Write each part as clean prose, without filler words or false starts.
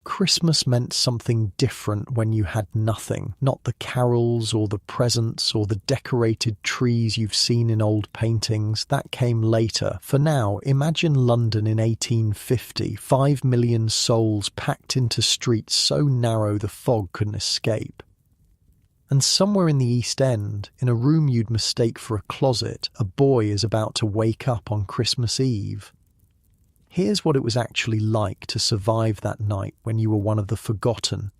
Christmas meant something different when you had nothing, not the carols or the presents or the decorated trees you've seen in old paintings. That came later. For now, imagine London in 1850, 5 million souls packed into streets so narrow the fog couldn't escape. And somewhere in the East End, in a room you'd mistake for a closet, a boy is about to wake up on Christmas Eve. Here's what it was actually like to survive that night when you were one of the forgotten.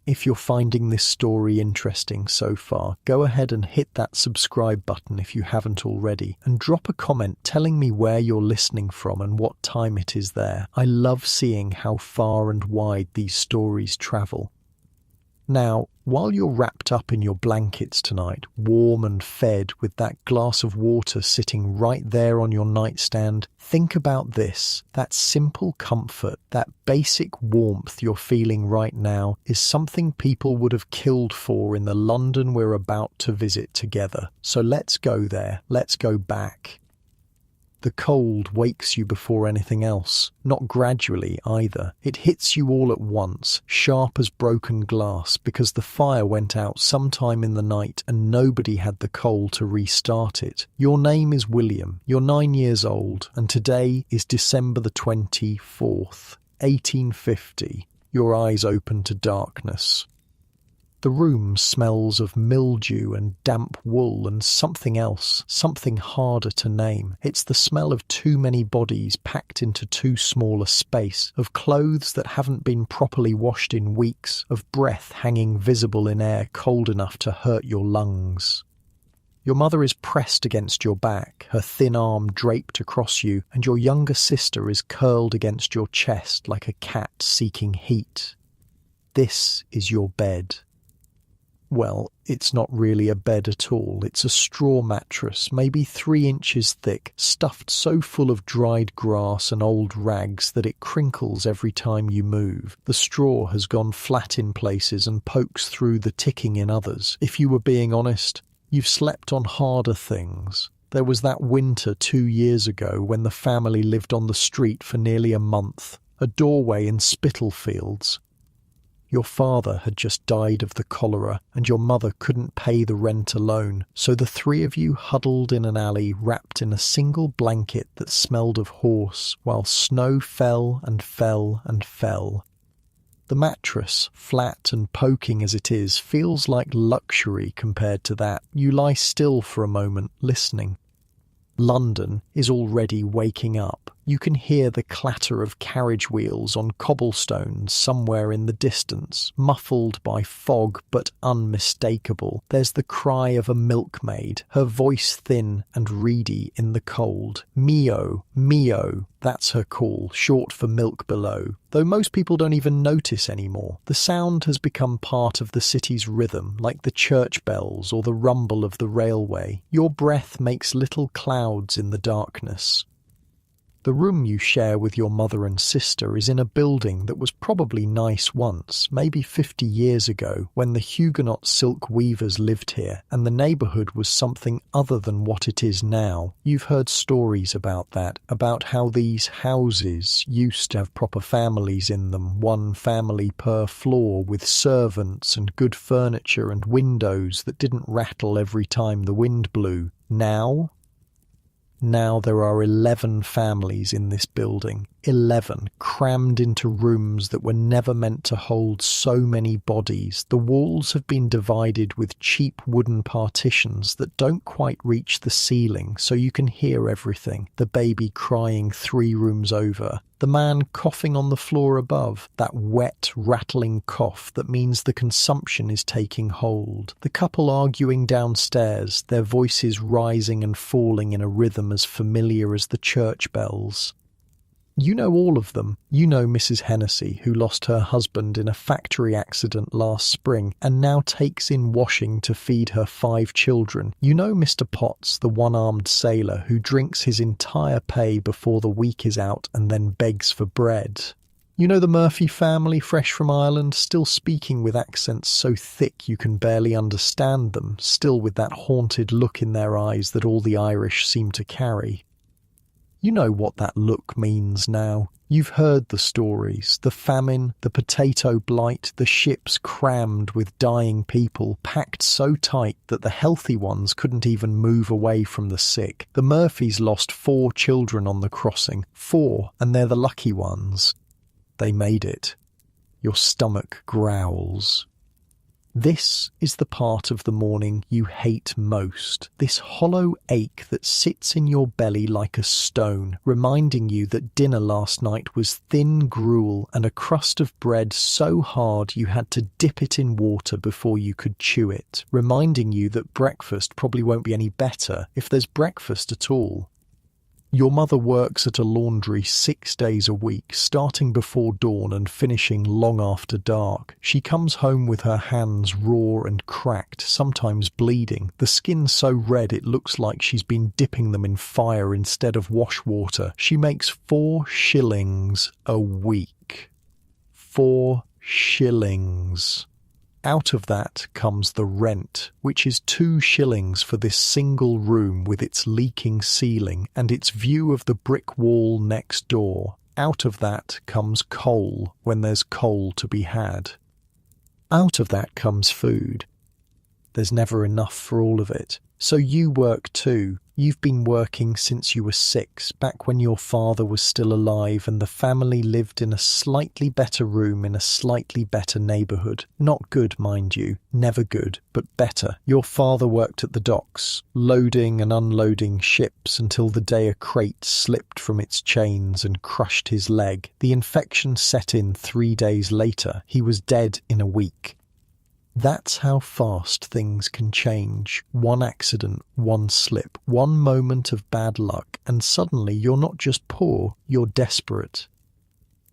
If you're finding this story interesting so far, go ahead and hit that subscribe button if you haven't already, and drop a comment telling me where you're listening from and what time it is there. I love seeing how far and wide these stories travel. Now, while you're wrapped up in your blankets tonight, warm and fed with that glass of water sitting right there on your nightstand, think about this. That simple comfort, that basic warmth you're feeling right now is something people would have killed for in the London we're about to visit together. So let's go there. Let's go back. The cold wakes you before anything else, not gradually either. It hits you all at once, sharp as broken glass, because the fire went out sometime in the night and nobody had the coal to restart it. Your name is William, you're 9 years old, and today is December the 24th, 1850. Your eyes open to darkness. The room smells of mildew and damp wool and something else, something harder to name. It's the smell of too many bodies packed into too small a space, of clothes that haven't been properly washed in weeks, of breath hanging visible in air cold enough to hurt your lungs. Your mother is pressed against your back, her thin arm draped across you, and your younger sister is curled against your chest like a cat seeking heat. This is your bed. Well, it's not really a bed at all. It's a straw mattress, maybe 3 inches thick, stuffed so full of dried grass and old rags that it crinkles every time you move. The straw has gone flat in places and pokes through the ticking in others. If you were being honest, you've slept on harder things. There was that winter 2 years ago when the family lived on the street for nearly a month, a doorway in Spitalfields. Your father had just died of the cholera, and your mother couldn't pay the rent alone, so the 3 of you huddled in an alley wrapped in a single blanket that smelled of horse, while snow fell and fell and fell. The mattress, flat and poking as it is, feels like luxury compared to that. You lie still for a moment, listening. London is already waking up. You can hear the clatter of carriage wheels on cobblestones somewhere in the distance, muffled by fog but unmistakable. There's the cry of a milkmaid, her voice thin and reedy in the cold. Mio, Mio, that's her call, short for milk below, though most people don't even notice anymore. The sound has become part of the city's rhythm, like the church bells or the rumble of the railway. Your breath makes little clouds in the darkness. The room you share with your mother and sister is in a building that was probably nice once, maybe 50 years ago, when the Huguenot silk weavers lived here, and the neighbourhood was something other than what it is now. You've heard stories about that, about how these houses used to have proper families in them, one family per floor, with servants and good furniture and windows that didn't rattle every time the wind blew. Now there are 11 families in this building, 11 crammed into rooms that were never meant to hold so many bodies. The walls have been divided with cheap wooden partitions that don't quite reach the ceiling, so you can hear everything. The baby crying 3 rooms over, the man coughing on the floor above, that wet, rattling cough that means the consumption is taking hold. The couple arguing downstairs, their voices rising and falling in a rhythm as familiar as the church bells. You know all of them. You know Mrs. Hennessy, who lost her husband in a factory accident last spring and now takes in washing to feed her 5 children. You know Mr. Potts, the one-armed sailor who drinks his entire pay before the week is out and then begs for bread. You know the Murphy family, fresh from Ireland, still speaking with accents so thick you can barely understand them, still with that haunted look in their eyes that all the Irish seem to carry. You know what that look means now. You've heard the stories, the famine, the potato blight, the ships crammed with dying people, packed so tight that the healthy ones couldn't even move away from the sick. The Murphys lost 4 children on the crossing. 4, and they're the lucky ones. They made it. Your stomach growls. This is the part of the morning you hate most, this hollow ache that sits in your belly like a stone, reminding you that dinner last night was thin gruel and a crust of bread so hard you had to dip it in water before you could chew it, reminding you that breakfast probably won't be any better if there's breakfast at all. Your mother works at a laundry 6 days a week, starting before dawn and finishing long after dark. She comes home with her hands raw and cracked, sometimes bleeding, the skin so red it looks like she's been dipping them in fire instead of wash water. She makes 4 shillings a week. 4 shillings. Out of that comes the rent, which is 2 shillings for this single room with its leaking ceiling and its view of the brick wall next door. Out of that comes coal when there's coal to be had. Out of that comes food. There's never enough for all of it. So you work too. You've been working since you were 6, back when your father was still alive and the family lived in a slightly better room in a slightly better neighbourhood. Not good, mind you. Never good, but better. Your father worked at the docks, loading and unloading ships until the day a crate slipped from its chains and crushed his leg. The infection set in 3 days later. He was dead in a week. That's how fast things can change. One accident, one slip, one moment of bad luck, and suddenly you're not just poor, you're desperate.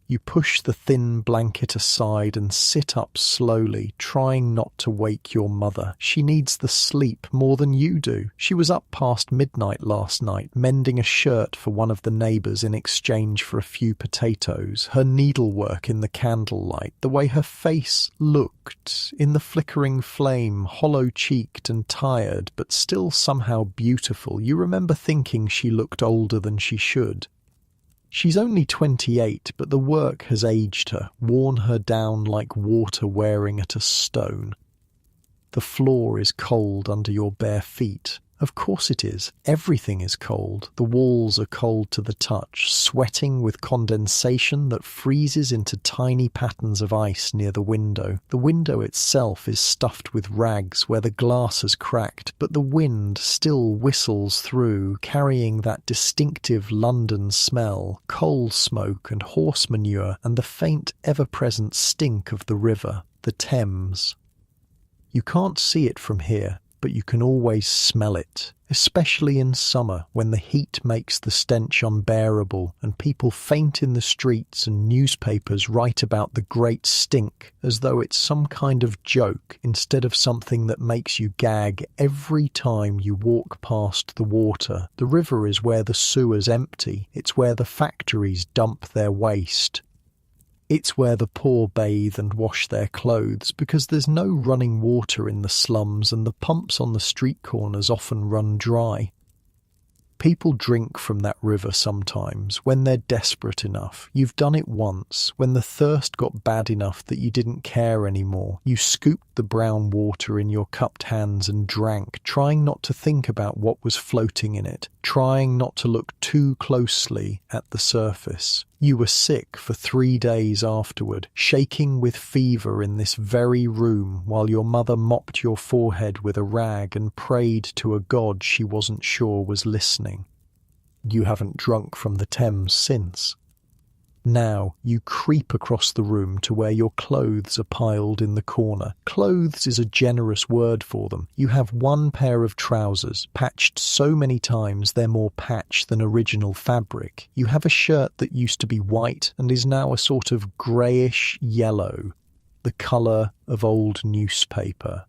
You push the thin blanket aside and sit up slowly, trying not to wake your mother. She needs the sleep more than you do. She was up past midnight last night, mending a shirt for one of the neighbours in exchange for a few potatoes. Her needlework in the candlelight, the way her face looked in the flickering flame, hollow-cheeked and tired, but still somehow beautiful. You remember thinking she looked older than she should. She's only 28, but the work has aged her, worn her down like water wearing at a stone. The floor is cold under your bare feet. Of course it is. Everything is cold. The walls are cold to the touch, sweating with condensation that freezes into tiny patterns of ice near the window. The window itself is stuffed with rags where the glass has cracked, but the wind still whistles through, carrying that distinctive London smell, coal smoke and horse manure, and the faint, ever-present stink of the river, the Thames. You can't see it from here, but you can always smell it, especially in summer when the heat makes the stench unbearable and people faint in the streets and newspapers write about the great stink as though it's some kind of joke instead of something that makes you gag every time you walk past the water. The river is where the sewers empty. It's where the factories dump their waste. It's where the poor bathe and wash their clothes because there's no running water in the slums and the pumps on the street corners often run dry. People drink from that river sometimes when they're desperate enough. You've done it once, when the thirst got bad enough that you didn't care anymore. You scooped the brown water in your cupped hands and drank, trying not to think about what was floating in it, trying not to look too closely at the surface. You were sick for 3 days afterward, shaking with fever in this very room while your mother mopped your forehead with a rag and prayed to a god she wasn't sure was listening. You haven't drunk from the Thames since. Now you creep across the room to where your clothes are piled in the corner. Clothes is a generous word for them. You have one pair of trousers, patched so many times they're more patch than original fabric. You have a shirt that used to be white and is now a sort of greyish yellow, the colour of old newspaper.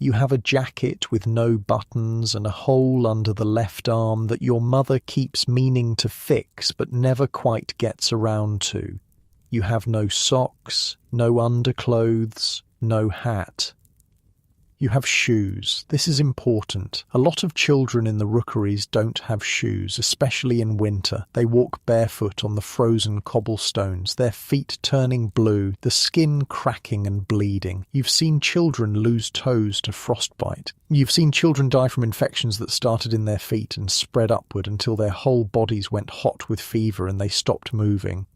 You have a jacket with no buttons and a hole under the left arm that your mother keeps meaning to fix but never quite gets around to. You have no socks, no underclothes, no hat. You have shoes. This is important. A lot of children in the rookeries don't have shoes, especially in winter. They walk barefoot on the frozen cobblestones, their feet turning blue, the skin cracking and bleeding. You've seen children lose toes to frostbite. You've seen children die from infections that started in their feet and spread upward until their whole bodies went hot with fever and they stopped moving.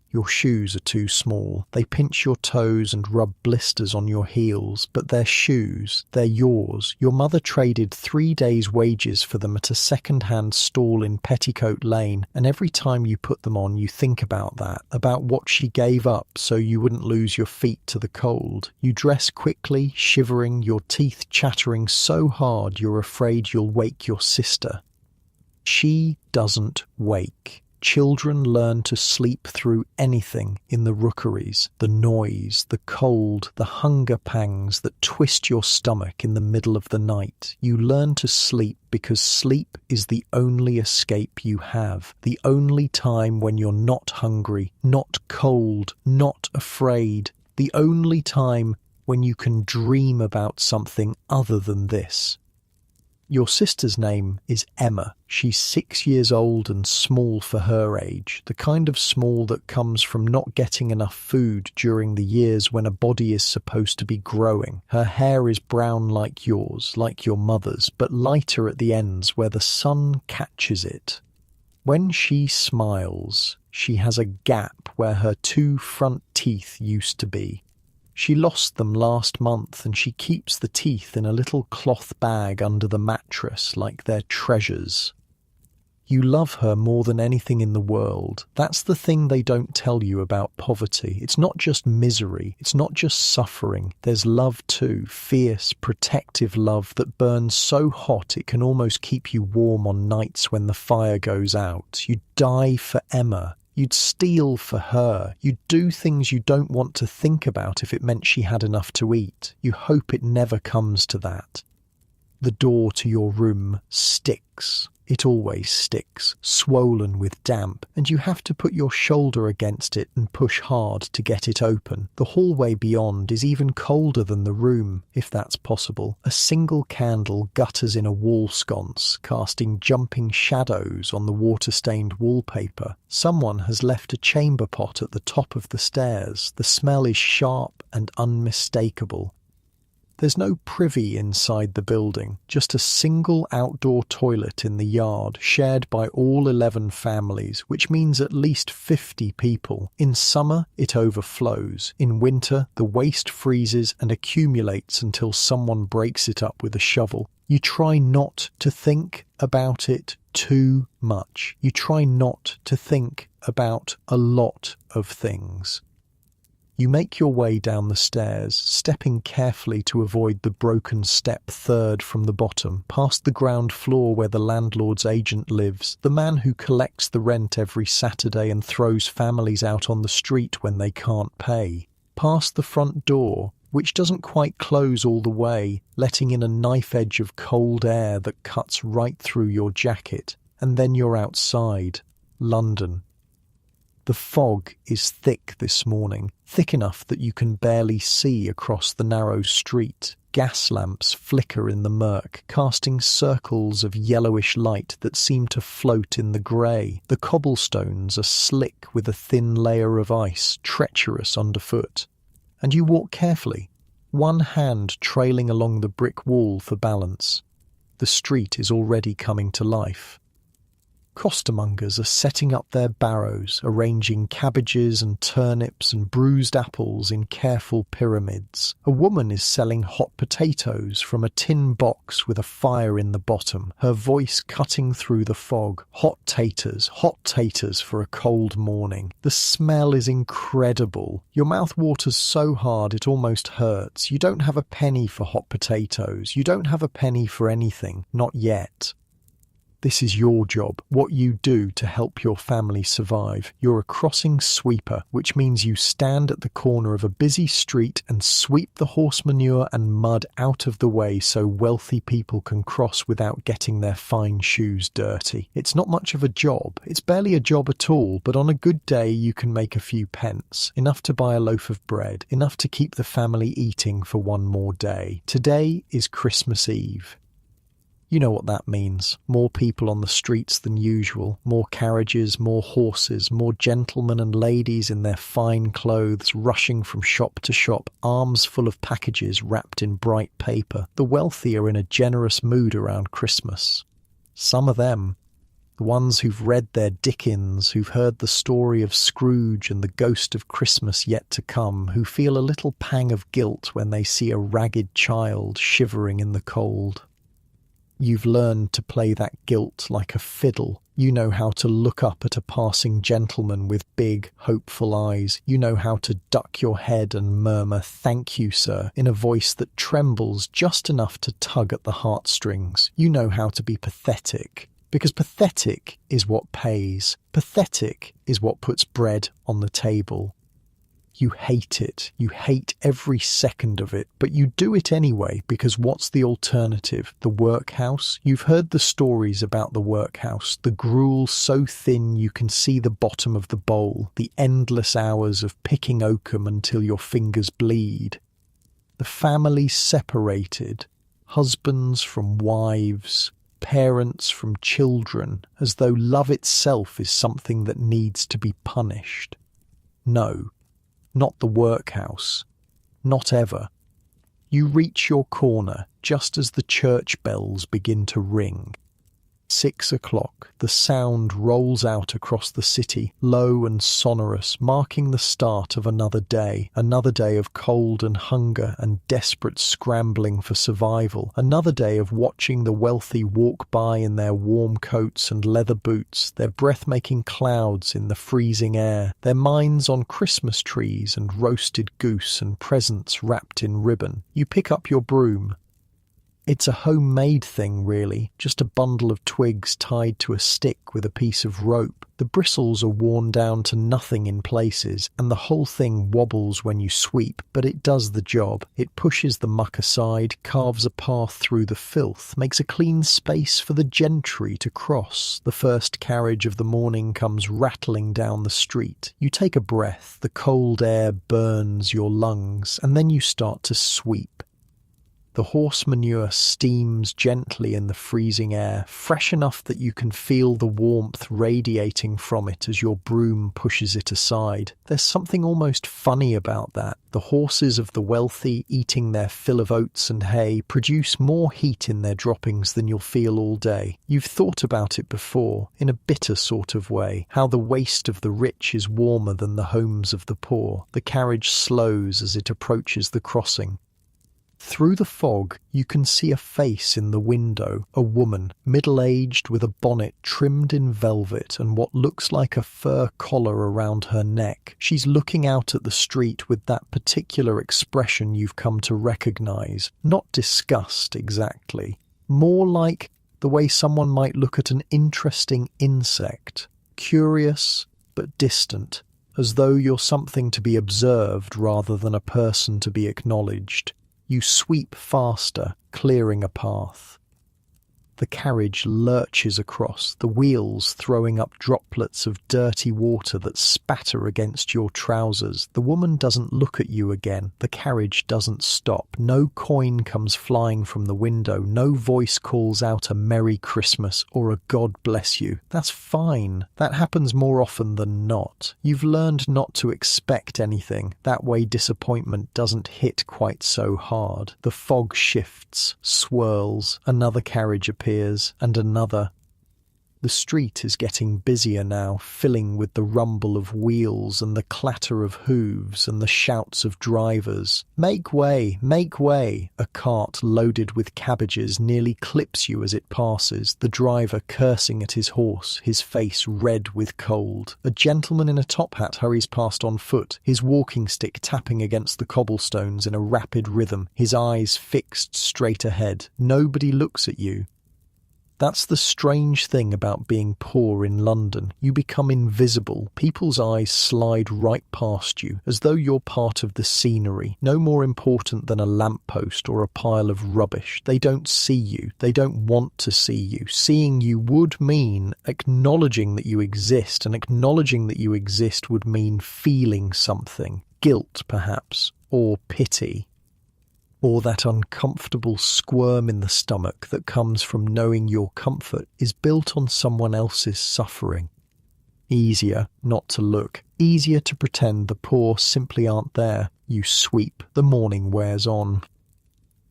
Your shoes are too small. They pinch your toes and rub blisters on your heels, but they're shoes. They're yours. Your mother traded 3 days' wages for them at a second-hand stall in Petticoat Lane, and every time you put them on, you think about that, about what she gave up so you wouldn't lose your feet to the cold. You dress quickly, shivering, your teeth chattering so hard you're afraid you'll wake your sister. She doesn't wake. Children learn to sleep through anything in the rookeries, the noise, the cold, the hunger pangs that twist your stomach in the middle of the night. You learn to sleep because sleep is the only escape you have, the only time when you're not hungry, not cold, not afraid, the only time when you can dream about something other than this. Your sister's name is Emma. She's 6 years old and small for her age, the kind of small that comes from not getting enough food during the years when a body is supposed to be growing. Her hair is brown like yours, like your mother's, but lighter at the ends where the sun catches it. When she smiles, she has a gap where her 2 front teeth used to be. She lost them last month and she keeps the teeth in a little cloth bag under the mattress like they're treasures. You love her more than anything in the world. That's the thing they don't tell you about poverty. It's not just misery. It's not just suffering. There's love too, fierce, protective love that burns so hot it can almost keep you warm on nights when the fire goes out. You die for Emma. You'd steal for her. You'd do things you don't want to think about if it meant she had enough to eat. You hope it never comes to that. The door to your room sticks. It always sticks, swollen with damp, and you have to put your shoulder against it and push hard to get it open. The hallway beyond is even colder than the room, if that's possible. A single candle gutters in a wall sconce, casting jumping shadows on the water-stained wallpaper. Someone has left a chamber pot at the top of the stairs. The smell is sharp and unmistakable. There's no privy inside the building, just a single outdoor toilet in the yard, shared by all 11 families, which means at least 50 people. In summer, it overflows. In winter, the waste freezes and accumulates until someone breaks it up with a shovel. You try not to think about it too much. You try not to think about a lot of things. You make your way down the stairs, stepping carefully to avoid the broken step third from the bottom, past the ground floor where the landlord's agent lives, the man who collects the rent every Saturday and throws families out on the street when they can't pay, past the front door, which doesn't quite close all the way, letting in a knife edge of cold air that cuts right through your jacket, and then you're outside, London. The fog is thick this morning, thick enough that you can barely see across the narrow street. Gas lamps flicker in the murk, casting circles of yellowish light that seem to float in the grey. The cobblestones are slick with a thin layer of ice, treacherous underfoot. And you walk carefully, one hand trailing along the brick wall for balance. The street is already coming to life. Costermongers are setting up their barrows, arranging cabbages and turnips and bruised apples in careful pyramids. A woman is selling hot potatoes from a tin box with a fire in the bottom, her voice cutting through the fog. Hot taters for a cold morning. The smell is incredible. Your mouth waters so hard it almost hurts. You don't have a penny for hot potatoes. You don't have a penny for anything. Not yet. This is your job, what you do to help your family survive. You're a crossing sweeper, which means you stand at the corner of a busy street and sweep the horse manure and mud out of the way so wealthy people can cross without getting their fine shoes dirty. It's not much of a job. It's barely a job at all, but on a good day you can make a few pence, enough to buy a loaf of bread, enough to keep the family eating for one more day. Today is Christmas Eve. You know what that means. More people on the streets than usual, more carriages, more horses, more gentlemen and ladies in their fine clothes rushing from shop to shop, arms full of packages wrapped in bright paper. The wealthy are in a generous mood around Christmas. Some of them, the ones who've read their Dickens, who've heard the story of Scrooge and the ghost of Christmas yet to come, who feel a little pang of guilt when they see a ragged child shivering in the cold. You've learned to play that guilt like a fiddle. You know how to look up at a passing gentleman with big, hopeful eyes. You know how to duck your head and murmur, "Thank you, sir," in a voice that trembles just enough to tug at the heartstrings. You know how to be pathetic. Because pathetic is what pays. Pathetic is what puts bread on the table. You hate it. You hate every second of it, but you do it anyway because what's the alternative? The workhouse? You've heard the stories about the workhouse, the gruel so thin you can see the bottom of the bowl, the endless hours of picking oakum until your fingers bleed. The family separated, husbands from wives, parents from children, as though love itself is something that needs to be punished. No. Not the workhouse. Not ever. You reach your corner just as the church bells begin to ring. 6 o'clock. The sound rolls out across the city, low and sonorous, marking the start of another day of cold and hunger and desperate scrambling for survival, another day of watching the wealthy walk by in their warm coats and leather boots, their breathmaking clouds in the freezing air, their minds on Christmas trees and roasted goose and presents wrapped in ribbon. You pick up your broom. It's a homemade thing, really, just a bundle of twigs tied to a stick with a piece of rope. The bristles are worn down to nothing in places, and the whole thing wobbles when you sweep, but it does the job. It pushes the muck aside, carves a path through the filth, makes a clean space for the gentry to cross. The first carriage of the morning comes rattling down the street. You take a breath, the cold air burns your lungs, and then you start to sweep. The horse manure steams gently in the freezing air, fresh enough that you can feel the warmth radiating from it as your broom pushes it aside. There's something almost funny about that. The horses of the wealthy, eating their fill of oats and hay, produce more heat in their droppings than you'll feel all day. You've thought about it before, in a bitter sort of way, how the waist of the rich is warmer than the homes of the poor. The carriage slows as it approaches the crossing. Through the fog, you can see a face in the window, a woman, middle-aged with a bonnet trimmed in velvet and what looks like a fur collar around her neck. She's looking out at the street with that particular expression you've come to recognize. Not disgust, exactly. More like the way someone might look at an interesting insect. Curious, but distant, as though you're something to be observed rather than a person to be acknowledged. You sweep faster, clearing a path. The carriage lurches across, the wheels throwing up droplets of dirty water that spatter against your trousers. The woman doesn't look at you again. The carriage doesn't stop. No coin comes flying from the window. No voice calls out a Merry Christmas or a God bless you. That's fine. That happens more often than not. You've learned not to expect anything. That way disappointment doesn't hit quite so hard. The fog shifts, swirls, another carriage appears, and another. The street is getting busier now, filling with the rumble of wheels and the clatter of hooves and the shouts of drivers. Make way, make way! A cart loaded with cabbages nearly clips you as it passes, the driver cursing at his horse, his face red with cold. A gentleman in a top hat hurries past on foot, his walking stick tapping against the cobblestones in a rapid rhythm, his eyes fixed straight ahead. Nobody looks at you. That's the strange thing about being poor in London. You become invisible. People's eyes slide right past you, as though you're part of the scenery, no more important than a lamppost or a pile of rubbish. They don't see you. They don't want to see you. Seeing you would mean acknowledging that you exist, and acknowledging that you exist would mean feeling something. Guilt, perhaps, or pity. Or that uncomfortable squirm in the stomach that comes from knowing your comfort is built on someone else's suffering. Easier not to look, easier to pretend the poor simply aren't there. You sweep, the morning wears on.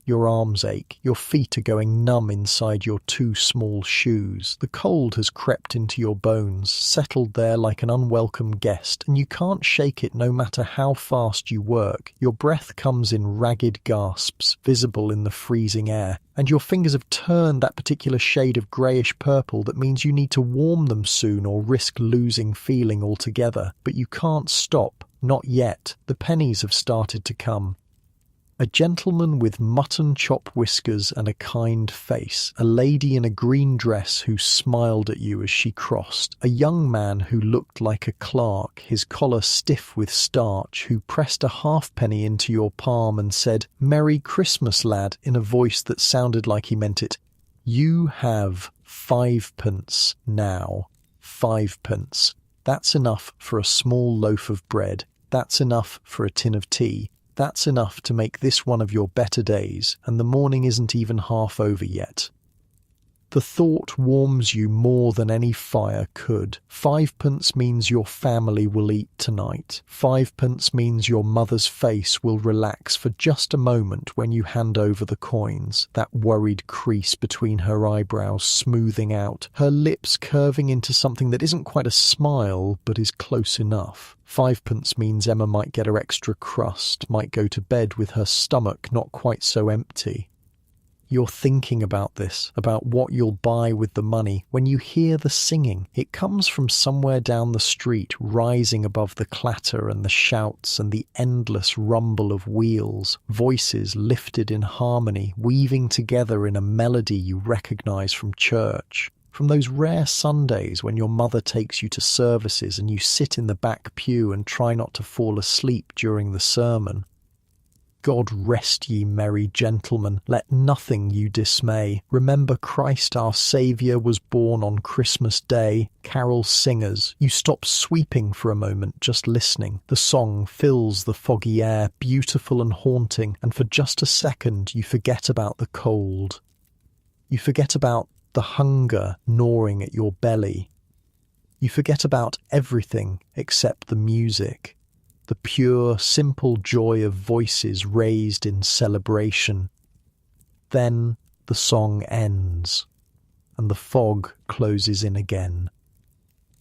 Your arms ache, your feet are going numb inside your too small shoes. The cold has crept into your bones, settled there like an unwelcome guest, and you can't shake it no matter how fast you work. Your breath comes in ragged gasps, visible in the freezing air, and your fingers have turned that particular shade of greyish purple that means you need to warm them soon or risk losing feeling altogether. But you can't stop, not yet. The pennies have started to come. A gentleman with mutton chop whiskers and a kind face, a lady in a green dress who smiled at you as she crossed, a young man who looked like a clerk, his collar stiff with starch, who pressed a halfpenny into your palm and said, "Merry Christmas, lad," in a voice that sounded like he meant it. You have 5p now. 5p. That's enough for a small loaf of bread. That's enough for a tin of tea. That's enough to make this one of your better days, and the morning isn't even half over yet. The thought warms you more than any fire could. 5p means your family will eat tonight. 5p means your mother's face will relax for just a moment when you hand over the coins, that worried crease between her eyebrows smoothing out, her lips curving into something that isn't quite a smile but is close enough. 5p means Emma might get her extra crust, might go to bed with her stomach not quite so empty. You're thinking about this, about what you'll buy with the money, when you hear the singing. It comes from somewhere down the street, rising above the clatter and the shouts and the endless rumble of wheels, voices lifted in harmony, weaving together in a melody you recognise from church. From those rare Sundays when your mother takes you to services and you sit in the back pew and try not to fall asleep during the sermon. God rest ye merry gentlemen, let nothing you dismay. Remember Christ our Saviour was born on Christmas Day. Carol singers, you stop sweeping for a moment, just listening. The song fills the foggy air, beautiful and haunting, and for just a second you forget about the cold. You forget about the hunger gnawing at your belly. You forget about everything except the music. The pure, simple joy of voices raised in celebration. Then the song ends, and the fog closes in again.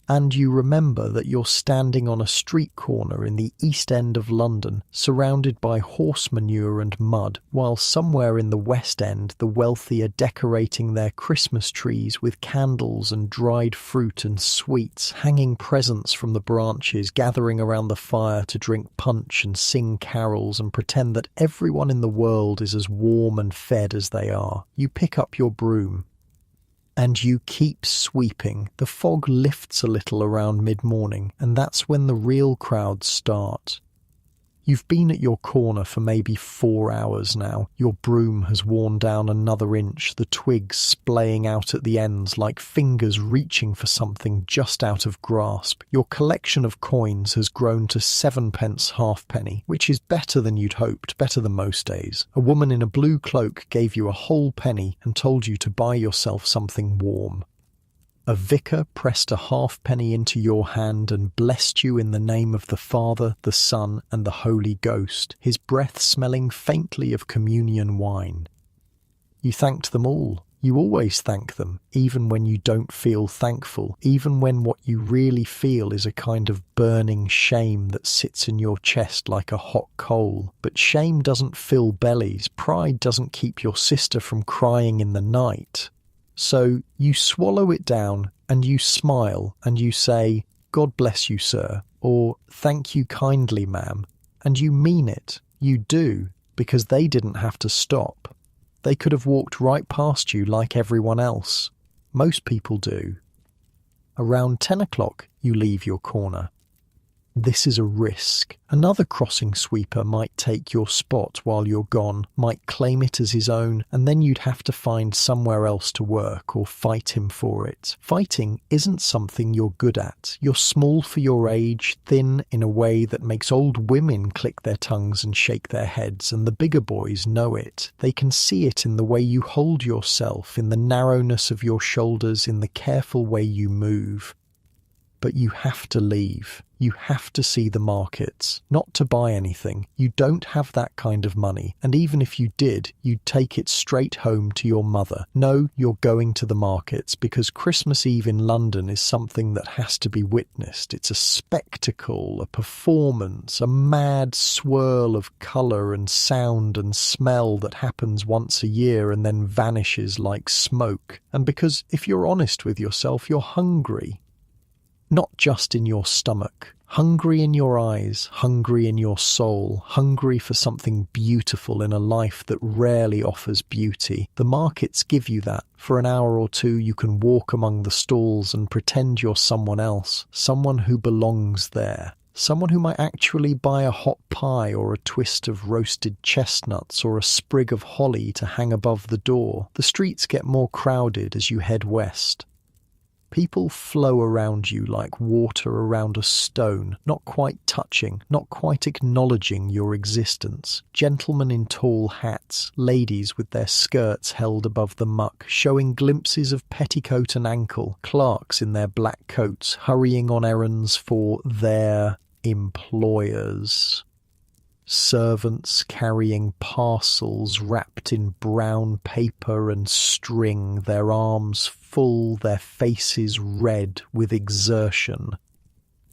And you remember that you're standing on a street corner in the East End of London, surrounded by horse manure and mud, while somewhere in the West End the wealthy are decorating their Christmas trees with candles and dried fruit and sweets, hanging presents from the branches, gathering around the fire to drink punch and sing carols and pretend that everyone in the world is as warm and fed as they are. You pick up your broom. And you keep sweeping. The fog lifts a little around mid-morning, and that's when the real crowds start. You've been at your corner for maybe 4 hours now. Your broom has worn down another inch, the twigs splaying out at the ends like fingers reaching for something just out of grasp. Your collection of coins has grown to 7p halfpenny, which is better than you'd hoped, better than most days. A woman in a blue cloak gave you a whole penny and told you to buy yourself something warm. A vicar pressed a halfpenny into your hand and blessed you in the name of the Father, the Son, and the Holy Ghost, his breath smelling faintly of communion wine. You thanked them all. You always thank them, even when you don't feel thankful, even when what you really feel is a kind of burning shame that sits in your chest like a hot coal. But shame doesn't fill bellies. Pride doesn't keep your sister from crying in the night. So you swallow it down and you smile and you say, "God bless you, sir," or "Thank you kindly, ma'am." And you mean it. You do, because they didn't have to stop. They could have walked right past you like everyone else. Most people do. Around 10 o'clock, you leave your corner. This is a risk. Another crossing sweeper might take your spot while you're gone, might claim it as his own, and then you'd have to find somewhere else to work or fight him for it. Fighting isn't something you're good at. You're small for your age, thin in a way that makes old women click their tongues and shake their heads, and the bigger boys know it. They can see it in the way you hold yourself, in the narrowness of your shoulders, in the careful way you move. But you have to leave. You have to see the markets, not to buy anything. You don't have that kind of money, and even if you did, you'd take it straight home to your mother. No, you're going to the markets because Christmas Eve in London is something that has to be witnessed. It's a spectacle, a performance, a mad swirl of colour and sound and smell that happens once a year and then vanishes like smoke. And because, if you're honest with yourself, you're hungry. Not just in your stomach, hungry in your eyes, hungry in your soul, hungry for something beautiful in a life that rarely offers beauty. The markets give you that. For an hour or two you can walk among the stalls and pretend you're someone else, someone who belongs there. Someone who might actually buy a hot pie or a twist of roasted chestnuts or a sprig of holly to hang above the door. The streets get more crowded as you head west. People flow around you like water around a stone, not quite touching, not quite acknowledging your existence. Gentlemen in tall hats, ladies with their skirts held above the muck, showing glimpses of petticoat and ankle, clerks in their black coats, hurrying on errands for their employers. Servants carrying parcels wrapped in brown paper and string, their arms full, their faces red with exertion.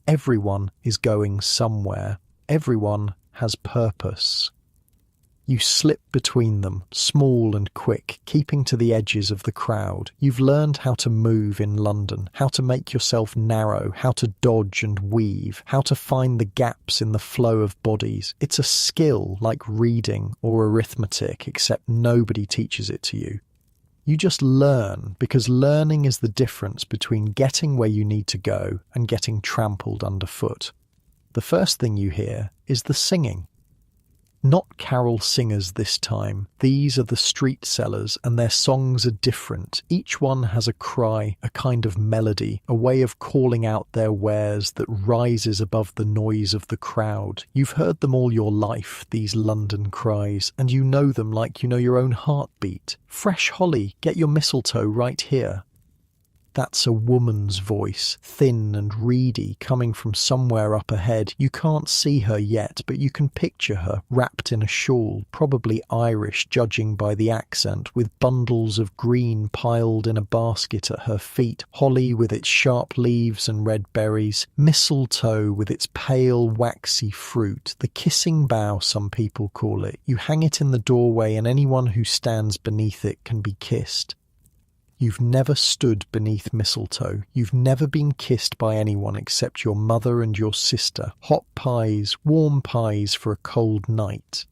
Everyone is going somewhere. Everyone has purpose. You slip between them, small and quick, keeping to the edges of the crowd. You've learned how to move in London, how to make yourself narrow, how to dodge and weave, how to find the gaps in the flow of bodies. It's a skill like reading or arithmetic, except nobody teaches it to you. You just learn, because learning is the difference between getting where you need to go and getting trampled underfoot. The first thing you hear is the singing. Not carol singers this time. These are the street sellers, and their songs are different. Each one has a cry, a kind of melody, a way of calling out their wares that rises above the noise of the crowd. You've heard them all your life, these London cries, and you know them like you know your own heartbeat. Fresh holly, get your mistletoe right here. That's a woman's voice, thin and reedy, coming from somewhere up ahead. You can't see her yet, but you can picture her, wrapped in a shawl, probably Irish judging by the accent, with bundles of green piled in a basket at her feet, holly with its sharp leaves and red berries, mistletoe with its pale, waxy fruit, the kissing bough some people call it. You hang it in the doorway and anyone who stands beneath it can be kissed. You've never stood beneath mistletoe. You've never been kissed by anyone except your mother and your sister. Hot pies, warm pies for a cold night.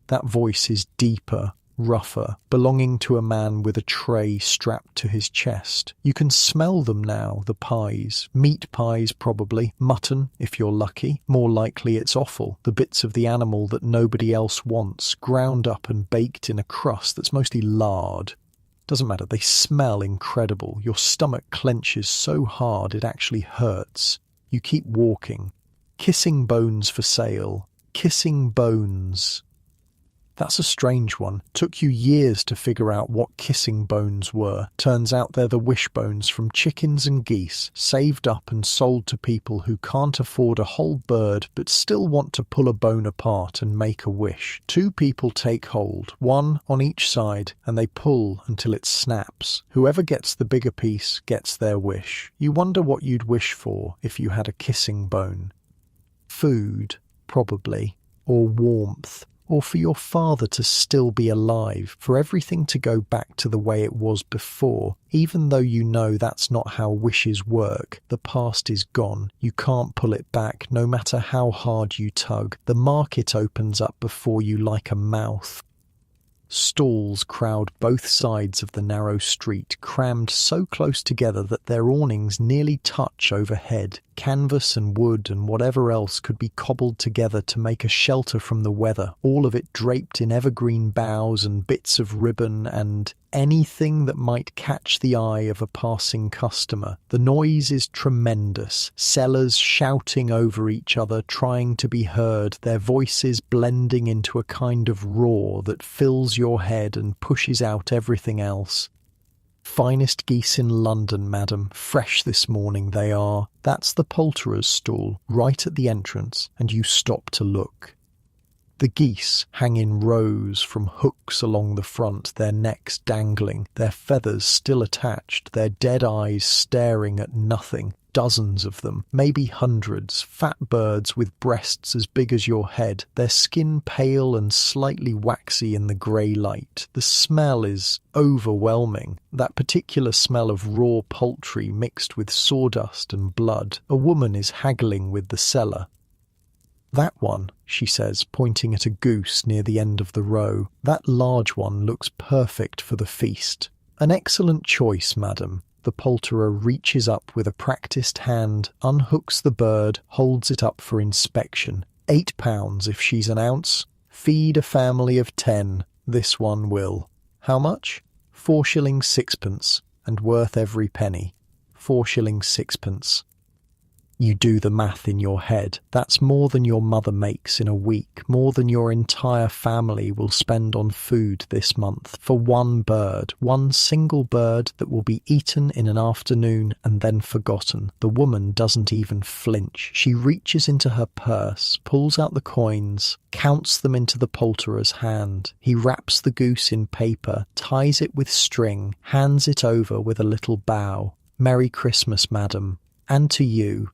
That voice is deeper, rougher, belonging to a man with a tray strapped to his chest. You can smell them now, the pies. Meat pies, probably. Mutton, if you're lucky. More likely it's offal, the bits of the animal that nobody else wants, ground up and baked in a crust that's mostly lard. Doesn't matter, they smell incredible. Your stomach clenches so hard it actually hurts. You keep walking. Kissing bones for sale. Kissing bones. That's a strange one. Took you years to figure out what kissing bones were. Turns out they're the wishbones from chickens and geese, saved up and sold to people who can't afford a whole bird but still want to pull a bone apart and make a wish. Two people take hold, one on each side, and they pull until it snaps. Whoever gets the bigger piece gets their wish. You wonder what you'd wish for if you had a kissing bone. Food, probably, or warmth. Or for your father to still be alive, for everything to go back to the way it was before, even though you know that's not how wishes work. The past is gone. You can't pull it back, no matter how hard you tug. The market opens up before you like a mouth. Stalls crowd both sides of the narrow street, crammed so close together that their awnings nearly touch overhead. Canvas and wood and whatever else could be cobbled together to make a shelter from the weather, all of it draped in evergreen boughs and bits of ribbon and anything that might catch the eye of a passing customer. The noise is tremendous, sellers shouting over each other, trying to be heard, their voices blending into a kind of roar that fills your head and pushes out everything else. Finest geese in London, madam, fresh this morning they are. That's the poulterer's stall, right at the entrance, and you stop to look. The geese hang in rows from hooks along the front, their necks dangling, their feathers still attached, their dead eyes staring at nothing. Dozens of them, maybe hundreds, fat birds with breasts as big as your head, their skin pale and slightly waxy in the grey light. The smell is overwhelming, that particular smell of raw poultry mixed with sawdust and blood. A woman is haggling with the seller. "That one," she says, pointing at a goose near the end of the row. "That large one looks perfect for the feast." "An excellent choice, madam." The poulterer reaches up with a practised hand, unhooks the bird, holds it up for inspection. £8 if she's an ounce. Feed a family of 10. This one will. How much? 4 shillings 6pence, and worth every penny. 4 shillings 6pence. You do the math in your head. That's more than your mother makes in a week, more than your entire family will spend on food this month for one bird, one single bird that will be eaten in an afternoon and then forgotten. The woman doesn't even flinch. She reaches into her purse, pulls out the coins, counts them into the poulterer's hand. He wraps the goose in paper, ties it with string, hands it over with a little bow. "Merry Christmas, madam, and to you."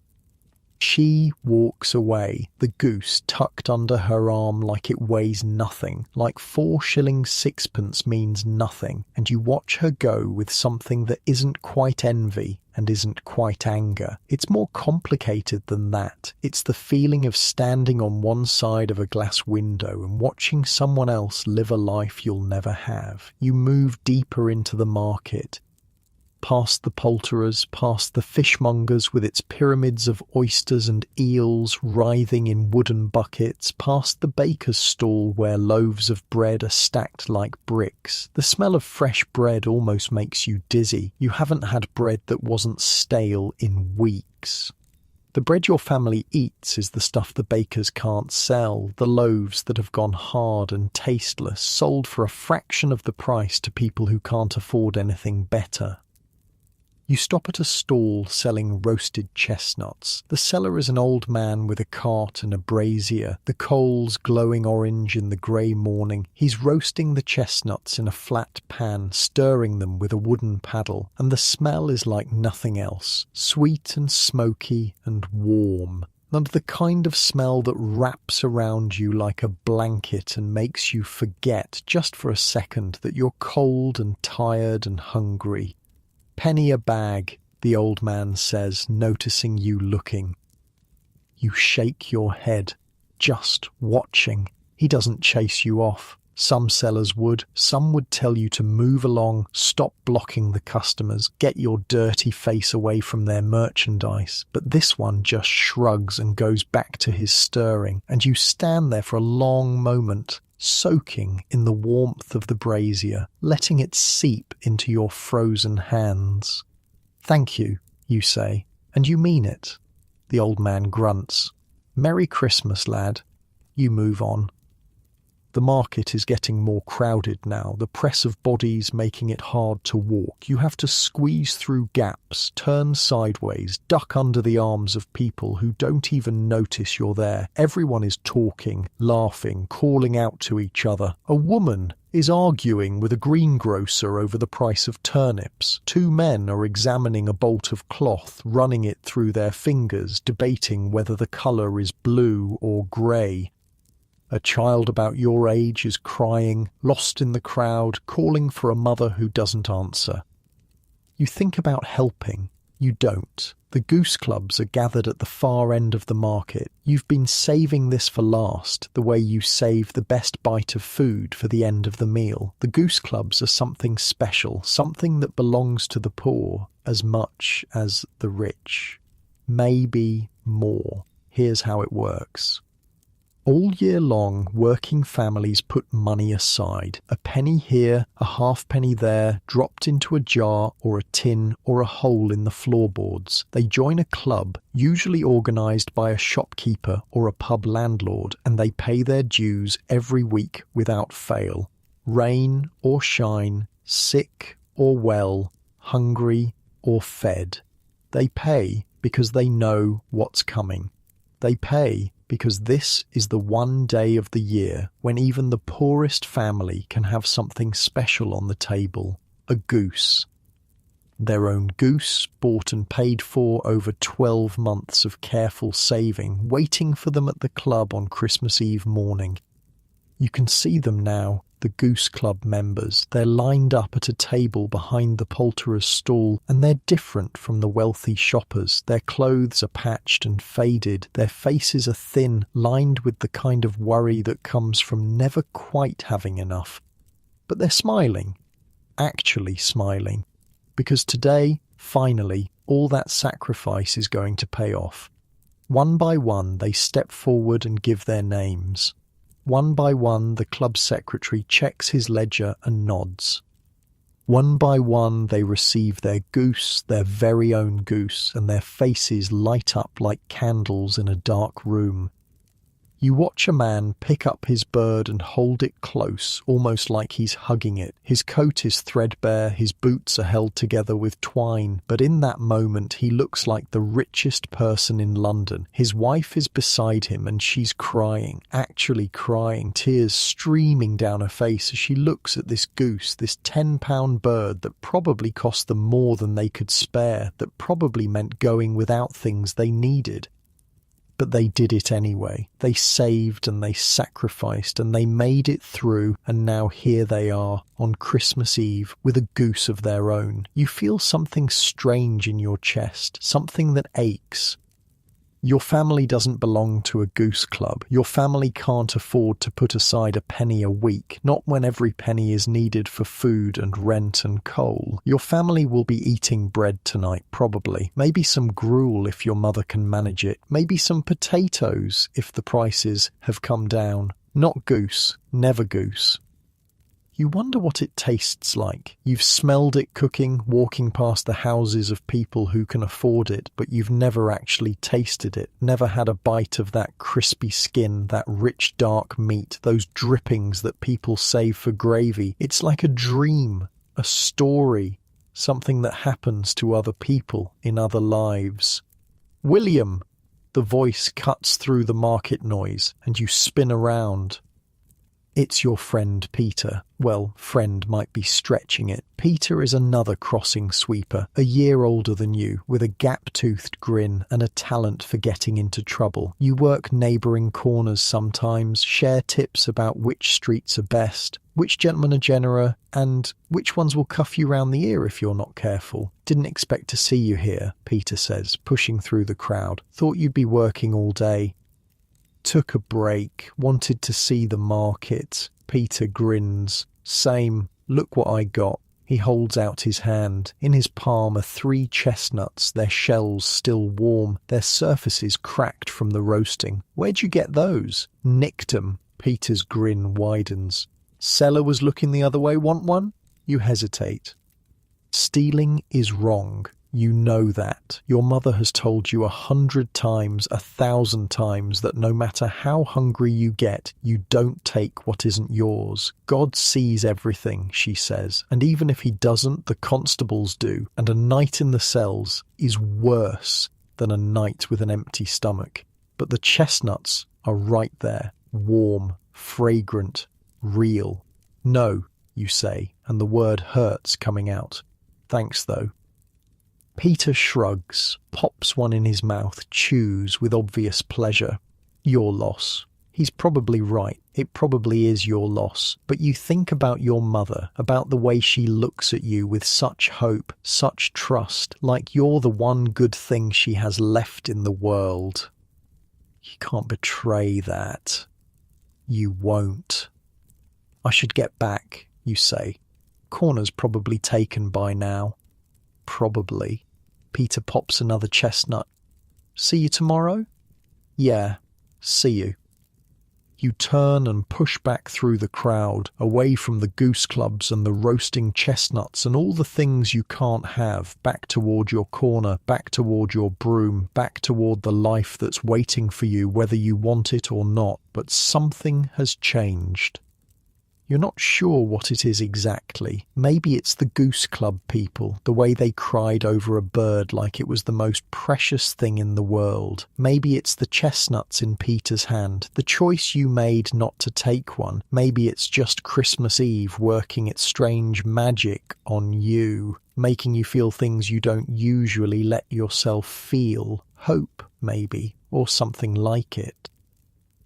She walks away, the goose tucked under her arm like it weighs nothing, like 4 shillings 6pence means nothing, and you watch her go with something that isn't quite envy and isn't quite anger. It's more complicated than that. It's the feeling of standing on one side of a glass window and watching someone else live a life you'll never have. You move deeper into the market, past the poulterers, past the fishmongers with its pyramids of oysters and eels writhing in wooden buckets, past the baker's stall where loaves of bread are stacked like bricks. The smell of fresh bread almost makes you dizzy. You haven't had bread that wasn't stale in weeks. The bread your family eats is the stuff the bakers can't sell, the loaves that have gone hard and tasteless, sold for a fraction of the price to people who can't afford anything better. You stop at a stall selling roasted chestnuts. The seller is an old man with a cart and a brazier, the coals glowing orange in the grey morning. He's roasting the chestnuts in a flat pan, stirring them with a wooden paddle, and the smell is like nothing else, sweet and smoky and warm. And the kind of smell that wraps around you like a blanket and makes you forget, just for a second, that you're cold and tired and hungry. "Penny a bag," the old man says, noticing you looking. You shake your head, just watching. He doesn't chase you off. Some sellers would. Some would tell you to move along, stop blocking the customers, get your dirty face away from their merchandise. But this one just shrugs and goes back to his stirring, and you stand there for a long moment, soaking in the warmth of the brazier, letting it seep into your frozen hands. "Thank you," you say, and you mean it. The old man grunts. "Merry Christmas, lad." You move on. The market is getting more crowded now, the press of bodies making it hard to walk. You have to squeeze through gaps, turn sideways, duck under the arms of people who don't even notice you're there. Everyone is talking, laughing, calling out to each other. A woman is arguing with a greengrocer over the price of turnips. 2 men are examining a bolt of cloth, running it through their fingers, debating whether the colour is blue or grey. A child about your age is crying, lost in the crowd, calling for a mother who doesn't answer. You think about helping. You don't. The goose clubs are gathered at the far end of the market. You've been saving this for last, the way you save the best bite of food for the end of the meal. The goose clubs are something special, something that belongs to the poor as much as the rich. Maybe more. Here's how it works. All year long, working families put money aside. A penny here, a halfpenny there, dropped into a jar or a tin or a hole in the floorboards. They join a club, usually organised by a shopkeeper or a pub landlord, and they pay their dues every week without fail. Rain or shine, sick or well, hungry or fed. They pay because they know what's coming. They pay because this is the one day of the year when even the poorest family can have something special on the table, a goose. Their own goose, bought and paid for over 12 months of careful saving, waiting for them at the club on Christmas Eve morning. You can see them now, the Goose Club members. They're lined up at a table behind the poulterer's stall, and they're different from the wealthy shoppers. Their clothes are patched and faded. Their faces are thin, lined with the kind of worry that comes from never quite having enough. But they're smiling, actually smiling, because today, finally, all that sacrifice is going to pay off. One by one, they step forward and give their names. One by one, the club secretary checks his ledger and nods. One by one, they receive their goose, their very own goose, and their faces light up like candles in a dark room. You watch a man pick up his bird and hold it close, almost like he's hugging it. His coat is threadbare, his boots are held together with twine, but in that moment he looks like the richest person in London. His wife is beside him and she's crying, actually crying, tears streaming down her face as she looks at this goose, this £10 bird that probably cost them more than they could spare, that probably meant going without things they needed. But they did it anyway. They saved and they sacrificed and they made it through, and now here they are on Christmas Eve with a goose of their own. You feel something strange in your chest, something that aches. Your family doesn't belong to a goose club. Your family can't afford to put aside a penny a week, not when every penny is needed for food and rent and coal. Your family will be eating bread tonight, probably. Maybe some gruel if your mother can manage it. Maybe some potatoes if the prices have come down. Not goose, never goose. You wonder what it tastes like. You've smelled it cooking, walking past the houses of people who can afford it, but you've never actually tasted it, never had a bite of that crispy skin, that rich dark meat, those drippings that people save for gravy. It's like a dream, a story, something that happens to other people in other lives. William! The voice cuts through the market noise, and you spin around. It's your friend Peter. Well, friend might be stretching it. Peter is another crossing sweeper, a year older than you, with a gap-toothed grin and a talent for getting into trouble. You work neighbouring corners sometimes, share tips about which streets are best, which gentlemen are generous, and which ones will cuff you round the ear if you're not careful. Didn't expect to see you here, Peter says, pushing through the crowd. Thought you'd be working all day. Took a break, wanted to see the market. Peter grins. Same, look what I got. He holds out his hand. In his palm are 3 chestnuts, their shells still warm, their surfaces cracked from the roasting. Where'd you get those? Nicked 'em. Peter's grin widens. Seller was looking the other way, want one? You hesitate. Stealing is wrong. You know that. Your mother has told you 100 times, 1,000 times that no matter how hungry you get, you don't take what isn't yours. God sees everything, she says, and even if he doesn't, the constables do, and a night in the cells is worse than a night with an empty stomach. But the chestnuts are right there, warm, fragrant, real. No, you say, and the word hurts coming out. Thanks, though. Peter shrugs, pops one in his mouth, chews with obvious pleasure. Your loss. He's probably right. It probably is your loss. But you think about your mother, about the way she looks at you with such hope, such trust, like you're the one good thing she has left in the world. You can't betray that. You won't. I should get back, you say. Corner's probably taken by now. Probably. Peter pops another chestnut. See you tomorrow? Yeah, see you. You turn and push back through the crowd, away from the goose clubs and the roasting chestnuts and all the things you can't have, back toward your corner, back toward your broom, back toward the life that's waiting for you whether you want it or not. But something has changed. You're not sure what it is exactly. Maybe it's the Goose Club people, the way they cried over a bird like it was the most precious thing in the world. Maybe it's the chestnuts in Peter's hand, the choice you made not to take one. Maybe it's just Christmas Eve working its strange magic on you, making you feel things you don't usually let yourself feel. Hope, maybe, or something like it.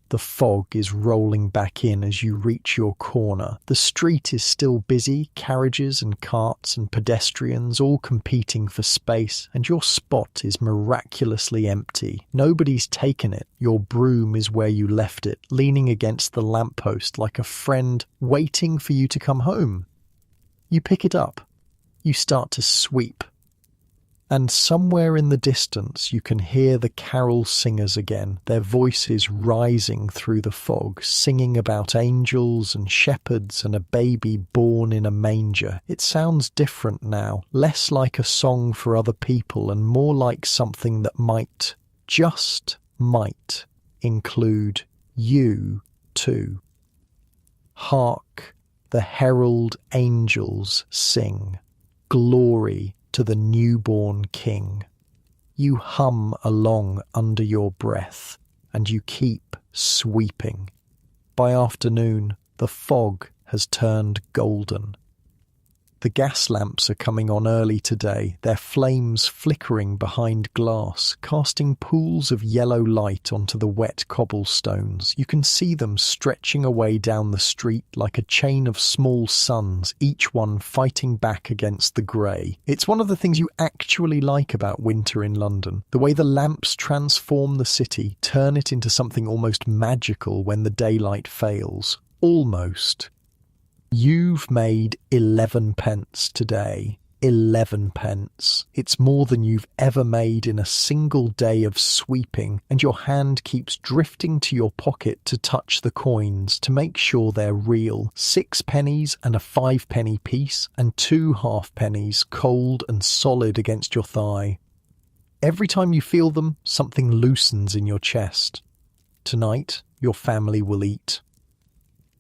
The fog is rolling back in as you reach your corner. The street is still busy, carriages and carts and pedestrians all competing for space, and your spot is miraculously empty. Nobody's taken it. Your broom is where you left it, leaning against the lamppost like a friend waiting for you to come home. You pick it up. You start to sweep. And somewhere in the distance you can hear the carol singers again, their voices rising through the fog, singing about angels and shepherds and a baby born in a manger. It sounds different now, less like a song for other people and more like something that might, just might, include you too. Hark, the herald angels sing, glory to the newborn king. You hum along under your breath, and you keep sweeping. By afternoon, the fog has turned golden. The gas lamps are coming on early today, their flames flickering behind glass, casting pools of yellow light onto the wet cobblestones. You can see them stretching away down the street like a chain of small suns, each one fighting back against the grey. It's one of the things you actually like about winter in London, the way the lamps transform the city, turn it into something almost magical when the daylight fails. Almost. You've made 11 pence today. 11 pence. It's more than you've ever made in a single day of sweeping, and your hand keeps drifting to your pocket to touch the coins, to make sure they're real. 6 pennies and a 5-penny piece, and 2 halfpennies cold and solid against your thigh. Every time you feel them, something loosens in your chest. Tonight, your family will eat.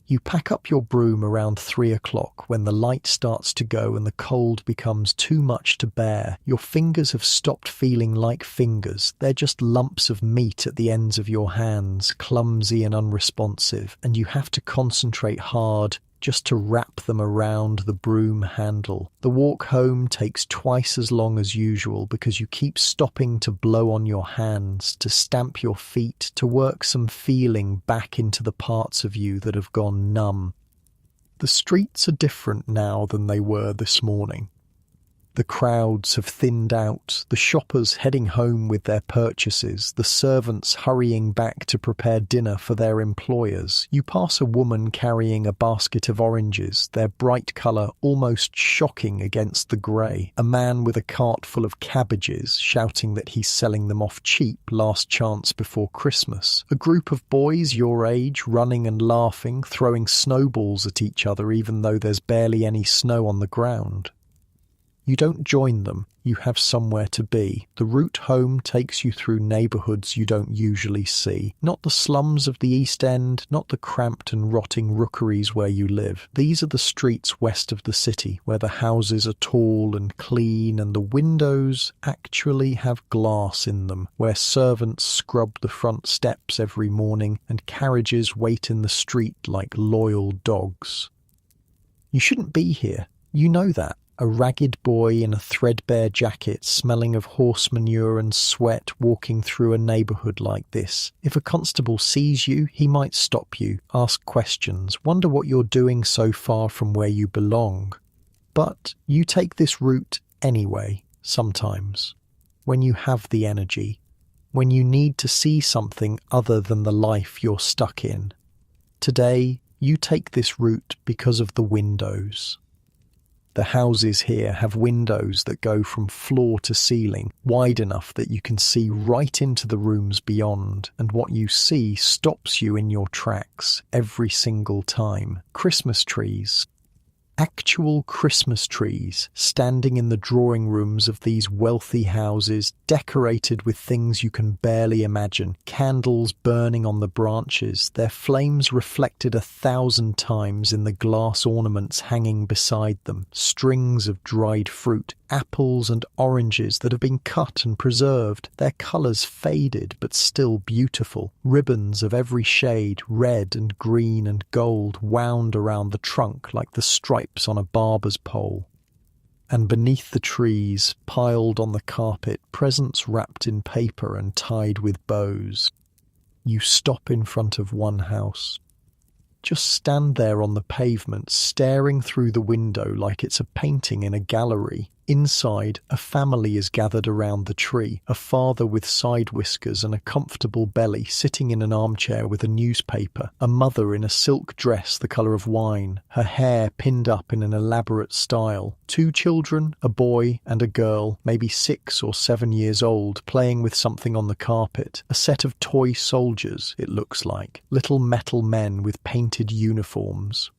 You pack up your broom around 3 o'clock when the light starts to go and the cold becomes too much to bear. Your fingers have stopped feeling like fingers. They're just lumps of meat at the ends of your hands, clumsy and unresponsive, and you have to concentrate hard just to wrap them around the broom handle. The walk home takes twice as long as usual because you keep stopping to blow on your hands, to stamp your feet, to work some feeling back into the parts of you that have gone numb. The streets are different now than they were this morning. The crowds have thinned out, the shoppers heading home with their purchases, the servants hurrying back to prepare dinner for their employers. You pass a woman carrying a basket of oranges, their bright colour almost shocking against the grey. A man with a cart full of cabbages, shouting that he's selling them off cheap, last chance before Christmas. A group of boys your age, running and laughing, throwing snowballs at each other even though there's barely any snow on the ground. You don't join them, you have somewhere to be. The route home takes you through neighbourhoods you don't usually see. Not the slums of the East End, not the cramped and rotting rookeries where you live. These are the streets west of the city, where the houses are tall and clean and the windows actually have glass in them, where servants scrub the front steps every morning and carriages wait in the street like loyal dogs. You shouldn't be here. You know that. A ragged boy in a threadbare jacket smelling of horse manure and sweat walking through a neighborhood like this. If a constable sees you, he might stop you, ask questions, wonder what you're doing so far from where you belong. But you take this route anyway, sometimes, when you have the energy, when you need to see something other than the life you're stuck in. Today, you take this route because of the windows. The houses here have windows that go from floor to ceiling, wide enough that you can see right into the rooms beyond, and what you see stops you in your tracks every single time. Christmas trees. Actual Christmas trees standing in the drawing rooms of these wealthy houses, decorated with things you can barely imagine, candles burning on the branches, their flames reflected 1,000 times in the glass ornaments hanging beside them, strings of dried fruit, apples and oranges that have been cut and preserved, their colours faded but still beautiful, ribbons of every shade, red and green and gold, wound around the trunk like the stripes on a barber's pole. And beneath the trees, piled on the carpet, presents wrapped in paper and tied with bows. You stop in front of one house. Just stand there on the pavement, staring through the window like it's a painting in a gallery. Inside, a family is gathered around the tree, a father with side whiskers and a comfortable belly sitting in an armchair with a newspaper, a mother in a silk dress the colour of wine, her hair pinned up in an elaborate style, 2 children, a boy and a girl, maybe 6 or 7 years old, playing with something on the carpet, a set of toy soldiers, it looks like, little metal men with painted uniforms.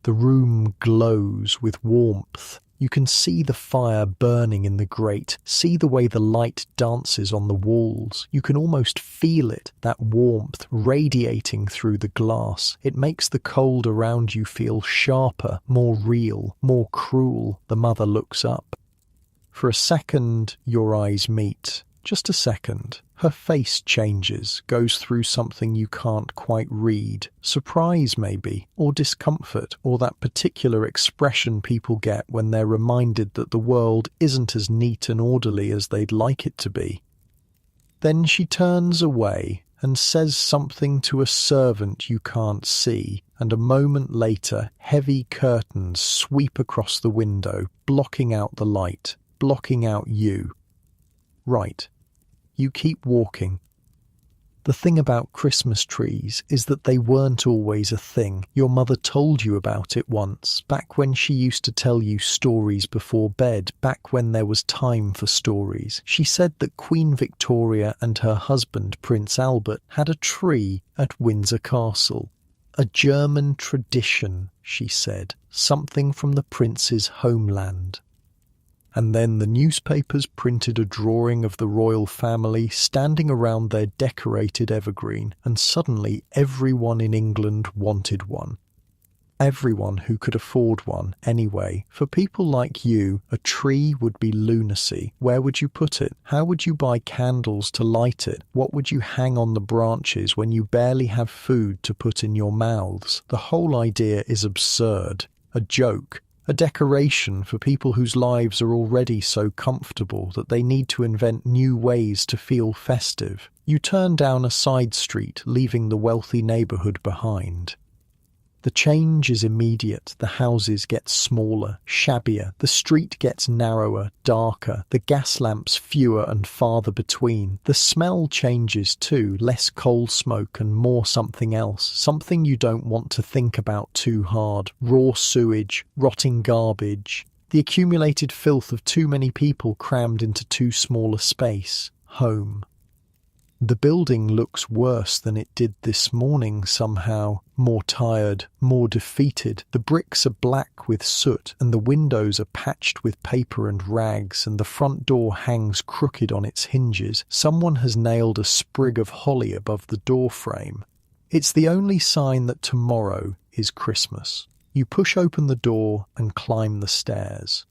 The room glows with warmth. You can see the fire burning in the grate, see the way the light dances on the walls. You can almost feel it, that warmth radiating through the glass. It makes the cold around you feel sharper, more real, more cruel. The mother looks up. For a second, your eyes meet. Just a second. Her face changes, goes through something you can't quite read. Surprise, maybe, or discomfort, or that particular expression people get when they're reminded that the world isn't as neat and orderly as they'd like it to be. Then she turns away and says something to a servant you can't see, and a moment later, heavy curtains sweep across the window, blocking out the light, blocking out you. Right. You keep walking. The thing about Christmas trees is that they weren't always a thing. Your mother told you about it once, back when she used to tell you stories before bed, back when there was time for stories. She said that Queen Victoria and her husband, Prince Albert, had a tree at Windsor Castle. A German tradition, she said, something from the prince's homeland. And then the newspapers printed a drawing of the royal family standing around their decorated evergreen, and suddenly everyone in England wanted one. Everyone who could afford one, anyway. For people like you, a tree would be lunacy. Where would you put it? How would you buy candles to light it? What would you hang on the branches when you barely have food to put in your mouths? The whole idea is absurd. A joke. A decoration for people whose lives are already so comfortable that they need to invent new ways to feel festive. You turn down a side street, leaving the wealthy neighbourhood behind. The change is immediate. The houses get smaller, shabbier. The street gets narrower, darker. The gas lamps fewer and farther between. The smell changes too, less coal smoke and more something else. Something you don't want to think about too hard. Raw sewage, rotting garbage. The accumulated filth of too many people crammed into too small a space. Home. The building looks worse than it did this morning somehow. More tired, more defeated. The bricks are black with soot, and the windows are patched with paper and rags, and the front door hangs crooked on its hinges. Someone has nailed a sprig of holly above the door frame. It's the only sign that tomorrow is Christmas. You push open the door and climb the stairs.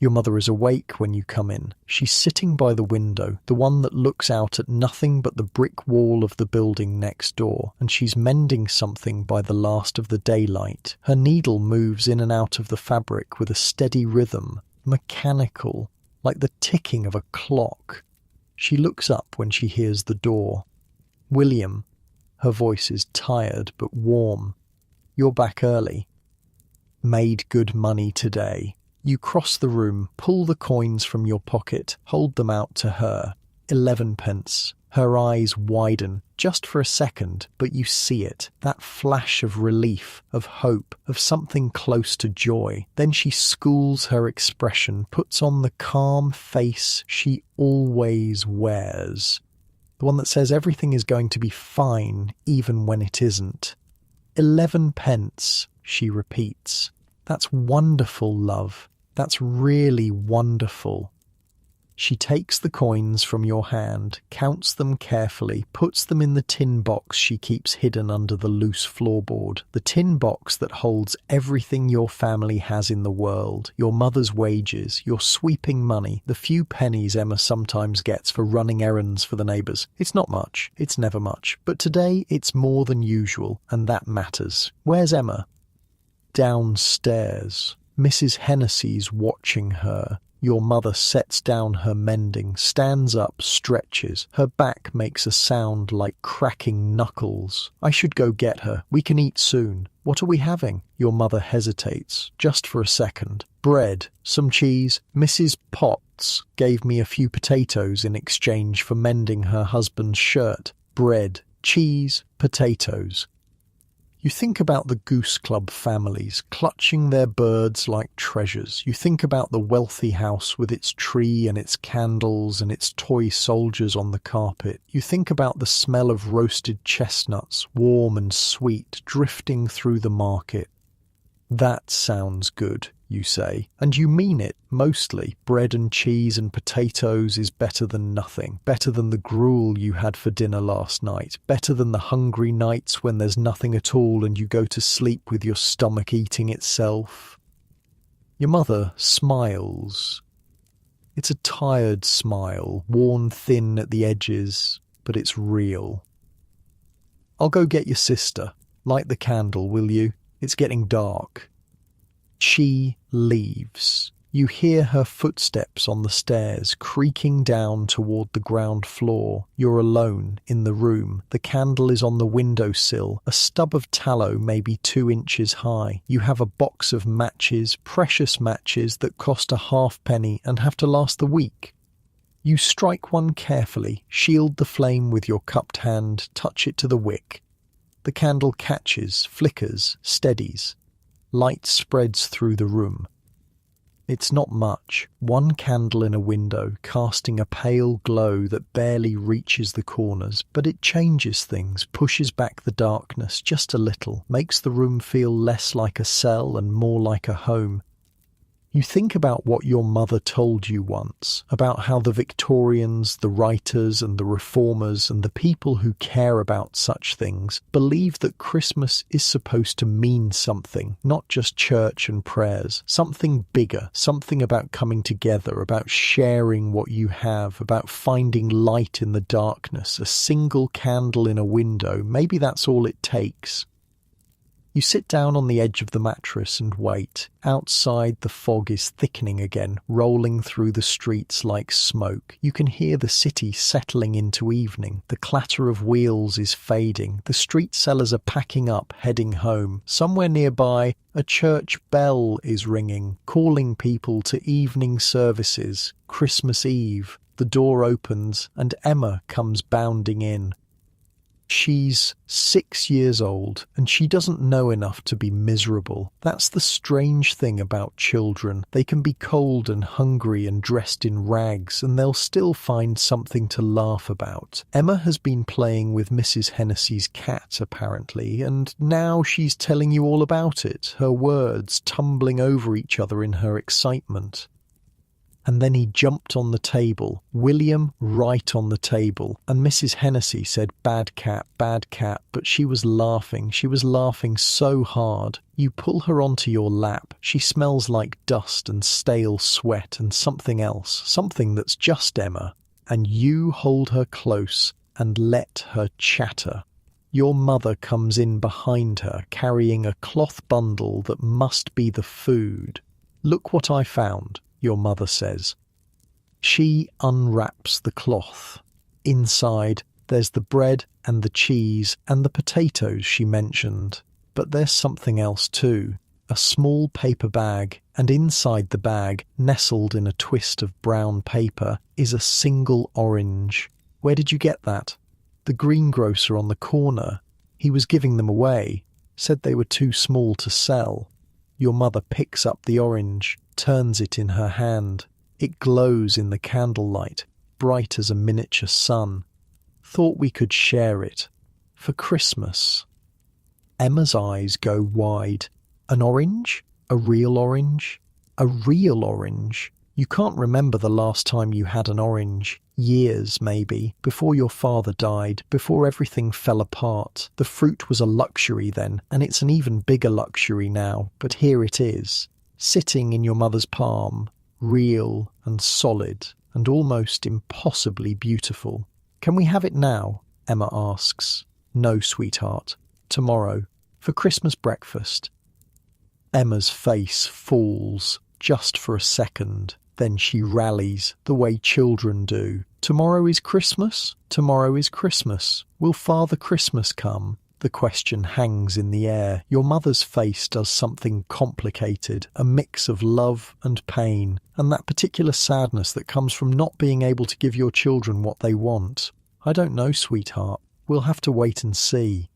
Your mother is awake when you come in. She's sitting by the window, the one that looks out at nothing but the brick wall of the building next door, and she's mending something by the last of the daylight. Her needle moves in and out of the fabric with a steady rhythm, mechanical, like the ticking of a clock. She looks up when she hears the door. "William." Her voice is tired but warm. "You're back early." "Made good money today." You cross the room, pull the coins from your pocket, hold them out to her. 11 pence. Her eyes widen, just for a second, but you see it. That flash of relief, of hope, of something close to joy. Then she schools her expression, puts on the calm face she always wears. The one that says everything is going to be fine, even when it isn't. 11 pence, she repeats. That's wonderful, love. That's really wonderful. She takes the coins from your hand, counts them carefully, puts them in the tin box she keeps hidden under the loose floorboard, the tin box that holds everything your family has in the world, your mother's wages, your sweeping money, the few pennies Emma sometimes gets for running errands for the neighbours. It's not much, it's never much, but today it's more than usual, and that matters. Where's Emma? Downstairs. Mrs. Hennessy's watching her. Your mother sets down her mending, stands up, stretches. Her back makes a sound like cracking knuckles. "I should go get her. We can eat soon." "What are we having?" Your mother hesitates, just for a second. "Bread, some cheese. Mrs. Potts gave me a few potatoes in exchange for mending her husband's shirt." Bread, cheese, potatoes. You think about the Goose Club families, clutching their birds like treasures. You think about the wealthy house with its tree and its candles and its toy soldiers on the carpet. You think about the smell of roasted chestnuts, warm and sweet, drifting through the market. "That sounds good," you say, and you mean it, mostly. Bread and cheese and potatoes is better than nothing, better than the gruel you had for dinner last night, better than the hungry nights when there's nothing at all and you go to sleep with your stomach eating itself. Your mother smiles. It's a tired smile, worn thin at the edges, but it's real. "I'll go get your sister. Light the candle, will you? It's getting dark." She leaves. You hear her footsteps on the stairs, creaking down toward the ground floor. You're alone in the room. The candle is on the windowsill, a stub of tallow maybe 2 inches high. You have a box of matches, precious matches that cost a halfpenny and have to last the week. You strike one carefully, shield the flame with your cupped hand, touch it to the wick. The candle catches, flickers, steadies. Light spreads through the room. It's not much. One candle in a window, casting a pale glow that barely reaches the corners, but it changes things, pushes back the darkness just a little, makes the room feel less like a cell and more like a home. You think about what your mother told you once, about how the Victorians, the writers and the reformers and the people who care about such things believe that Christmas is supposed to mean something, not just church and prayers, something bigger, something about coming together, about sharing what you have, about finding light in the darkness, a single candle in a window, maybe that's all it takes. You sit down on the edge of the mattress and wait. Outside, the fog is thickening again, rolling through the streets like smoke. You can hear the city settling into evening. The clatter of wheels is fading. The street sellers are packing up, heading home. Somewhere nearby, a church bell is ringing, calling people to evening services. Christmas Eve. The door opens, and Emma comes bounding in. She's 6 years old, and she doesn't know enough to be miserable. That's the strange thing about children. They can be cold and hungry and dressed in rags, and they'll still find something to laugh about. Emma has been playing with Mrs. Hennessy's cat, apparently, and now she's telling you all about it, her words tumbling over each other in her excitement. And then he jumped on the table, William right on the table, and Mrs. Hennessy said, bad cat, but she was laughing so hard. You pull her onto your lap, she smells like dust and stale sweat and something else, something that's just Emma, and you hold her close and let her chatter. Your mother comes in behind her, carrying a cloth bundle that must be the food. Look what I found, your mother says. She unwraps the cloth. Inside, there's the bread and the cheese and the potatoes she mentioned. But there's something else too. A small paper bag, and inside the bag, nestled in a twist of brown paper, is a single orange. Where did you get that? The greengrocer on the corner. He was giving them away. Said they were too small to sell. Your mother picks up the orange, turns it in her hand. It glows in the candlelight, bright as a miniature sun. Thought we could share it. For Christmas. Emma's eyes go wide. An orange? A real orange? A real orange? You can't remember the last time you had an orange. Years, maybe, before your father died, before everything fell apart. The fruit was a luxury then, and it's an even bigger luxury now, but here it is, sitting in your mother's palm, real and solid and almost impossibly beautiful. Can we have it now? Emma asks. No, sweetheart. Tomorrow, for Christmas breakfast. Emma's face falls, just for a second. Then she rallies, the way children do. Tomorrow is Christmas? Tomorrow is Christmas. Will Father Christmas come? The question hangs in the air. Your mother's face does something complicated, a mix of love and pain, and that particular sadness that comes from not being able to give your children what they want. I don't know, sweetheart. We'll have to wait and see.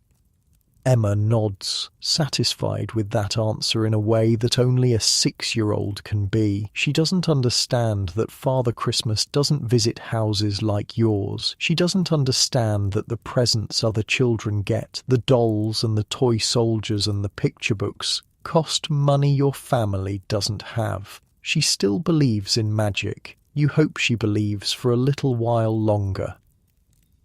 Emma nods, satisfied with that answer in a way that only a 6-year-old can be. She doesn't understand that Father Christmas doesn't visit houses like yours. She doesn't understand that the presents other children get, the dolls and the toy soldiers and the picture books, cost money your family doesn't have. She still believes in magic. You hope she believes for a little while longer.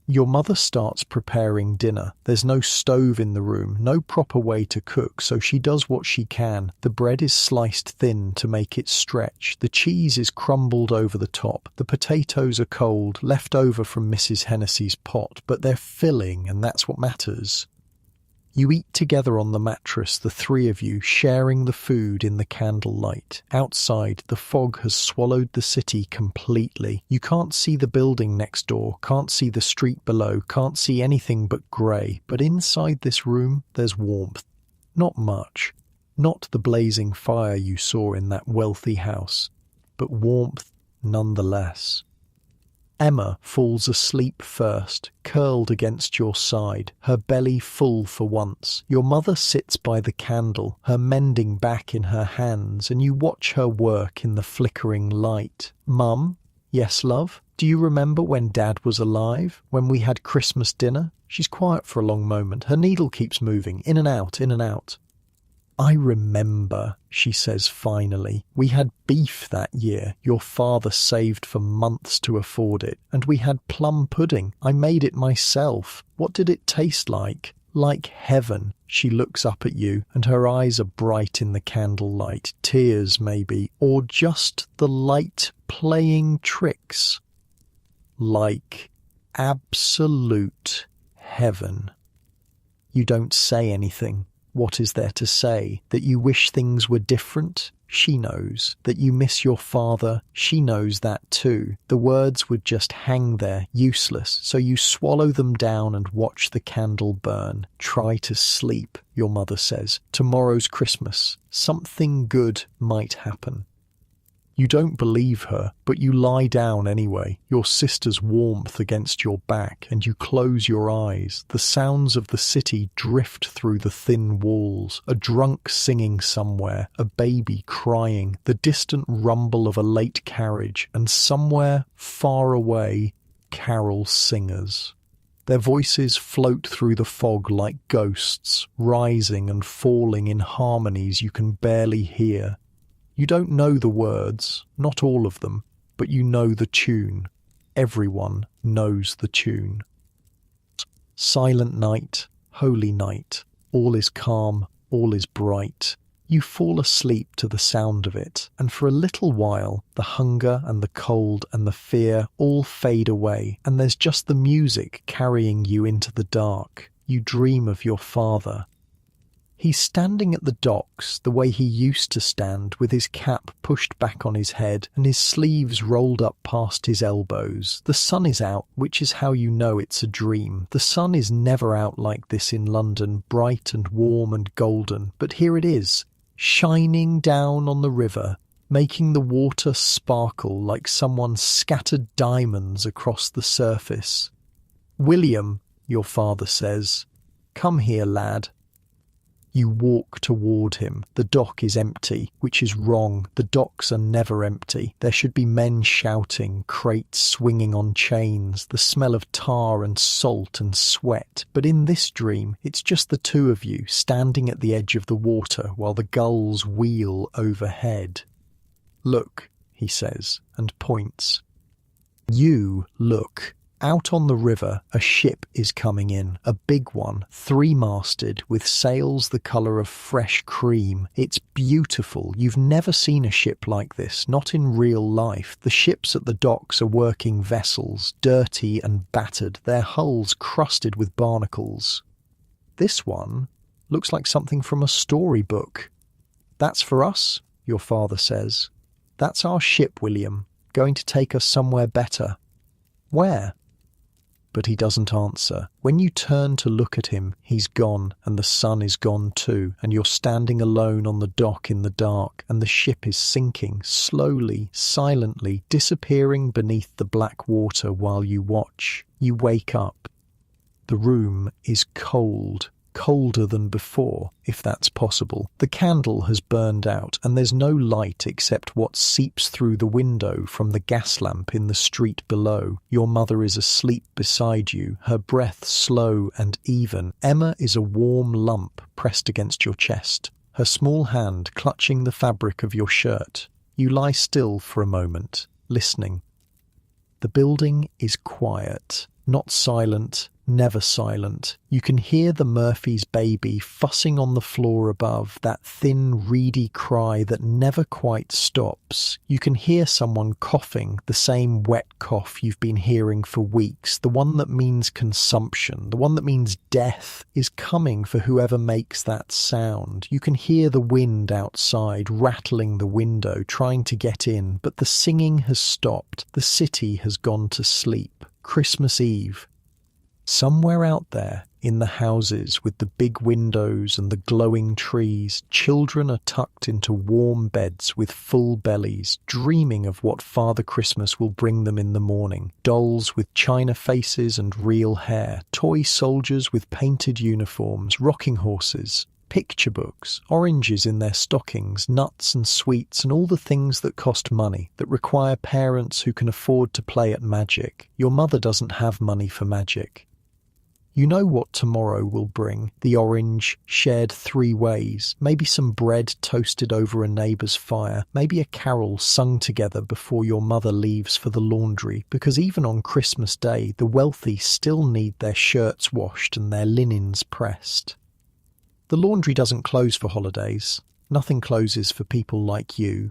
Your mother starts preparing dinner. There's no stove in the room, no proper way to cook, so she does what she can. The bread is sliced thin to make it stretch. The cheese is crumbled over the top. The potatoes are cold, left over from Mrs. Hennessy's pot, but they're filling, and that's what matters. You eat together on the mattress, the three of you, sharing the food in the candlelight. Outside, the fog has swallowed the city completely. You can't see the building next door, can't see the street below, can't see anything but grey. But inside this room, there's warmth. Not much. Not the blazing fire you saw in that wealthy house, but warmth nonetheless. Emma falls asleep first, curled against your side, her belly full for once. Your mother sits by the candle, her mending back in her hands, and you watch her work in the flickering light. Mum? Yes, love? Do you remember when Dad was alive? When we had Christmas dinner? She's quiet for a long moment. Her needle keeps moving, in and out, in and out. I remember, she says finally. We had beef that year. Your father saved for months to afford it. And we had plum pudding. I made it myself. What did it taste like? Like heaven. She looks up at you, and her eyes are bright in the candlelight. Tears, maybe. Or just the light playing tricks. Like absolute heaven. You don't say anything. What is there to say? That you wish things were different? She knows. That you miss your father? She knows that too. The words would just hang there, useless, so you swallow them down and watch the candle burn. Try to sleep, your mother says. Tomorrow's Christmas. Something good might happen. You don't believe her, but you lie down anyway, your sister's warmth against your back, and you close your eyes. The sounds of the city drift through the thin walls, a drunk singing somewhere, a baby crying, the distant rumble of a late carriage, and somewhere, far away, carol singers. Their voices float through the fog like ghosts, rising and falling in harmonies you can barely hear. You don't know the words, not all of them. but you know the tune. Everyone knows the tune. Silent night, holy night, all is calm, all is bright. You fall asleep to the sound of it, and for a little while the hunger and the cold and the fear all fade away, and there's just the music carrying you into the dark. You dream of your father. He's standing at the docks the way he used to stand, with his cap pushed back on his head and his sleeves rolled up past his elbows. The sun is out, which is how you know it's a dream. The sun is never out like this in London, bright and warm and golden, but here it is, shining down on the river, making the water sparkle like someone scattered diamonds across the surface. "William," your father says, "come here, lad." You walk toward him. The dock is empty, which is wrong. The docks are never empty. There should be men shouting, crates swinging on chains, the smell of tar and salt and sweat. But in this dream, it's just the two of you standing at the edge of the water while the gulls wheel overhead. "Look," he says, and points. You look. Out on the river, a ship is coming in, a big one, 3-masted, with sails the colour of fresh cream. It's beautiful. You've never seen a ship like this, not in real life. The ships at the docks are working vessels, dirty and battered, their hulls crusted with barnacles. This one looks like something from a storybook. "That's for us," your father says. "That's our ship, William, going to take us somewhere better." "Where?" But he doesn't answer. When you turn to look at him, he's gone, and the sun is gone too, and you're standing alone on the dock in the dark, and the ship is sinking, slowly, silently, disappearing beneath the black water while you watch. You wake up. The room is cold. Colder than before, if that's possible. The candle has burned out, and there's no light except what seeps through the window from the gas lamp in the street below. Your mother is asleep beside you, her breath slow and even. Emma is a warm lump pressed against your chest, her small hand clutching the fabric of your shirt. You lie still for a moment, listening. The building is quiet, not silent, never silent. You can hear the Murphy's baby fussing on the floor above, that thin, reedy cry that never quite stops. You can hear someone coughing, the same wet cough you've been hearing for weeks, the one that means consumption, the one that means death is coming for whoever makes that sound. You can hear the wind outside rattling the window, trying to get in, but the singing has stopped. The city has gone to sleep. Christmas Eve. Somewhere out there, in the houses with the big windows and the glowing trees, children are tucked into warm beds with full bellies, dreaming of what Father Christmas will bring them in the morning. Dolls with china faces and real hair, toy soldiers with painted uniforms, rocking horses, picture books, oranges in their stockings, nuts and sweets, and all the things that cost money, that require parents who can afford to play at magic. Your mother doesn't have money for magic. You know what tomorrow will bring. The orange, shared 3 ways, maybe some bread toasted over a neighbour's fire, maybe a carol sung together before your mother leaves for the laundry, because even on Christmas Day, the wealthy still need their shirts washed and their linens pressed. The laundry doesn't close for holidays. Nothing closes for people like you.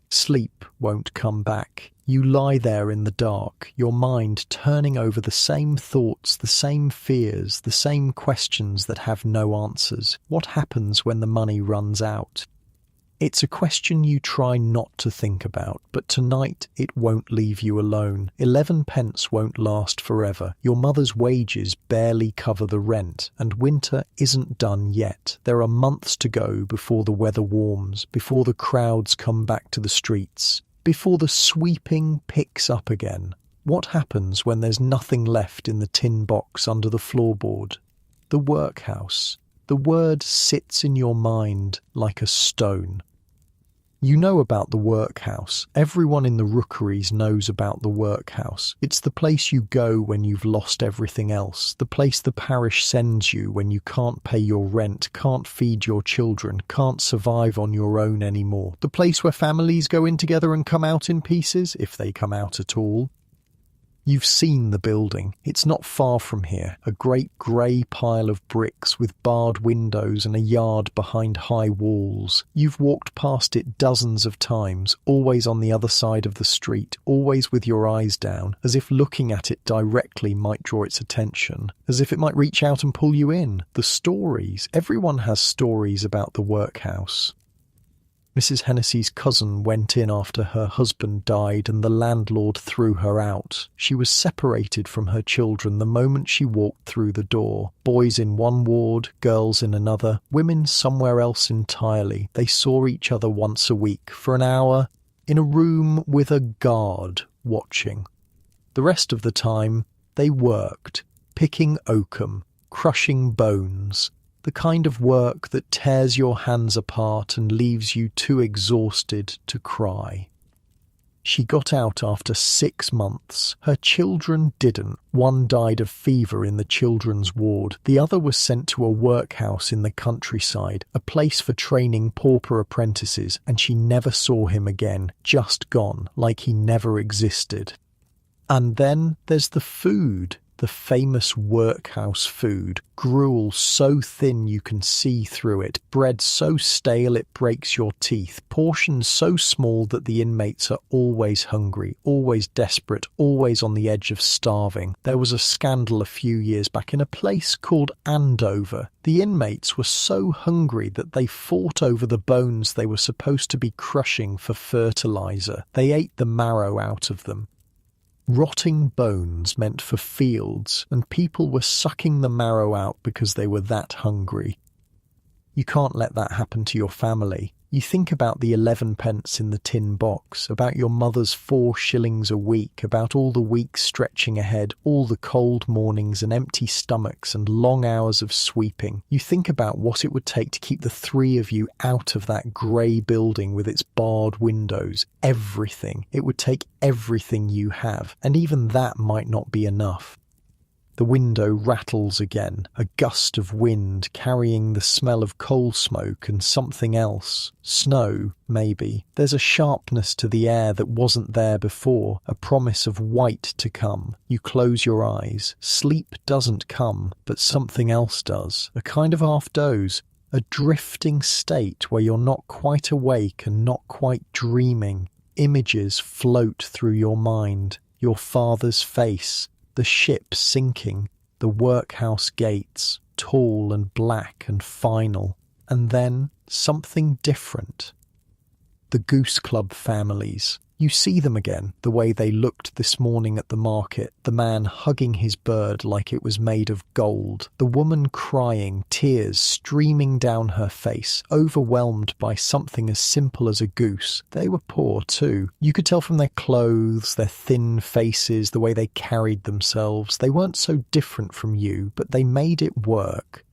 Sleep won't come back. You lie there in the dark, your mind turning over the same thoughts, the same fears, the same questions that have no answers. What happens when the money runs out? It's a question you try not to think about, but tonight it won't leave you alone. 11 pence won't last forever. Your mother's wages barely cover the rent, and winter isn't done yet. There are months to go before the weather warms, before the crowds come back to the streets, before the sweeping picks up again. What happens when there's nothing left in the tin box under the floorboard? The workhouse. The word sits in your mind like a stone. You know about the workhouse. Everyone in the rookeries knows about the workhouse. It's the place you go when you've lost everything else, the place the parish sends you when you can't pay your rent, can't feed your children, can't survive on your own anymore, the place where families go in together and come out in pieces, if they come out at all. You've seen the building. It's not far from here, a great grey pile of bricks with barred windows and a yard behind high walls. You've walked past it dozens of times, always on the other side of the street, always with your eyes down, as if looking at it directly might draw its attention, as if it might reach out and pull you in. The stories. Everyone has stories about the workhouse. Mrs. Hennessy's cousin went in after her husband died and the landlord threw her out. She was separated from her children the moment she walked through the door. Boys in one ward, girls in another, women somewhere else entirely. They saw each other once a week, for an hour, in a room with a guard watching. The rest of the time, they worked, picking oakum, crushing bones, the kind of work that tears your hands apart and leaves you too exhausted to cry. She got out after 6 months. Her children didn't. One died of fever in the children's ward. The other was sent to a workhouse in the countryside, a place for training pauper apprentices, and she never saw him again, just gone, like he never existed. And then there's the food. The famous workhouse food, gruel so thin you can see through it, bread so stale it breaks your teeth, portions so small that the inmates are always hungry, always desperate, always on the edge of starving. There was a scandal a few years back in a place called Andover. The inmates were so hungry that they fought over the bones they were supposed to be crushing for fertilizer. They ate the marrow out of them. Rotting bones meant for fields, and people were sucking the marrow out because they were that hungry. You can't let that happen to your family. You think about the 11 pence in the tin box, about your mother's 4 shillings a week, about all the weeks stretching ahead, all the cold mornings and empty stomachs and long hours of sweeping. You think about what it would take to keep the 3 of you out of that grey building with its barred windows. Everything. It would take everything you have, and even that might not be enough. The window rattles again, a gust of wind carrying the smell of coal smoke and something else. Snow, maybe. There's a sharpness to the air that wasn't there before, a promise of white to come. You close your eyes. Sleep doesn't come, but something else does. A kind of half-doze, a drifting state where you're not quite awake and not quite dreaming. Images float through your mind. Your father's face. The ship sinking, the workhouse gates, tall and black and final, and then something different. The Goose Club families. You see them again, the way they looked this morning at the market, the man hugging his bird like it was made of gold, the woman crying, tears streaming down her face, overwhelmed by something as simple as a goose. They were poor too. You could tell from their clothes, their thin faces, the way they carried themselves. They weren't so different from you, but they made it work.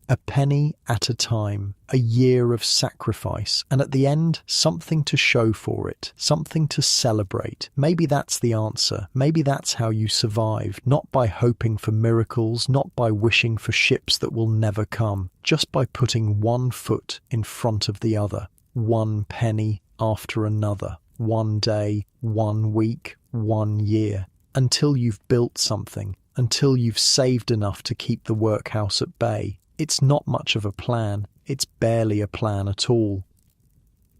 A penny at a time, a year of sacrifice, and at the end, something to show for it, something to celebrate. Maybe that's the answer. Maybe that's how you survive, not by hoping for miracles, not by wishing for ships that will never come, just by putting one foot in front of the other, one penny after another, one day, 1 week, 1 year, until you've built something, until you've saved enough to keep the workhouse at bay. It's not much of a plan. It's barely a plan at all.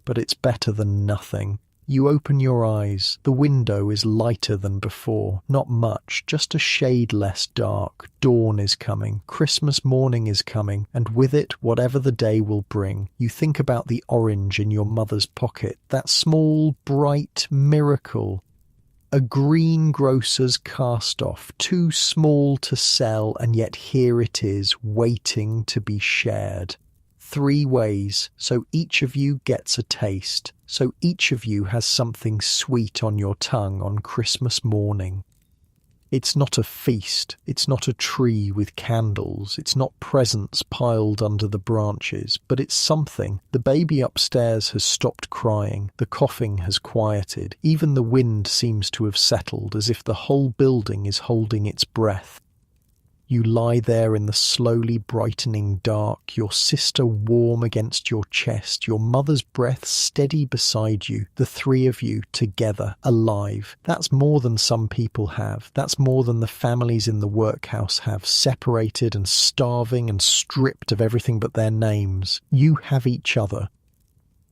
But it's better than nothing. You open your eyes. The window is lighter than before. Not much, just a shade less dark. Dawn is coming. Christmas morning is coming. And with it, whatever the day will bring. You think about the orange in your mother's pocket. That small, bright miracle. A greengrocer's cast-off, too small to sell, and yet here it is, waiting to be shared. 3 ways, so each of you gets a taste, so each of you has something sweet on your tongue on Christmas morning. It's not a feast, it's not a tree with candles, it's not presents piled under the branches, but it's something. The baby upstairs has stopped crying, the coughing has quieted, even the wind seems to have settled, as if the whole building is holding its breath. You lie there in the slowly brightening dark, your sister warm against your chest, your mother's breath steady beside you, the three of you together, alive. That's more than some people have. That's more than the families in the workhouse have, separated and starving and stripped of everything but their names. You have each other.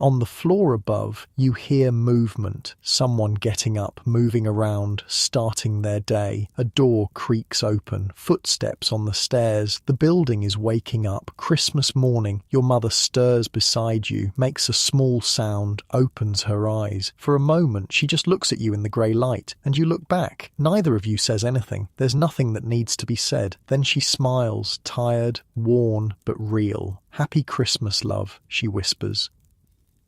On the floor above, you hear movement, someone getting up, moving around, starting their day. A door creaks open, footsteps on the stairs. The building is waking up. Christmas morning, your mother stirs beside you, makes a small sound, opens her eyes. For a moment, she just looks at you in the grey light, and you look back. Neither of you says anything. There's nothing that needs to be said. Then she smiles, tired, worn, but real. "Happy Christmas, love," she whispers.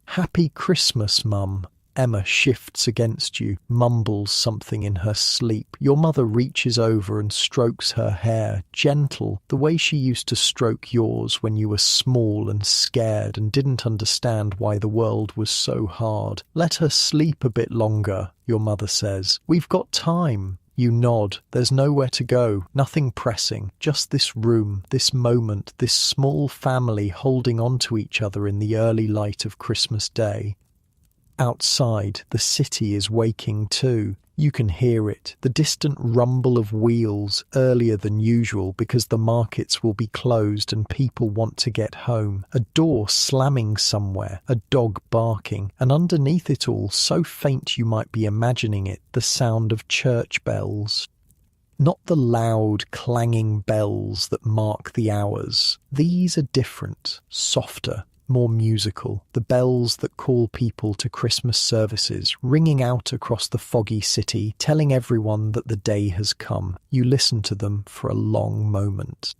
"Happy Christmas, Mum." Emma shifts against you, mumbles something in her sleep. Your mother reaches over and strokes her hair, gentle, the way she used to stroke yours when you were small and scared and didn't understand why the world was so hard. "Let her sleep a bit longer," your mother says. "We've got time." You nod. There's nowhere to go, nothing pressing, just this room, this moment, this small family holding on to each other in the early light of Christmas Day. Outside, the city is waking too. You can hear it, the distant rumble of wheels, earlier than usual because the markets will be closed and people want to get home. A door slamming somewhere, a dog barking, and underneath it all, so faint you might be imagining it, the sound of church bells. Not the loud, clanging bells that mark the hours. These are different, softer, more musical, the bells that call people to Christmas services, ringing out across the foggy city, telling everyone that the day has come. You listen to them for a long moment.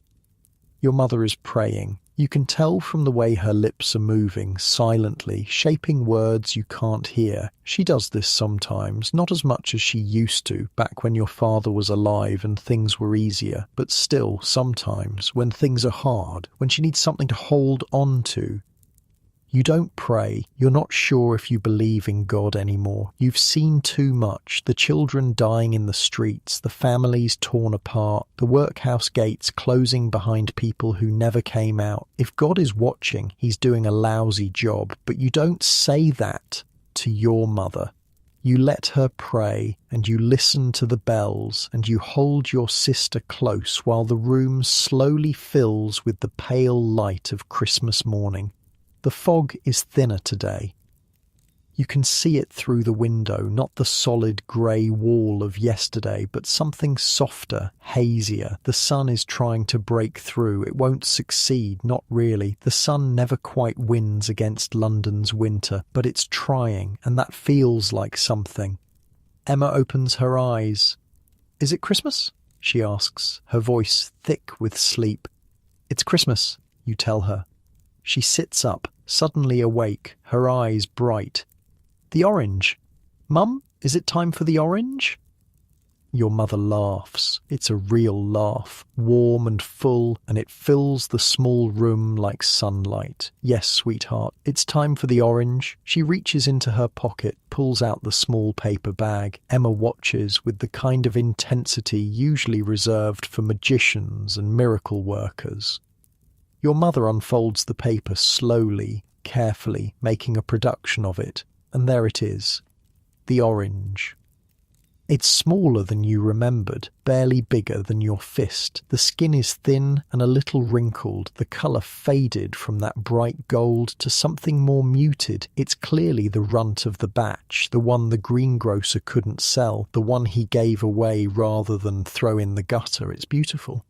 Your mother is praying. You can tell from the way her lips are moving, silently, shaping words you can't hear. She does this sometimes, not as much as she used to, back when your father was alive and things were easier, but still, sometimes, when things are hard, when she needs something to hold on to. You don't pray. You're not sure if you believe in God anymore. You've seen too much. The children dying in the streets, the families torn apart, the workhouse gates closing behind people who never came out. If God is watching, he's doing a lousy job, but you don't say that to your mother. You let her pray, and you listen to the bells, and you hold your sister close while the room slowly fills with the pale light of Christmas morning. The fog is thinner today. You can see it through the window, not the solid grey wall of yesterday, but something softer, hazier. The sun is trying to break through. It won't succeed, not really. The sun never quite wins against London's winter, but it's trying, and that feels like something. Emma opens her eyes. "Is it Christmas?" she asks, her voice thick with sleep. "It's Christmas," you tell her. She sits up, suddenly awake, her eyes bright. "The orange. Mum, is it time for the orange?" Your mother laughs. It's a real laugh, warm and full, and it fills the small room like sunlight. "Yes, sweetheart, it's time for the orange." She reaches into her pocket, pulls out the small paper bag. Emma watches with the kind of intensity usually reserved for magicians and miracle workers. Your mother unfolds the paper slowly, carefully, making a production of it, and there it is. The orange. It's smaller than you remembered, barely bigger than your fist. The skin is thin and a little wrinkled, the colour faded from that bright gold to something more muted. It's clearly the runt of the batch, the one the greengrocer couldn't sell, the one he gave away rather than throw in the gutter. It's beautiful.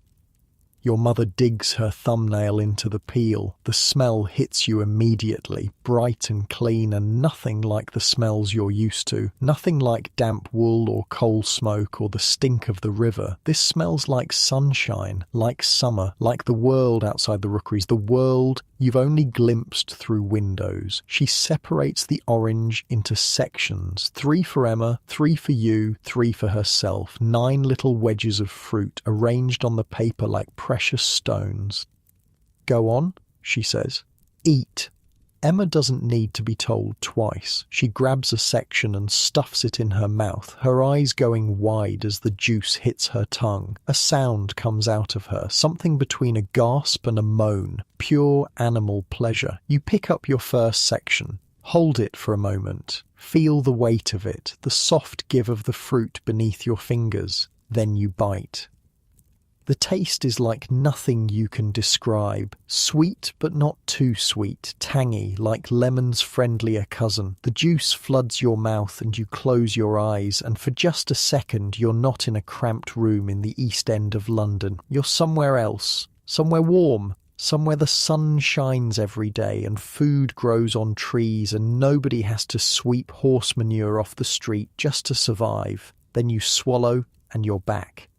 Your mother digs her thumbnail into the peel. The smell hits you immediately, bright and clean, and nothing like the smells you're used to. Nothing like damp wool or coal smoke or the stink of the river. This smells like sunshine, like summer, like the world outside the rookeries, the world you've only glimpsed through windows. She separates the orange into sections. 3 for Emma, 3 for you, 3 for herself. 9 little wedges of fruit arranged on the paper like precious stones. "Go on," she says. "Eat." Emma doesn't need to be told twice. She grabs a section and stuffs it in her mouth, her eyes going wide as the juice hits her tongue. A sound comes out of her, something between a gasp and a moan, pure animal pleasure. You pick up your first section. Hold it for a moment. Feel the weight of it, the soft give of the fruit beneath your fingers. Then you bite. The taste is like nothing you can describe. Sweet, but not too sweet. Tangy, like lemon's friendlier cousin. The juice floods your mouth and you close your eyes, and for just a second you're not in a cramped room in the East End of London. You're somewhere else. Somewhere warm. Somewhere the sun shines every day and food grows on trees and nobody has to sweep horse manure off the street just to survive. Then you swallow and you're back.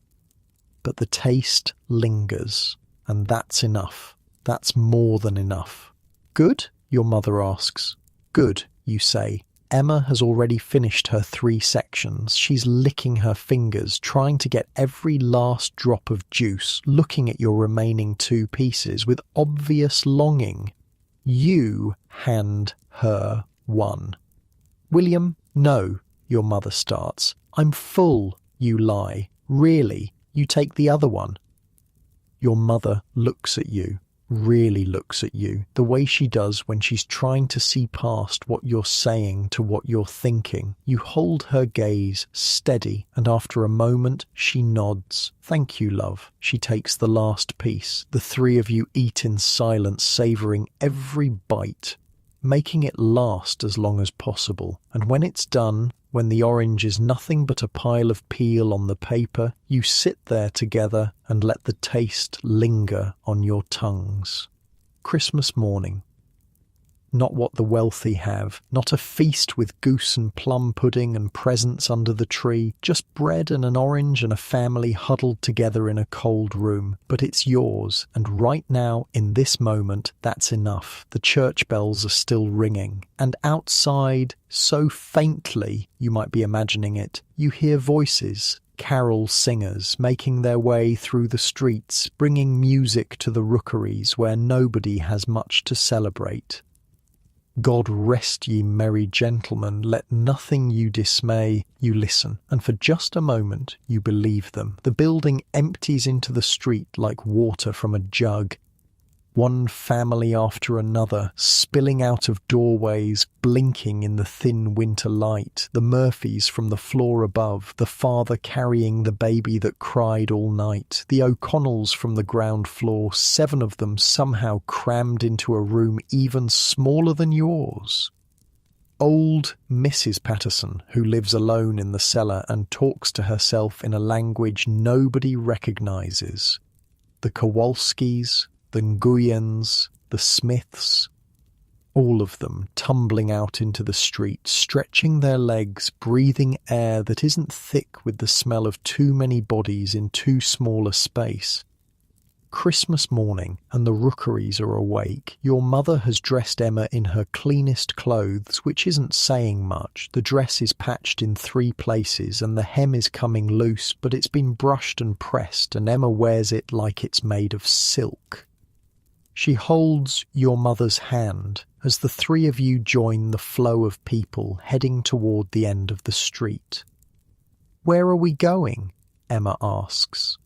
But the taste lingers, and that's enough. That's more than enough. "Good?" your mother asks. "Good," you say. Emma has already finished her 3 sections. She's licking her fingers, trying to get every last drop of juice, looking at your remaining 2 pieces with obvious longing. You hand her 1. "William, no," your mother starts. "I'm full," you lie. "Really? You take the other one." Your mother looks at you, really looks at you, the way she does when she's trying to see past what you're saying to what you're thinking. You hold her gaze steady, and after a moment she nods. "Thank you, love." She takes the last piece. The 3 of you eat in silence, savouring every bite, making it last as long as possible. And when it's done, when the orange is nothing but a pile of peel on the paper, you sit there together and let the taste linger on your tongues. Christmas morning. Not what the wealthy have, not a feast with goose and plum pudding and presents under the tree, just bread and an orange and a family huddled together in a cold room. But it's yours, and right now, in this moment, that's enough. The church bells are still ringing, and outside, so faintly, you might be imagining it, you hear voices. Carol singers making their way through the streets, bringing music to the rookeries where nobody has much to celebrate. God rest ye merry gentlemen, let nothing you dismay. You listen, and for just a moment you believe them. The building empties into the street like water from a jug. One family after another, spilling out of doorways, blinking in the thin winter light. The Murphys from the floor above, the father carrying the baby that cried all night. The O'Connells from the ground floor, 7 of them somehow crammed into a room even smaller than yours. Old Mrs. Patterson, who lives alone in the cellar and talks to herself in a language nobody recognises. The Kowalskis, the Nguyens, the Smiths, all of them tumbling out into the street, stretching their legs, breathing air that isn't thick with the smell of too many bodies in too small a space. Christmas morning, and the rookeries are awake. Your mother has dressed Emma in her cleanest clothes, which isn't saying much. The dress is patched in 3 places, and the hem is coming loose, but it's been brushed and pressed, and Emma wears it like it's made of silk. She holds your mother's hand as the 3 of you join the flow of people heading toward the end of the street. "Where are we going?" Emma asks.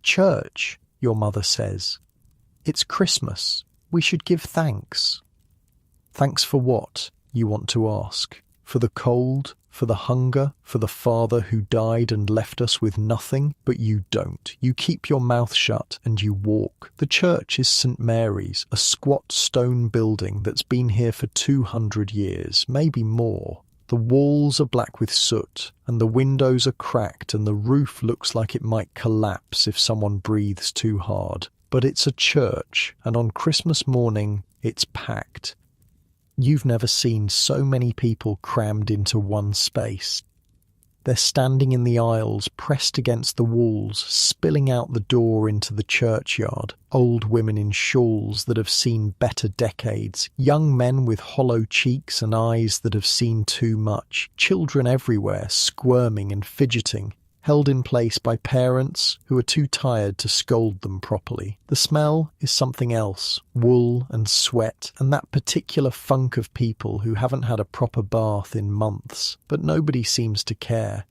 "Church," your mother says. "It's Christmas. We should give thanks." Thanks for what, you want to ask? For the cold? For the hunger? For the father who died and left us with nothing? But you don't. You keep your mouth shut and you walk. The church is St. Mary's, a squat stone building that's been here for 200 years, maybe more. The walls are black with soot, and the windows are cracked, and the roof looks like it might collapse if someone breathes too hard. But it's a church, and on Christmas morning, it's packed. You've never seen so many people crammed into one space. They're standing in the aisles, pressed against the walls, spilling out the door into the churchyard. Old women in shawls that have seen better decades. Young men with hollow cheeks and eyes that have seen too much. Children everywhere, squirming and fidgeting, held in place by parents who are too tired to scold them properly. The smell is something else, wool and sweat, and that particular funk of people who haven't had a proper bath in months, but nobody seems to care.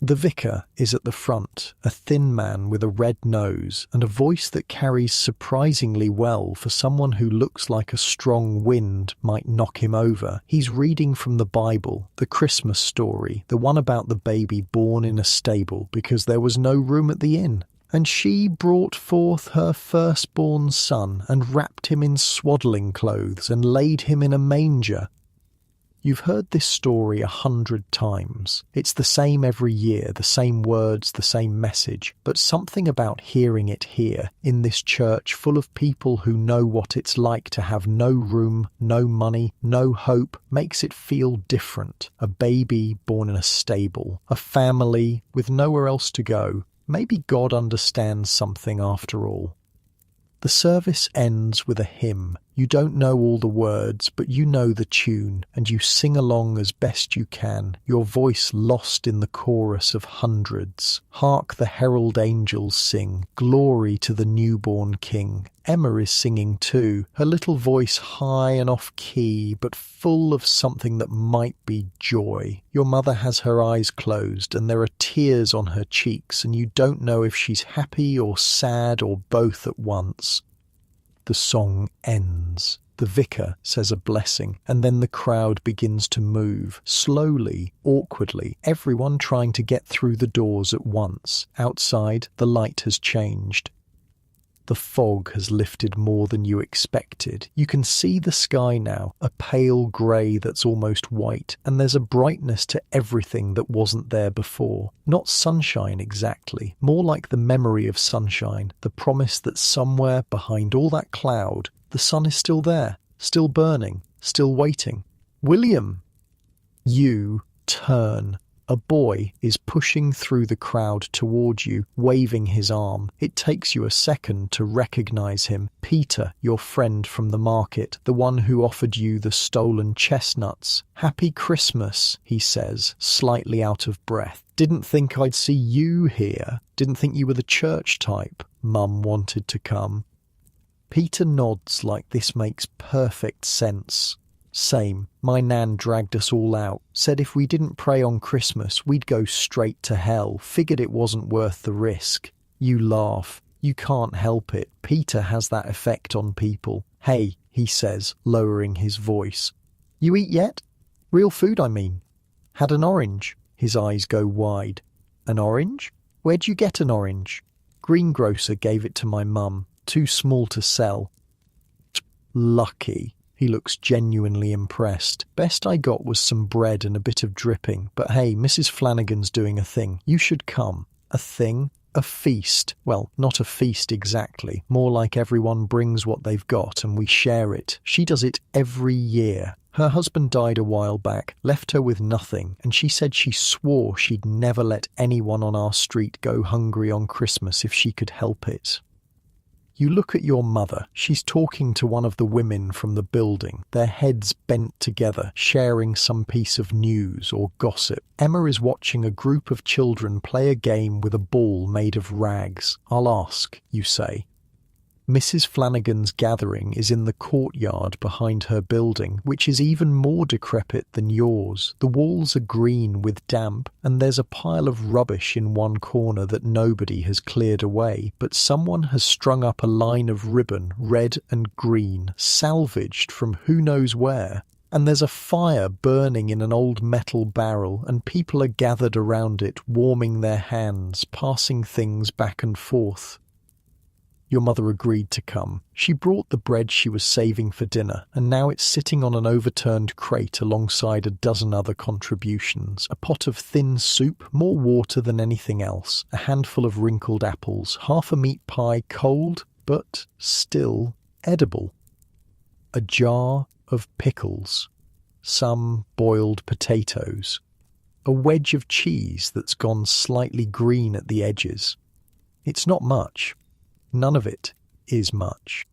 The vicar is at the front, a thin man with a red nose and a voice that carries surprisingly well for someone who looks like a strong wind might knock him over. He's reading from the Bible, the Christmas story, the one about the baby born in a stable because there was no room at the inn. And she brought forth her firstborn son and wrapped him in swaddling clothes and laid him in a manger. You've heard this story 100 times. It's the same every year, the same words, the same message, but something about hearing it here, in this church full of people who know what it's like to have no room, no money, no hope, makes it feel different. A baby born in a stable, a family with nowhere else to go. Maybe God understands something after all. The service ends with a hymn. You don't know all the words, but you know the tune, and you sing along as best you can, your voice lost in the chorus of hundreds. Hark the herald angels sing, glory to the newborn King. Emma is singing too, her little voice high and off-key, but full of something that might be joy. Your mother has her eyes closed, and there are tears on her cheeks, and you don't know if she's happy or sad or both at once. The song ends. The vicar says a blessing, and then the crowd begins to move, slowly, awkwardly, everyone trying to get through the doors at once. Outside, the light has changed. The fog has lifted more than you expected. You can see the sky now, a pale grey that's almost white, and there's a brightness to everything that wasn't there before. Not sunshine exactly, more like the memory of sunshine, the promise that somewhere behind all that cloud, the sun is still there, still burning, still waiting. William! You turn. A boy is pushing through the crowd towards you, waving his arm. It takes you a second to recognize him. Peter, your friend from the market, the one who offered you the stolen chestnuts. "Happy Christmas," he says, slightly out of breath. "Didn't think I'd see you here. Didn't think you were the church type. Mum wanted to come." Peter nods like this makes perfect sense. "Same. My nan dragged us all out. Said if we didn't pray on Christmas, we'd go straight to hell. Figured it wasn't worth the risk." You laugh. You can't help it. Peter has that effect on people. "Hey," he says, lowering his voice. "You eat yet? Real food, I mean." "Had an orange." His eyes go wide. "An orange? Where'd you get an orange?" "Greengrocer gave it to my mum. Too small to sell." "Lucky." He looks genuinely impressed. "Best I got was some bread and a bit of dripping. But hey, Mrs. Flanagan's doing a thing. You should come." A thing? A feast. Well, not a feast exactly. More like everyone brings what they've got and we share it. She does it every year. Her husband died a while back, left her with nothing, and she said she swore she'd never let anyone on our street go hungry on Christmas if she could help it. You look at your mother. She's talking to one of the women from the building, their heads bent together, sharing some piece of news or gossip. Emma is watching a group of children play a game with a ball made of rags. "I'll ask," you say. Mrs. Flanagan's gathering is in the courtyard behind her building, which is even more decrepit than yours. The walls are green with damp, and there's a pile of rubbish in one corner that nobody has cleared away, but someone has strung up a line of ribbon, red and green, salvaged from who knows where. And there's a fire burning in an old metal barrel, and people are gathered around it, warming their hands, passing things back and forth. Your mother agreed to come. She brought the bread she was saving for dinner, and now it's sitting on an overturned crate alongside a dozen other contributions. A pot of thin soup, more water than anything else, a handful of wrinkled apples, half a meat pie cold, but still edible. A jar of pickles, some boiled potatoes, a wedge of cheese that's gone slightly green at the edges. It's not much. None of it is much.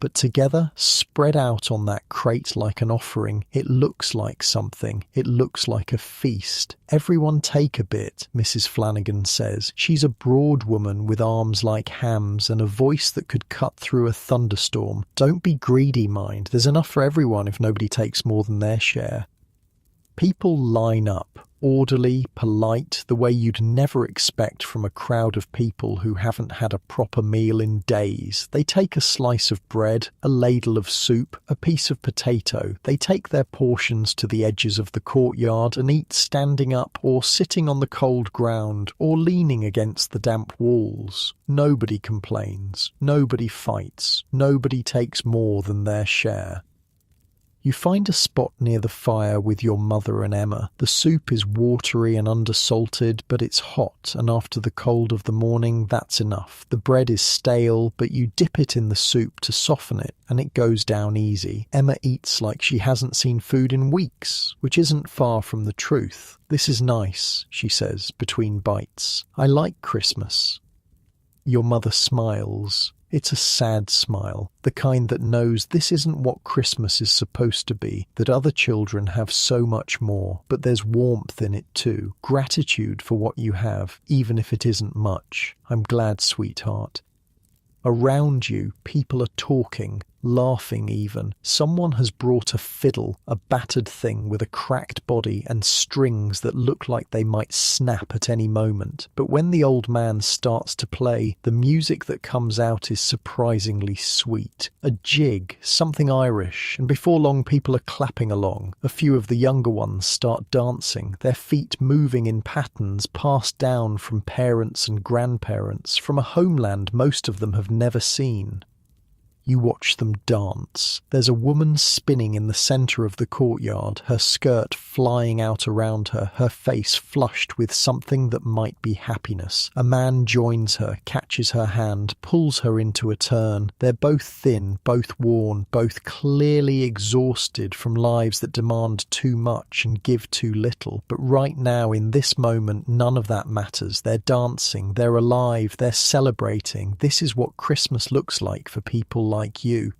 But together, spread out on that crate like an offering, it looks like something. It looks like a feast. Everyone take a bit, Mrs. Flanagan says. She's a broad woman with arms like hams and a voice that could cut through a thunderstorm. Don't be greedy, mind. There's enough for everyone if nobody takes more than their share. People line up, orderly, polite, the way you'd never expect from a crowd of people who haven't had a proper meal in days. They take a slice of bread, a ladle of soup, a piece of potato. They take their portions to the edges of the courtyard and eat standing up or sitting on the cold ground or leaning against the damp walls. Nobody complains. Nobody fights. Nobody takes more than their share. You find a spot near the fire with your mother and Emma. The soup is watery and undersalted, but it's hot, and after the cold of the morning, that's enough. The bread is stale, but you dip it in the soup to soften it, and it goes down easy. Emma eats like she hasn't seen food in weeks, which isn't far from the truth. This is nice, she says, between bites. I like Christmas. Your mother smiles. It's a sad smile, the kind that knows this isn't what Christmas is supposed to be, that other children have so much more, but there's warmth in it too, gratitude for what you have, even if it isn't much. I'm glad, sweetheart. Around you, people are talking, laughing even. Someone has brought a fiddle, a battered thing with a cracked body and strings that look like they might snap at any moment. But when the old man starts to play, the music that comes out is surprisingly sweet. A jig, something Irish, and before long people are clapping along. A few of the younger ones start dancing, their feet moving in patterns passed down from parents and grandparents, from a homeland most of them have never seen. You watch them dance. There's a woman spinning in the centre of the courtyard, her skirt flying out around her, her face flushed with something that might be happiness. A man joins her, catches her hand, pulls her into a turn. They're both thin, both worn, both clearly exhausted from lives that demand too much and give too little. But right now, in this moment, none of that matters. They're dancing, they're alive, they're celebrating. This is what Christmas looks like for people like you.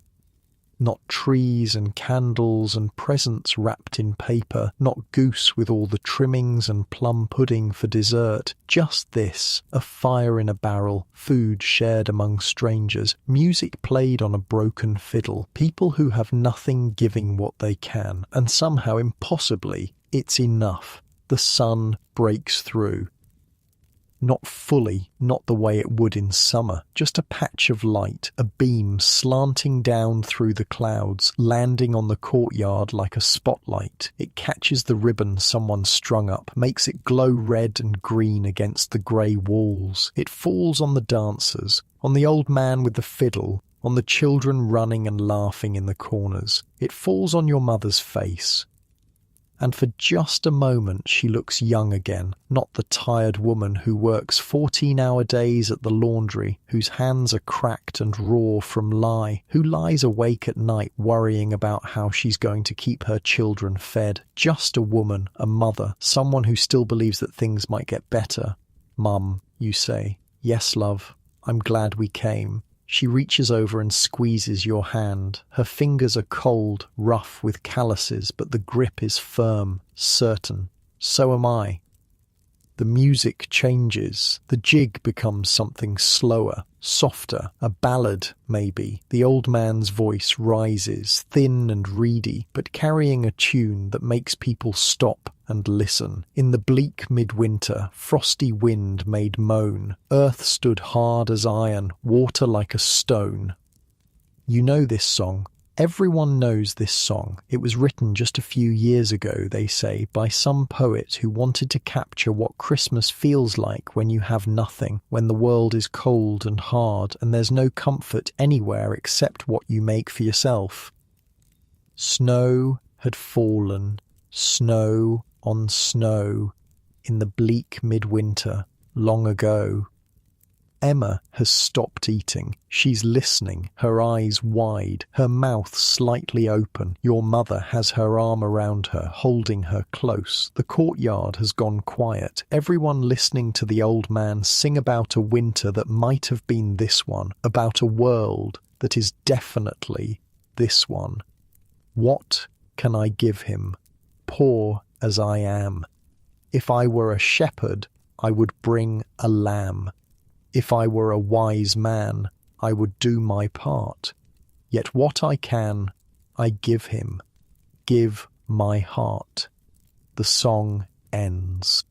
Not trees and candles and presents wrapped in paper, not goose with all the trimmings and plum pudding for dessert. Just this, a fire in a barrel, food shared among strangers, music played on a broken fiddle, people who have nothing giving what they can, and somehow impossibly, it's enough. The sun breaks through. Not fully, not the way it would in summer, just a patch of light, a beam slanting down through the clouds, landing on the courtyard like a spotlight. It catches the ribbon someone strung up, makes it glow red and green against the grey walls. It falls on the dancers, on the old man with the fiddle, on the children running and laughing in the corners. It falls on your mother's face. And for just a moment she looks young again, not the tired woman who works 14-hour days at the laundry, whose hands are cracked and raw from lie, who lies awake at night worrying about how she's going to keep her children fed. Just a woman, a mother, someone who still believes that things might get better. Mum, you say. Yes, love, I'm glad we came. She reaches over and squeezes your hand. Her fingers are cold, rough with calluses, but the grip is firm, certain. So am I. The music changes. The jig becomes something slower, softer, a ballad, maybe. The old man's voice rises, thin and reedy, but carrying a tune that makes people stop and listen. In the bleak midwinter, frosty wind made moan. Earth stood hard as iron, water like a stone. You know this song. Everyone knows this song. It was written just a few years ago, they say, by some poet who wanted to capture what Christmas feels like when you have nothing, when the world is cold and hard and there's no comfort anywhere except what you make for yourself. Snow had fallen, snow on snow, in the bleak midwinter, long ago. Emma has stopped eating. She's listening, her eyes wide, her mouth slightly open. Your mother has her arm around her, holding her close. The courtyard has gone quiet. Everyone listening to the old man sing about a winter that might have been this one, about a world that is definitely this one. What can I give him, poor as I am? If I were a shepherd, I would bring a lamb. If I were a wise man, I would do my part. Yet what I can, I give him. Give my heart. The song ends.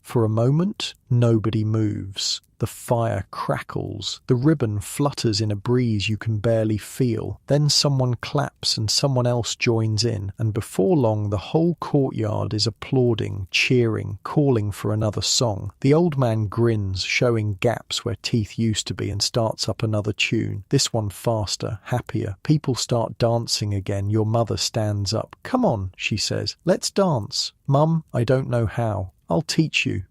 For a moment, nobody moves. The fire crackles. The ribbon flutters in a breeze you can barely feel. Then someone claps and someone else joins in, and before long the whole courtyard is applauding, cheering, calling for another song. The old man grins, showing gaps where teeth used to be, and starts up another tune. This one faster, happier. People start dancing again. Your mother stands up. "Come on," she says. "Let's dance." "Mum, I don't know how. I'll teach you."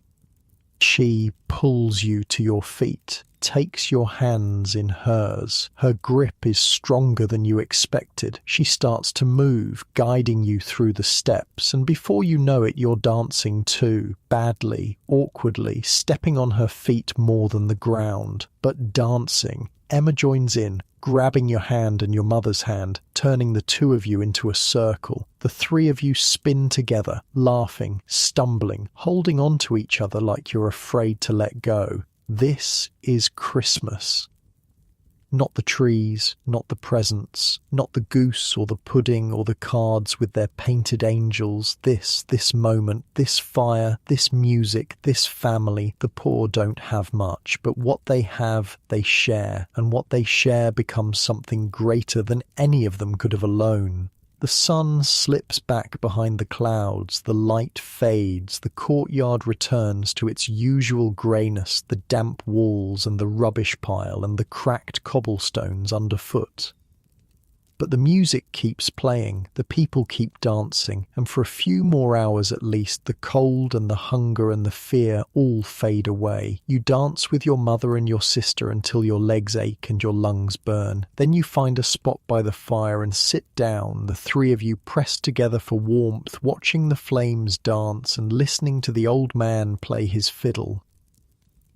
She pulls you to your feet, takes your hands in hers. Her grip is stronger than you expected. She starts to move, guiding you through the steps, and before you know it, you're dancing too, badly, awkwardly, stepping on her feet more than the ground, but dancing. Emma joins in, grabbing your hand and your mother's hand, turning the two of you into a circle. The three of you spin together, laughing, stumbling, holding on to each other like you're afraid to let go. This is Christmas. Not the trees, not the presents, not the goose or the pudding or the cards with their painted angels. This moment, this fire, this music, this family. The poor don't have much, but what they have, they share, and what they share becomes something greater than any of them could have alone. The sun slips back behind the clouds, the light fades, the courtyard returns to its usual greyness, the damp walls and the rubbish pile and the cracked cobblestones underfoot. But the music keeps playing, the people keep dancing, and for a few more hours at least, the cold and the hunger and the fear all fade away. You dance with your mother and your sister until your legs ache and your lungs burn. Then you find a spot by the fire and sit down, the three of you pressed together for warmth, watching the flames dance and listening to the old man play his fiddle.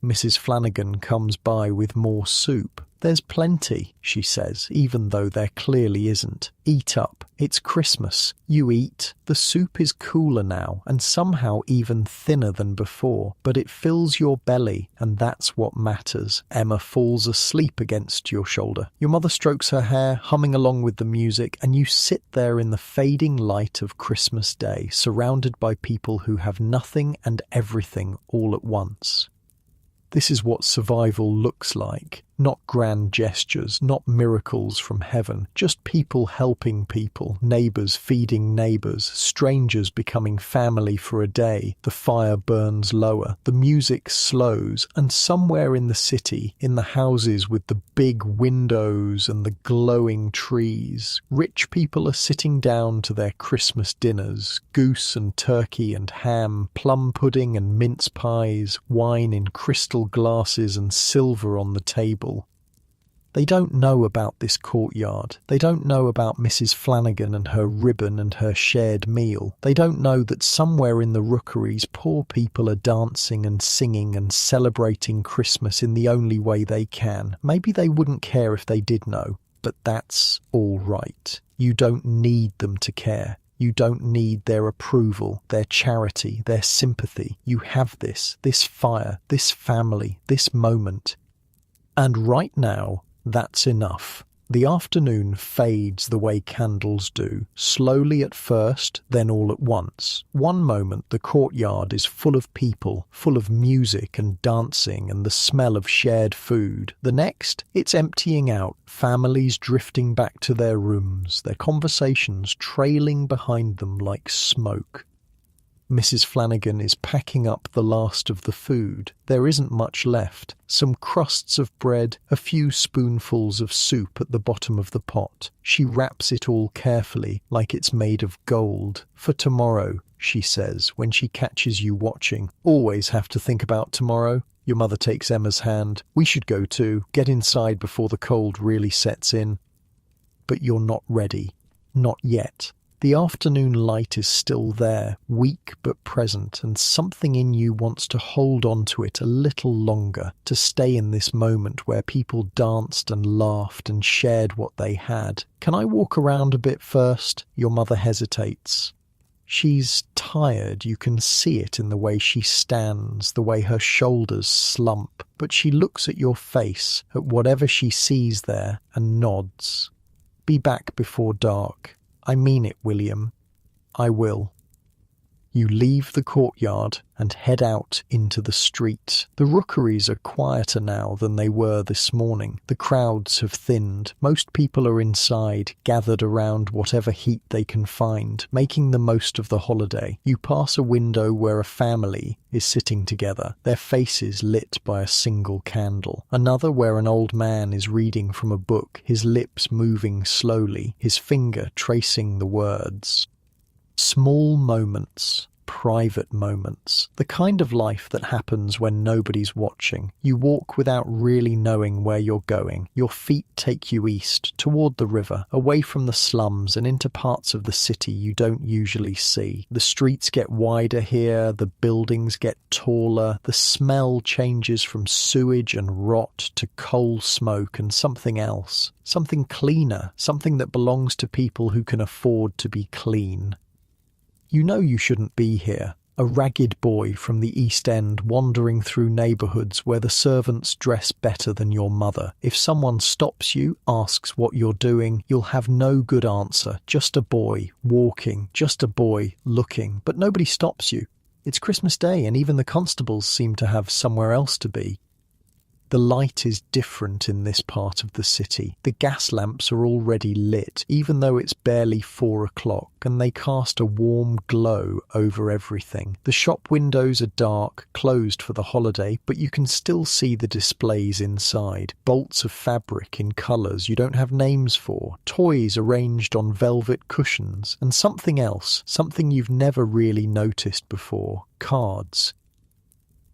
Mrs. Flanagan comes by with more soup. "There's plenty," she says, even though there clearly isn't. "Eat up. It's Christmas. You eat. The soup is cooler now, and somehow even thinner than before, but it fills your belly, and that's what matters." Emma falls asleep against your shoulder. Your mother strokes her hair, humming along with the music, and you sit there in the fading light of Christmas Day, surrounded by people who have nothing and everything all at once. This is what survival looks like. Not grand gestures, not miracles from heaven, just people helping people, neighbours feeding neighbours, strangers becoming family for a day. The fire burns lower, the music slows, and somewhere in the city, in the houses with the big windows and the glowing trees, rich people are sitting down to their Christmas dinners, goose and turkey and ham, plum pudding and mince pies, wine in crystal glasses and silver on the table. They don't know about this courtyard. They don't know about Mrs. Flanagan and her ribbon and her shared meal. They don't know that somewhere in the rookeries poor people are dancing and singing and celebrating Christmas in the only way they can. Maybe they wouldn't care if they did know, but that's all right. You don't need them to care. You don't need their approval, their charity, their sympathy. You have this fire, this family, this moment. And right now, that's enough. The afternoon fades the way candles do, slowly at first, then all at once. One moment the courtyard is full of people, full of music and dancing and the smell of shared food. The next, it's emptying out, families drifting back to their rooms, their conversations trailing behind them like smoke. Mrs. Flanagan is packing up the last of the food. There isn't much left. Some crusts of bread, a few spoonfuls of soup at the bottom of the pot. She wraps it all carefully, like it's made of gold. "For tomorrow," she says, when she catches you watching. "Always have to think about tomorrow." Your mother takes Emma's hand. We should go too. Get inside before the cold really sets in. But you're not ready. Not yet. The afternoon light is still there, weak but present, and something in you wants to hold on to it a little longer, to stay in this moment where people danced and laughed and shared what they had. Can I walk around a bit first? Your mother hesitates. She's tired, you can see it in the way she stands, the way her shoulders slump, but she looks at your face, at whatever she sees there, and nods. Be back before dark. I mean it, William. I will. You leave the courtyard and head out into the street. The rookeries are quieter now than they were this morning. The crowds have thinned. Most people are inside, gathered around whatever heat they can find, making the most of the holiday. You pass a window where a family is sitting together, their faces lit by a single candle. Another where an old man is reading from a book, his lips moving slowly, his finger tracing the words. Small moments, private moments, the kind of life that happens when nobody's watching. You walk without really knowing where you're going. Your feet take you east, toward the river, away from the slums and into parts of the city you don't usually see. The streets get wider here, the buildings get taller, the smell changes from sewage and rot to coal smoke and something else. Something cleaner, something that belongs to people who can afford to be clean. You know you shouldn't be here. A ragged boy from the East End wandering through neighbourhoods where the servants dress better than your mother. If someone stops you, asks what you're doing, you'll have no good answer. Just a boy, walking, just a boy, looking. But nobody stops you. It's Christmas Day and even the constables seem to have somewhere else to be. The light is different in this part of the city. The gas lamps are already lit, even though it's barely 4 o'clock, and they cast a warm glow over everything. The shop windows are dark, closed for the holiday, but you can still see the displays inside. Bolts of fabric in colours you don't have names for, toys arranged on velvet cushions, and something else, something you've never really noticed before. Cards.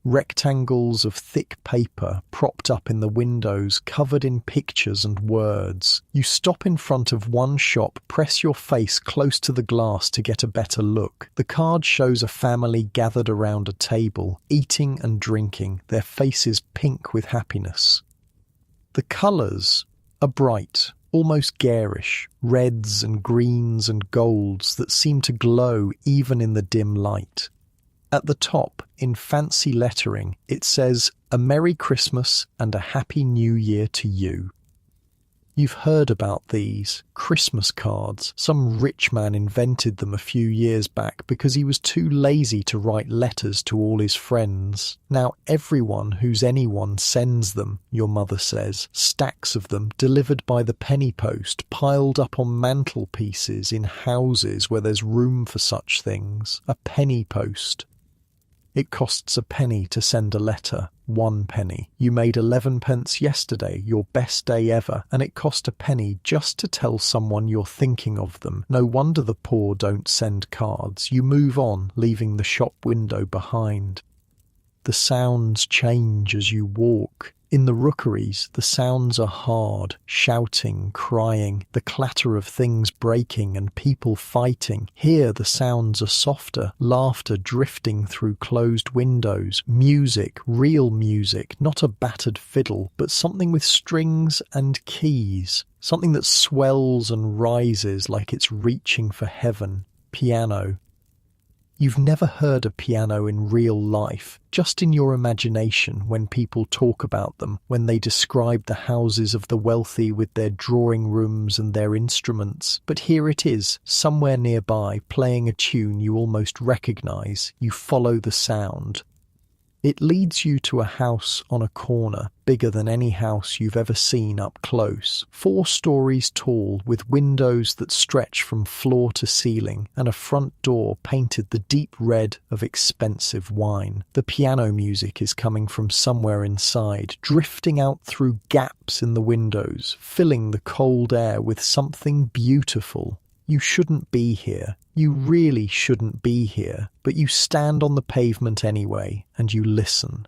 Rectangles of thick paper propped up in the windows, covered in pictures and words. You stop in front of one shop, press your face close to the glass to get a better look. The card shows a family gathered around a table, eating and drinking, their faces pink with happiness. The colours are bright, almost garish, reds and greens and golds that seem to glow even in the dim light. At the top, in fancy lettering, it says, "A Merry Christmas and a Happy New Year to you." You've heard about these Christmas cards. Some rich man invented them a few years back because he was too lazy to write letters to all his friends. Now everyone who's anyone sends them, your mother says. Stacks of them delivered by the penny post, piled up on mantelpieces in houses where there's room for such things. A penny post. It costs a penny to send a letter. 1 penny. You made 11 pence yesterday, your best day ever, and it cost a penny just to tell someone you're thinking of them. No wonder the poor don't send cards. You move on, leaving the shop window behind. The sounds change as you walk. In the rookeries, the sounds are hard, shouting, crying, the clatter of things breaking and people fighting. Here the sounds are softer, laughter drifting through closed windows, music, real music, not a battered fiddle, but something with strings and keys, something that swells and rises like it's reaching for heaven. Piano. You've never heard a piano in real life, just in your imagination when people talk about them, when they describe the houses of the wealthy with their drawing rooms and their instruments. But here it is, somewhere nearby, playing a tune you almost recognise. You follow the sound. It leads you to a house on a corner, bigger than any house you've ever seen up close. 4 stories tall, with windows that stretch from floor to ceiling, and a front door painted the deep red of expensive wine. The piano music is coming from somewhere inside, drifting out through gaps in the windows, filling the cold air with something beautiful. You shouldn't be here. You really shouldn't be here, but you stand on the pavement anyway, and you listen.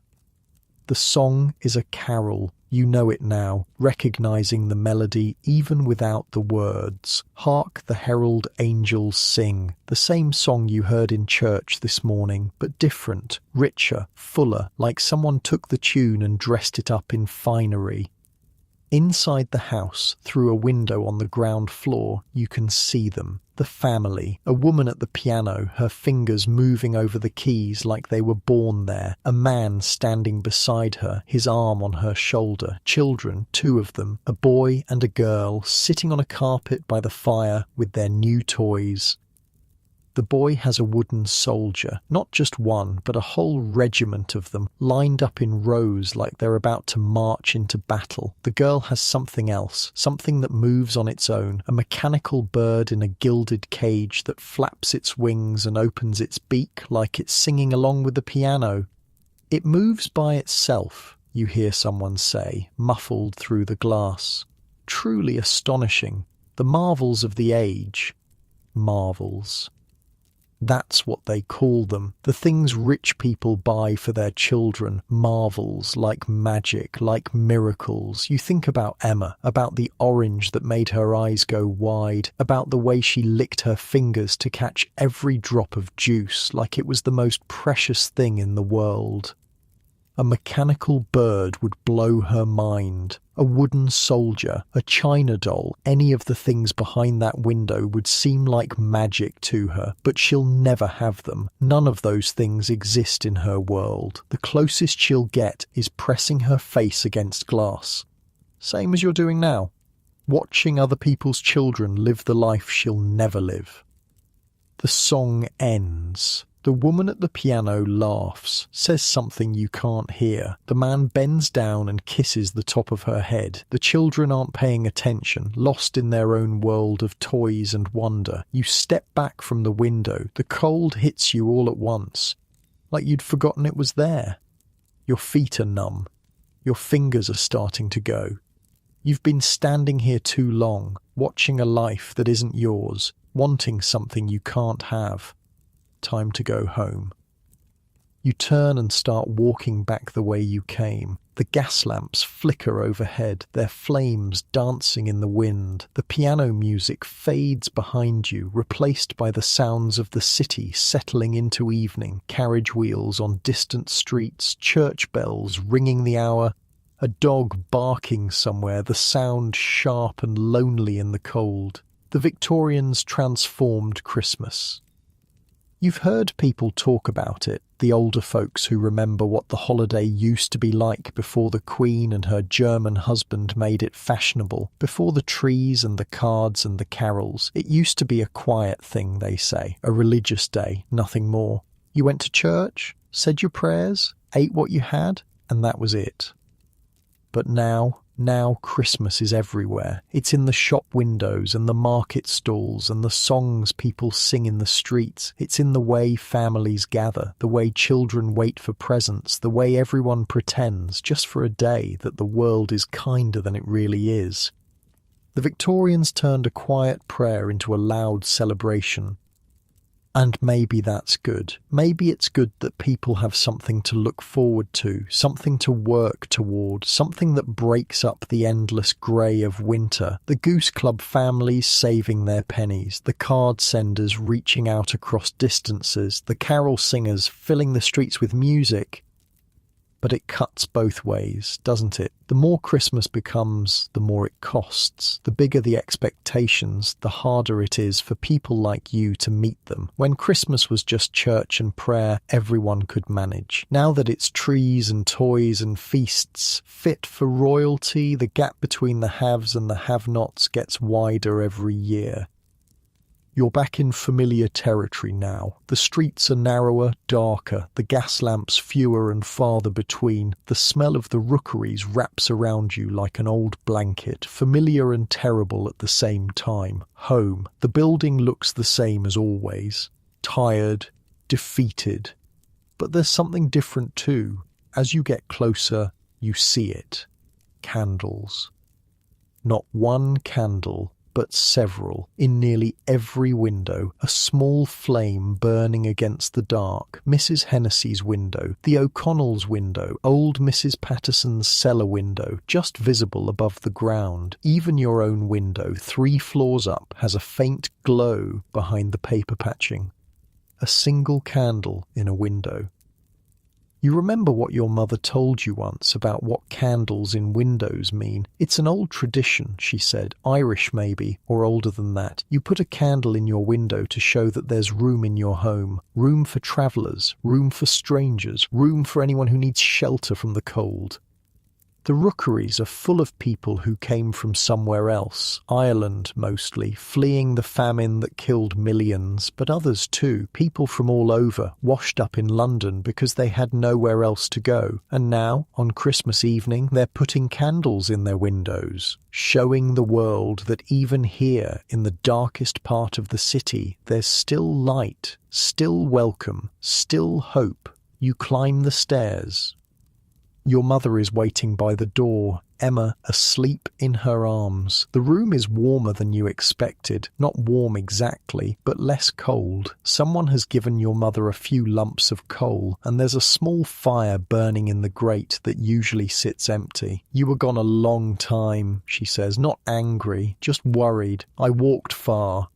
The song is a carol. You know it now, recognizing the melody even without the words. Hark the herald angels sing, the same song you heard in church this morning, but different, richer, fuller, like someone took the tune and dressed it up in finery. Inside the house, through a window on the ground floor, you can see them. The family. A woman at the piano, her fingers moving over the keys like they were born there. A man standing beside her, his arm on her shoulder. Children, 2 of them, a boy and a girl, sitting on a carpet by the fire with their new toys. The boy has a wooden soldier, not just one, but a whole regiment of them, lined up in rows like they're about to march into battle. The girl has something else, something that moves on its own, a mechanical bird in a gilded cage that flaps its wings and opens its beak like it's singing along with the piano. It moves by itself, you hear someone say, muffled through the glass. Truly astonishing. The marvels of the age. Marvels. That's what they call them. The things rich people buy for their children. Marvels, like magic, like miracles. You think about Emma, about the orange that made her eyes go wide, about the way she licked her fingers to catch every drop of juice like it was the most precious thing in the world. A mechanical bird would blow her mind. A wooden soldier, a china doll, any of the things behind that window would seem like magic to her, but she'll never have them. None of those things exist in her world. The closest she'll get is pressing her face against glass. Same as you're doing now. Watching other people's children live the life she'll never live. The song ends. The woman at the piano laughs, says something you can't hear. The man bends down and kisses the top of her head. The children aren't paying attention, lost in their own world of toys and wonder. You step back from the window. The cold hits you all at once, like you'd forgotten it was there. Your feet are numb. Your fingers are starting to go. You've been standing here too long, watching a life that isn't yours, wanting something you can't have. Time to go home. You turn and start walking back the way you came. The gas lamps flicker overhead, their flames dancing in the wind. The piano music fades behind you, replaced by the sounds of the city settling into evening, carriage wheels on distant streets, church bells ringing the hour, a dog barking somewhere, the sound sharp and lonely in the cold. The Victorians transformed Christmas. You've heard people talk about it, the older folks who remember what the holiday used to be like before the Queen and her German husband made it fashionable, before the trees and the cards and the carols. It used to be a quiet thing, they say, a religious day, nothing more. You went to church, said your prayers, ate what you had, and that was it. But now Christmas is everywhere. It's in the shop windows and the market stalls and the songs people sing in the streets. It's in the way families gather, the way children wait for presents, the way everyone pretends, just for a day, that the world is kinder than it really is. The Victorians turned a quiet prayer into a loud celebration. And maybe that's good. Maybe it's good that people have something to look forward to, something to work toward, something that breaks up the endless grey of winter. The Goose Club families saving their pennies, the card senders reaching out across distances, the carol singers filling the streets with music. But it cuts both ways, doesn't it? The more Christmas becomes, the more it costs. The bigger the expectations, the harder it is for people like you to meet them. When Christmas was just church and prayer, everyone could manage. Now that it's trees and toys and feasts fit for royalty, the gap between the haves and the have-nots gets wider every year. You're back in familiar territory now. The streets are narrower, darker, the gas lamps fewer and farther between. The smell of the rookeries wraps around you like an old blanket, familiar and terrible at the same time. Home. The building looks the same as always. Tired, defeated. But there's something different too. As you get closer, you see it. Candles. Not one candle, but several. In nearly every window, a small flame burning against the dark. Mrs. Hennessy's window, the O'Connell's window, old Mrs. Patterson's cellar window, just visible above the ground. Even your own window, 3 floors up, has a faint glow behind the paper patching. A single candle in a window. You remember what your mother told you once about what candles in windows mean? It's an old tradition, she said, Irish maybe, or older than that. You put a candle in your window to show that there's room in your home, room for travellers, room for strangers, room for anyone who needs shelter from the cold. The rookeries are full of people who came from somewhere else, Ireland mostly, fleeing the famine that killed millions, but others too, people from all over, washed up in London because they had nowhere else to go. And now, on Christmas evening, they're putting candles in their windows, showing the world that even here, in the darkest part of the city, there's still light, still welcome, still hope. You climb the stairs. Your mother is waiting by the door, Emma asleep in her arms. The room is warmer than you expected. Not warm exactly, but less cold. Someone has given your mother a few lumps of coal, and there's a small fire burning in the grate that usually sits empty. You were gone a long time, she says, not angry, just worried. I walked far.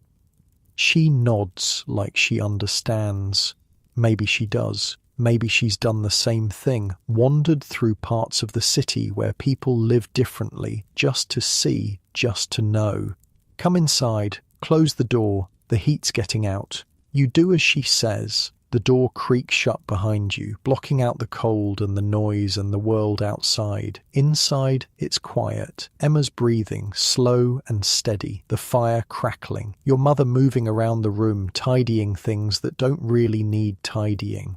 She nods like she understands. Maybe she does. Maybe she's done the same thing, wandered through parts of the city where people live differently, just to see, just to know. Come inside, close the door, the heat's getting out. You do as she says. The door creaks shut behind you, blocking out the cold and the noise and the world outside. Inside, it's quiet. Emma's breathing, slow and steady, the fire crackling. Your mother moving around the room, tidying things that don't really need tidying.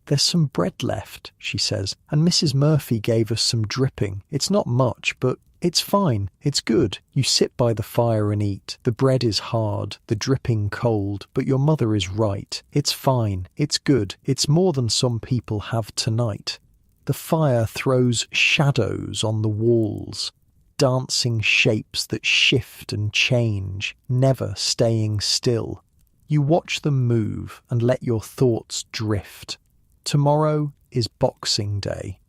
There's some bread left, she says, and Mrs. Murphy gave us some dripping. It's not much, but it's fine. It's good. You sit by the fire and eat. The bread is hard, the dripping cold, but your mother is right. It's fine. It's good. It's more than some people have tonight. The fire throws shadows on the walls, dancing shapes that shift and change, never staying still. You watch them move and let your thoughts drift. Tomorrow is Boxing Day.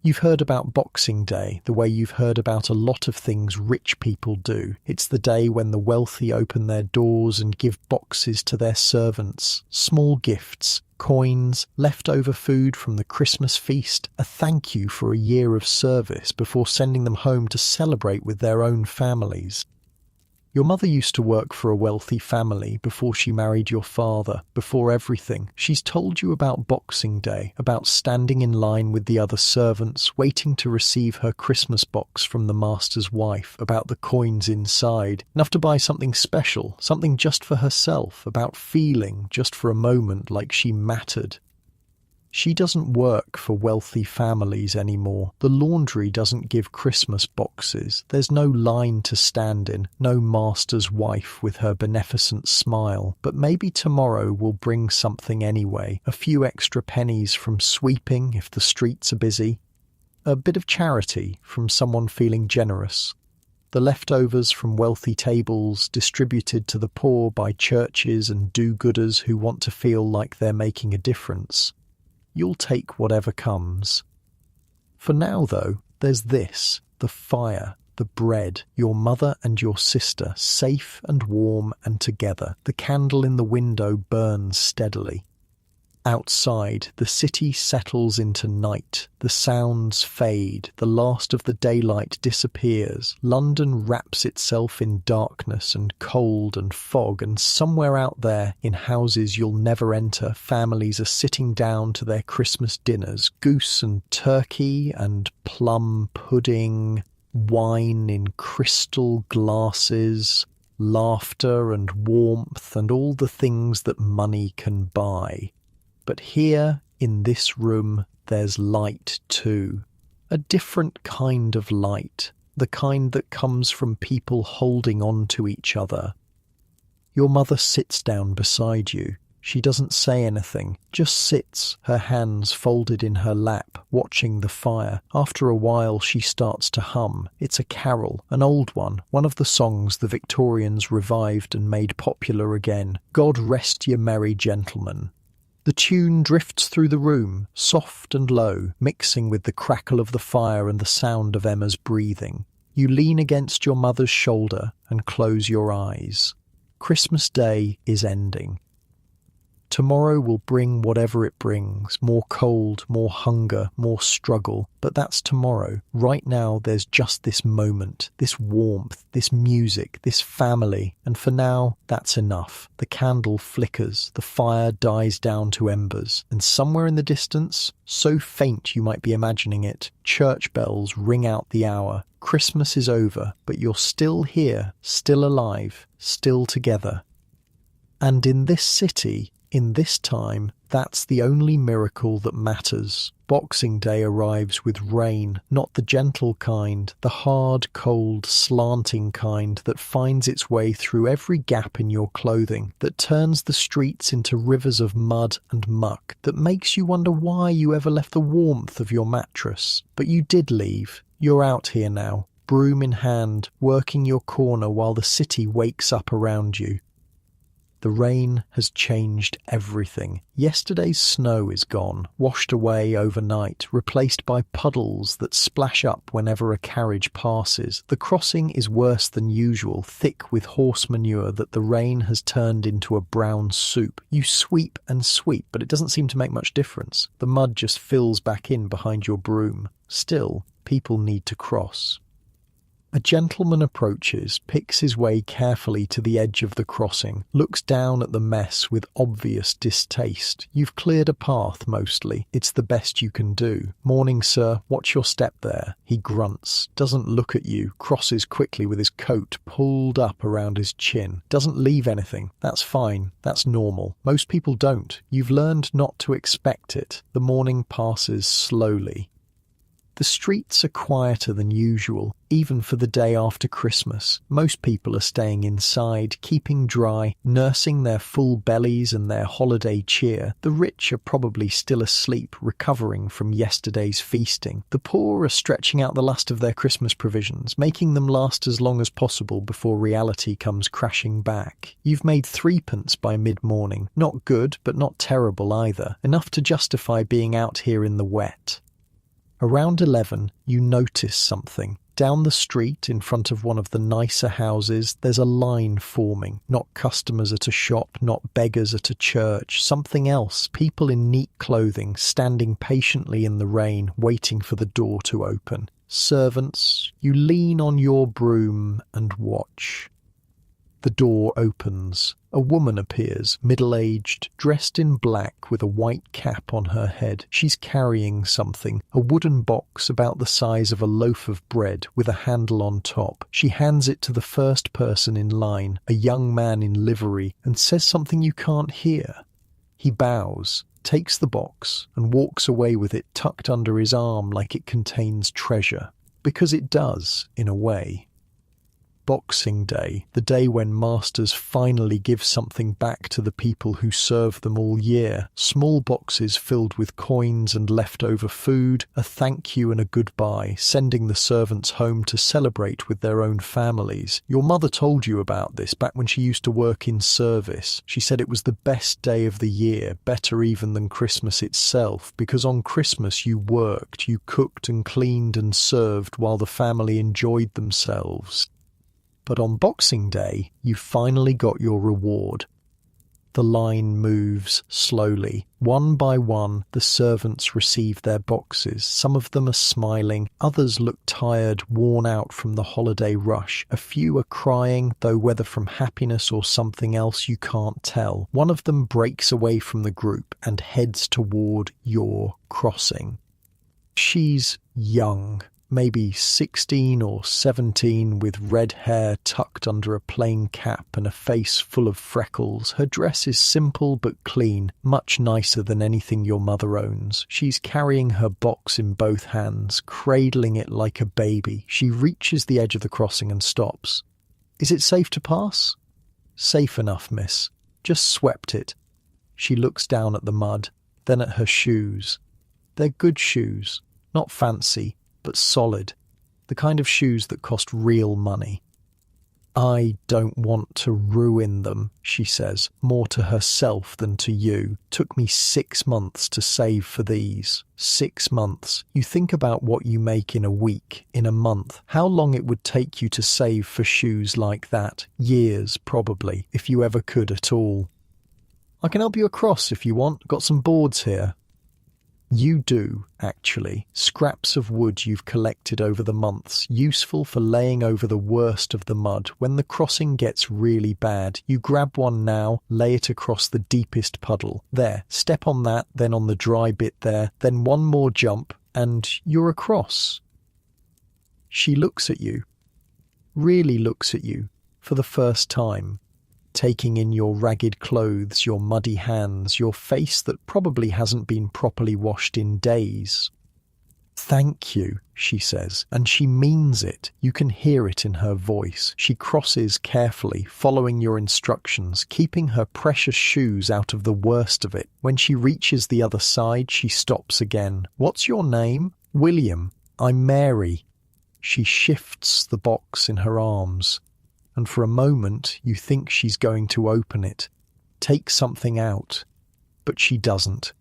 You've heard about Boxing Day the way you've heard about a lot of things rich people do. It's the day when the wealthy open their doors and give boxes to their servants, small gifts, coins, leftover food from the Christmas feast, a thank you for a year of service before sending them home to celebrate with their own families. Your mother used to work for a wealthy family before she married your father, before everything. She's told you about Boxing Day, about standing in line with the other servants, waiting to receive her Christmas box from the master's wife, about the coins inside, enough to buy something special, something just for herself, about feeling, just for a moment, like she mattered. She doesn't work for wealthy families anymore. The laundry doesn't give Christmas boxes. There's no line to stand in, no master's wife with her beneficent smile. But maybe tomorrow will bring something anyway. A few extra pennies from sweeping if the streets are busy. A bit of charity from someone feeling generous. The leftovers from wealthy tables distributed to the poor by churches and do-gooders who want to feel like they're making a difference. You'll take whatever comes. For now, though, there's this, the fire, the bread, your mother and your sister, safe and warm and together. The candle in the window burns steadily. Outside, the city settles into night. The sounds fade. The last of the daylight disappears. London wraps itself in darkness and cold and fog, and somewhere out there, in houses you'll never enter, families are sitting down to their Christmas dinners. Goose and turkey and plum pudding, wine in crystal glasses, laughter and warmth and all the things that money can buy. But here, in this room, there's light too. A different kind of light, the kind that comes from people holding on to each other. Your mother sits down beside you. She doesn't say anything, just sits, her hands folded in her lap, watching the fire. After a while she starts to hum. It's a carol, an old one of the songs the Victorians revived and made popular again. God rest ye merry gentlemen. The tune drifts through the room, soft and low, mixing with the crackle of the fire and the sound of Emma's breathing. You lean against your mother's shoulder and close your eyes. Christmas Day is ending. Tomorrow will bring whatever it brings, more cold, more hunger, more struggle, but that's tomorrow. Right now there's just this moment, this warmth, this music, this family, and for now that's enough. The candle flickers, the fire dies down to embers, and somewhere in the distance, so faint you might be imagining it, church bells ring out the hour. Christmas is over, but you're still here, still alive, still together. And in this city, in this time, that's the only miracle that matters. Boxing Day arrives with rain, not the gentle kind, the hard, cold, slanting kind that finds its way through every gap in your clothing, that turns the streets into rivers of mud and muck, that makes you wonder why you ever left the warmth of your mattress. But you did leave. You're out here now, broom in hand, working your corner while the city wakes up around you. The rain has changed everything. Yesterday's snow is gone, washed away overnight, replaced by puddles that splash up whenever a carriage passes. The crossing is worse than usual, thick with horse manure that the rain has turned into a brown soup. You sweep and sweep, but it doesn't seem to make much difference. The mud just fills back in behind your broom. Still, people need to cross. A gentleman approaches, picks his way carefully to the edge of the crossing, looks down at the mess with obvious distaste. You've cleared a path, mostly. It's the best you can do. Morning, sir. Watch your step there. He grunts, doesn't look at you, crosses quickly with his coat pulled up around his chin. Doesn't leave anything. That's fine. That's normal. Most people don't. You've learned not to expect it. The morning passes slowly. The streets are quieter than usual, even for the day after Christmas. Most people are staying inside, keeping dry, nursing their full bellies and their holiday cheer. The rich are probably still asleep, recovering from yesterday's feasting. The poor are stretching out the last of their Christmas provisions, making them last as long as possible before reality comes crashing back. You've made threepence by mid-morning. Not good, but not terrible either. Enough to justify being out here in the wet. Around 11, you notice something. Down the street, in front of one of the nicer houses, there's a line forming. Not customers at a shop, not beggars at a church. Something else. People in neat clothing, standing patiently in the rain, waiting for the door to open. Servants, you lean on your broom and watch. The door opens. A woman appears, middle-aged, dressed in black with a white cap on her head. She's carrying something, a wooden box about the size of a loaf of bread with a handle on top. She hands it to the first person in line, a young man in livery, and says something you can't hear. He bows, takes the box, and walks away with it tucked under his arm like it contains treasure. Because it does, in a way. Boxing Day, the day when masters finally give something back to the people who serve them all year. Small boxes filled with coins and leftover food, a thank you and a goodbye, sending the servants home to celebrate with their own families. Your mother told you about this back when she used to work in service. She said it was the best day of the year, better even than Christmas itself, because on Christmas you worked, you cooked and cleaned and served while the family enjoyed themselves. But on Boxing Day, you finally got your reward. The line moves slowly. One by one, the servants receive their boxes. Some of them are smiling. Others look tired, worn out from the holiday rush. A few are crying, though whether from happiness or something else you can't tell. One of them breaks away from the group and heads toward your crossing. She's young. Maybe 16 or 17, with red hair tucked under a plain cap and a face full of freckles. Her dress is simple but clean, much nicer than anything your mother owns. She's carrying her box in both hands, cradling it like a baby. She reaches the edge of the crossing and stops. "Is it safe to pass?" "Safe enough, miss. Just swept it." She looks down at the mud, then at her shoes. They're good shoes, not fancy, but solid. The kind of shoes that cost real money. I don't want to ruin them, she says, more to herself than to you. Took me 6 months to save for these. 6 months. You think about what you make in a week, in a month. How long it would take you to save for shoes like that. Years, probably, if you ever could at all. I can help you across if you want. Got some boards here. You do, actually. Scraps of wood you've collected over the months, useful for laying over the worst of the mud. When the crossing gets really bad, you grab one now, lay it across the deepest puddle. There, step on that, then on the dry bit there, then one more jump, and you're across. She looks at you, really looks at you, for the first time. Taking in your ragged clothes, your muddy hands, your face that probably hasn't been properly washed in days. Thank you, she says, and she means it. You can hear it in her voice. She crosses carefully, following your instructions, keeping her precious shoes out of the worst of it. When she reaches the other side, she stops again. What's your name? William. I'm Mary. She shifts the box in her arms. And for a moment you think she's going to open it, take something out, but she doesn't.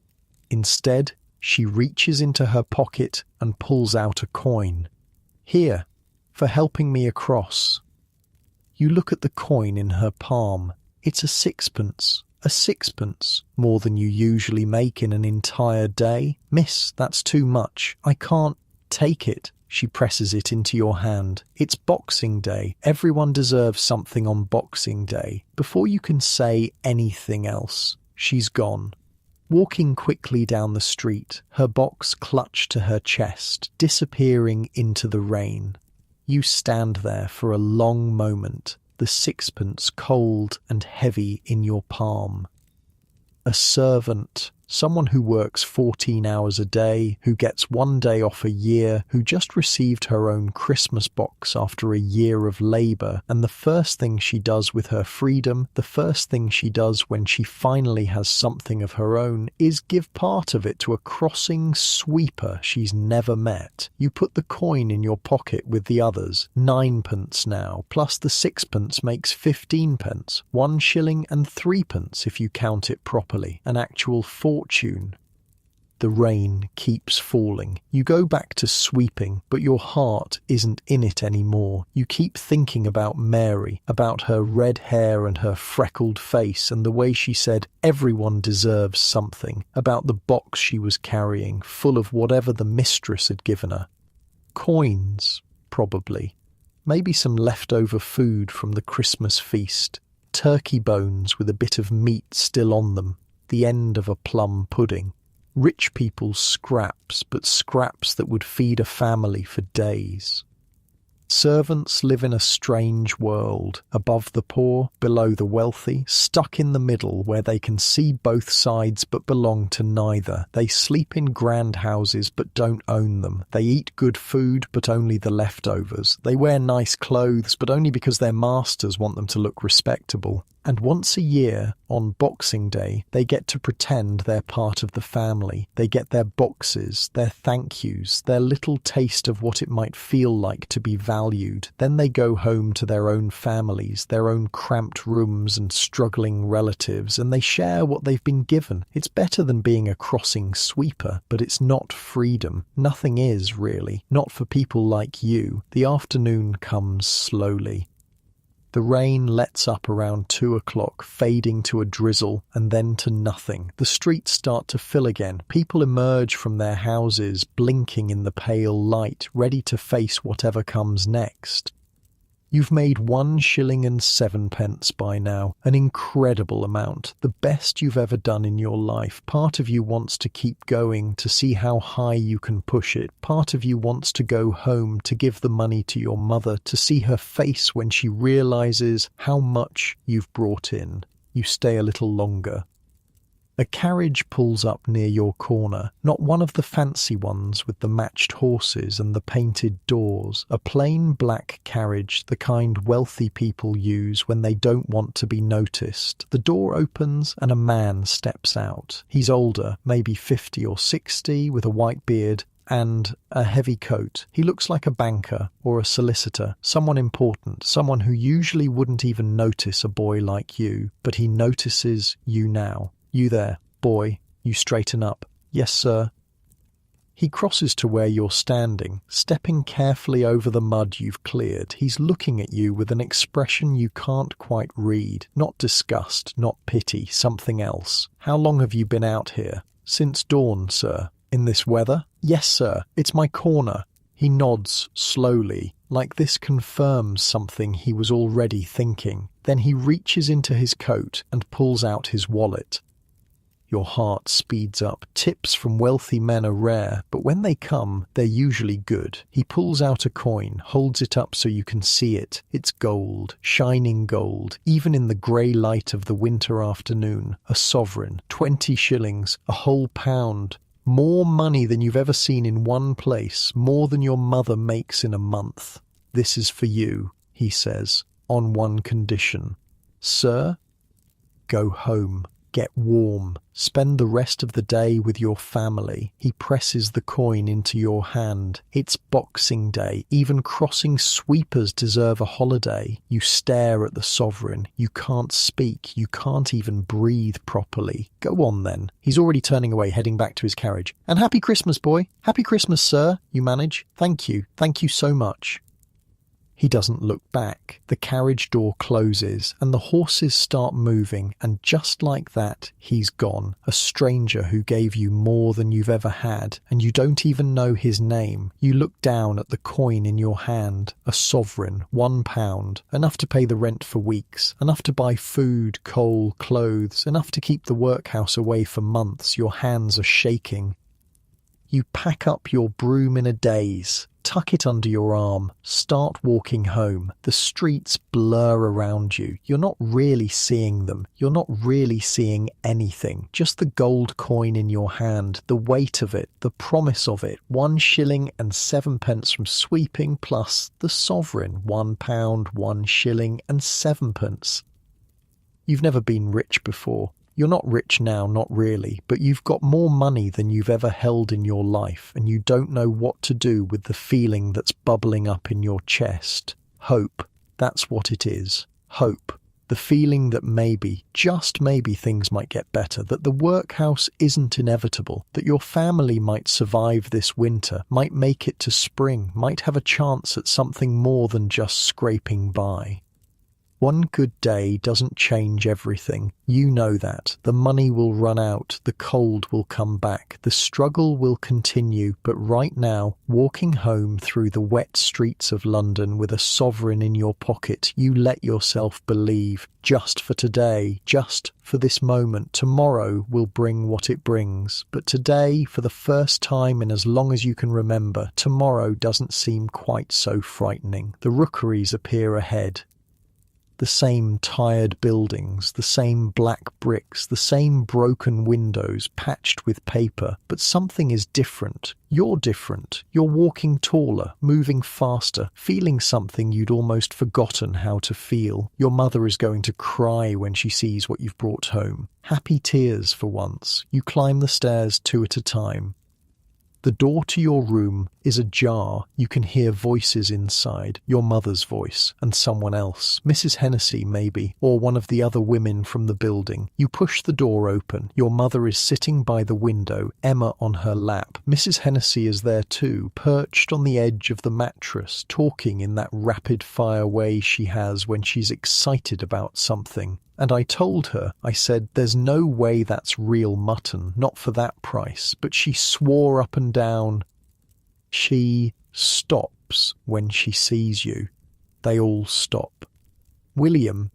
Instead, she reaches into her pocket and pulls out a coin. Here, for helping me across. You look at the coin in her palm. It's a sixpence. A sixpence, more than you usually make in an entire day. Miss, that's too much. I can't take it. She presses it into your hand. It's Boxing Day. Everyone deserves something on Boxing Day. Before you can say anything else, she's gone. Walking quickly down the street, her box clutched to her chest, disappearing into the rain. You stand there for a long moment, the sixpence cold and heavy in your palm. A servant, someone who works 14 hours a day, who gets 1 day off a year, who just received her own Christmas box after a year of labour, and the first thing she does with her freedom, the first thing she does when she finally has something of her own, is give part of it to a crossing sweeper she's never met. You put the coin in your pocket with the others, 9p now, plus the sixpence makes 15p, 1 shilling and 3p if you count it properly, an actual fortune. The rain keeps falling. You go back to sweeping, but your heart isn't in it anymore. You keep thinking about Mary, about her red hair and her freckled face and the way she said everyone deserves something, about the box she was carrying, full of whatever the mistress had given her. Coins, probably. Maybe some leftover food from the Christmas feast. Turkey bones with a bit of meat still on them. The end of a plum pudding. Rich people's scraps, but scraps that would feed a family for days. Servants live in a strange world, above the poor, below the wealthy, stuck in the middle where they can see both sides but belong to neither. They sleep in grand houses but don't own them. They eat good food but only the leftovers. They wear nice clothes but only because their masters want them to look respectable. And once a year, on Boxing Day, they get to pretend they're part of the family. They get their boxes, their thank yous, their little taste of what it might feel like to be valued. Then they go home to their own families, their own cramped rooms and struggling relatives, and they share what they've been given. It's better than being a crossing sweeper, but it's not freedom. Nothing is, really. Not for people like you. The afternoon comes slowly. The rain lets up around 2 o'clock, fading to a drizzle and then to nothing. The streets start to fill again. People emerge from their houses, blinking in the pale light, ready to face whatever comes next. You've made 1 shilling and 7p by now, an incredible amount, the best you've ever done in your life. Part of you wants to keep going, to see how high you can push it. Part of you wants to go home, to give the money to your mother, to see her face when she realises how much you've brought in. You stay a little longer. A carriage pulls up near your corner, not one of the fancy ones with the matched horses and the painted doors, a plain black carriage, the kind wealthy people use when they don't want to be noticed. The door opens and a man steps out. He's older, maybe 50 or 60, with a white beard and a heavy coat. He looks like a banker or a solicitor, someone important, someone who usually wouldn't even notice a boy like you, but he notices you now. You there, boy, you straighten up. Yes, sir. He crosses to where you're standing, stepping carefully over the mud you've cleared. He's looking at you with an expression you can't quite read. Not disgust, not pity, something else. How long have you been out here? Since dawn, sir. In this weather? Yes, sir. It's my corner. He nods slowly, like this confirms something he was already thinking. Then he reaches into his coat and pulls out his wallet. Your heart speeds up. Tips from wealthy men are rare, but when they come, they're usually good. He pulls out a coin, holds it up so you can see it. It's gold, shining gold, even in the grey light of the winter afternoon. A sovereign, 20 shillings, a whole pound. More money than you've ever seen in one place, more than your mother makes in a month. This is for you, he says, on one condition. Sir, go home. Get warm. Spend the rest of the day with your family. He presses the coin into your hand. It's Boxing Day. Even crossing sweepers deserve a holiday. You stare at the sovereign. You can't speak. You can't even breathe properly. Go on then. He's already turning away, heading back to his carriage. And happy Christmas, boy. Happy Christmas, sir, you manage. Thank you. Thank you so much. He doesn't look back. The carriage door closes and the horses start moving, and just like that, he's gone. A stranger who gave you more than you've ever had, and you don't even know his name. You look down at the coin in your hand. A sovereign, £1, enough to pay the rent for weeks, enough to buy food, coal, clothes, enough to keep the workhouse away for months. Your hands are shaking. You pack up your broom in a daze. Tuck it under your arm, start walking home. The streets blur around you. You're not really seeing them. You're not really seeing anything. Just the gold coin in your hand, the weight of it, the promise of it. 1 shilling and 7 pence from sweeping, plus the sovereign, £1, 1 shilling and 7 pence. You've never been rich before. You're not rich now, not really, but you've got more money than you've ever held in your life, and you don't know what to do with the feeling that's bubbling up in your chest. Hope. That's what it is. Hope. The feeling that maybe, just maybe, things might get better, that the workhouse isn't inevitable, that your family might survive this winter, might make it to spring, might have a chance at something more than just scraping by. One good day doesn't change everything. You know that. The money will run out, the cold will come back, the struggle will continue, but right now, walking home through the wet streets of London with a sovereign in your pocket, you let yourself believe, just for today, just for this moment, tomorrow will bring what it brings. But today, for the first time in as long as you can remember, tomorrow doesn't seem quite so frightening. The rookeries appear ahead. The same tired buildings, the same black bricks, the same broken windows patched with paper, but something is different. You're different. You're walking taller, moving faster, feeling something you'd almost forgotten how to feel. Your mother is going to cry when she sees what you've brought home. Happy tears for once. You climb the stairs 2 at a time. The door to your room is ajar. You can hear voices inside, your mother's voice and someone else, Mrs. Hennessy maybe, or one of the other women from the building. You push the door open. Your mother is sitting by the window, Emma on her lap. Mrs. Hennessy is there too, perched on the edge of the mattress, talking in that rapid-fire way she has when she's excited about something. And I told her, I said, there's no way that's real mutton, not for that price. But she swore up and down. She stops when she sees you. They all stop. William,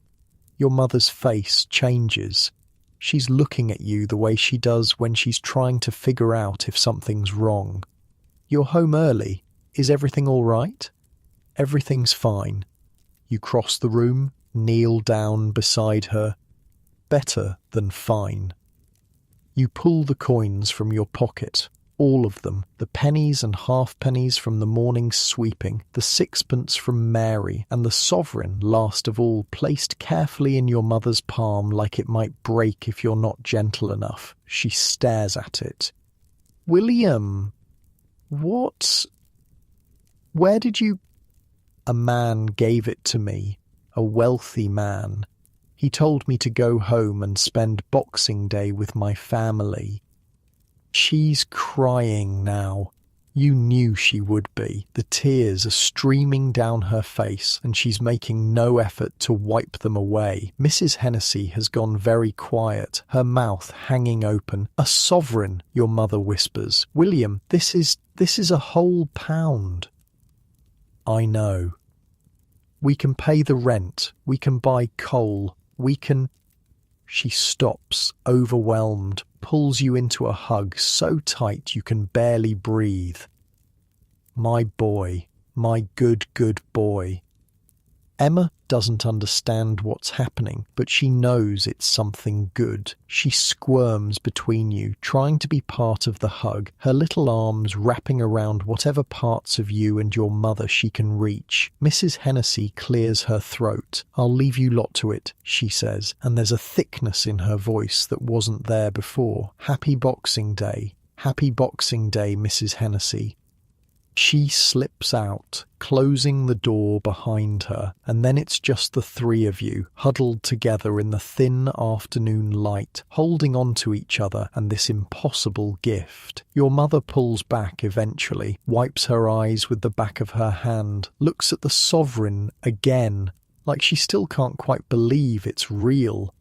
your mother's face changes. She's looking at you the way she does when she's trying to figure out if something's wrong. You're home early. Is everything all right? Everything's fine. You cross the room, kneel down beside her. Better than fine. You pull the coins from your pocket. All of them, the pennies and halfpennies from the morning's sweeping, the sixpence from Mary, and the sovereign, last of all, placed carefully in your mother's palm like it might break if you're not gentle enough. She stares at it. "William, what? Where did you—" "A man gave it to me, a wealthy man. He told me to go home and spend Boxing Day with my family." She's crying now. You knew she would be. The tears are streaming down her face, and she's making no effort to wipe them away. Mrs. Hennessy has gone very quiet, her mouth hanging open. "A sovereign," your mother whispers. "William, this is a whole £1. "I know. We can pay the rent. We can buy coal. We can—" She stops, overwhelmed, pulls you into a hug so tight you can barely breathe. "My boy, my good, good boy." Emma doesn't understand what's happening, but she knows it's something good. She squirms between you, trying to be part of the hug, her little arms wrapping around whatever parts of you and your mother she can reach. Mrs. Hennessy clears her throat. "I'll leave you lot to it," she says, and there's a thickness in her voice that wasn't there before. "Happy Boxing Day. Happy Boxing Day, Mrs. Hennessy." She slips out, closing the door behind her, and then it's just the three of you, huddled together in the thin afternoon light, holding on to each other and this impossible gift. Your mother pulls back eventually, wipes her eyes with the back of her hand, looks at the sovereign again, like she still can't quite believe it's real.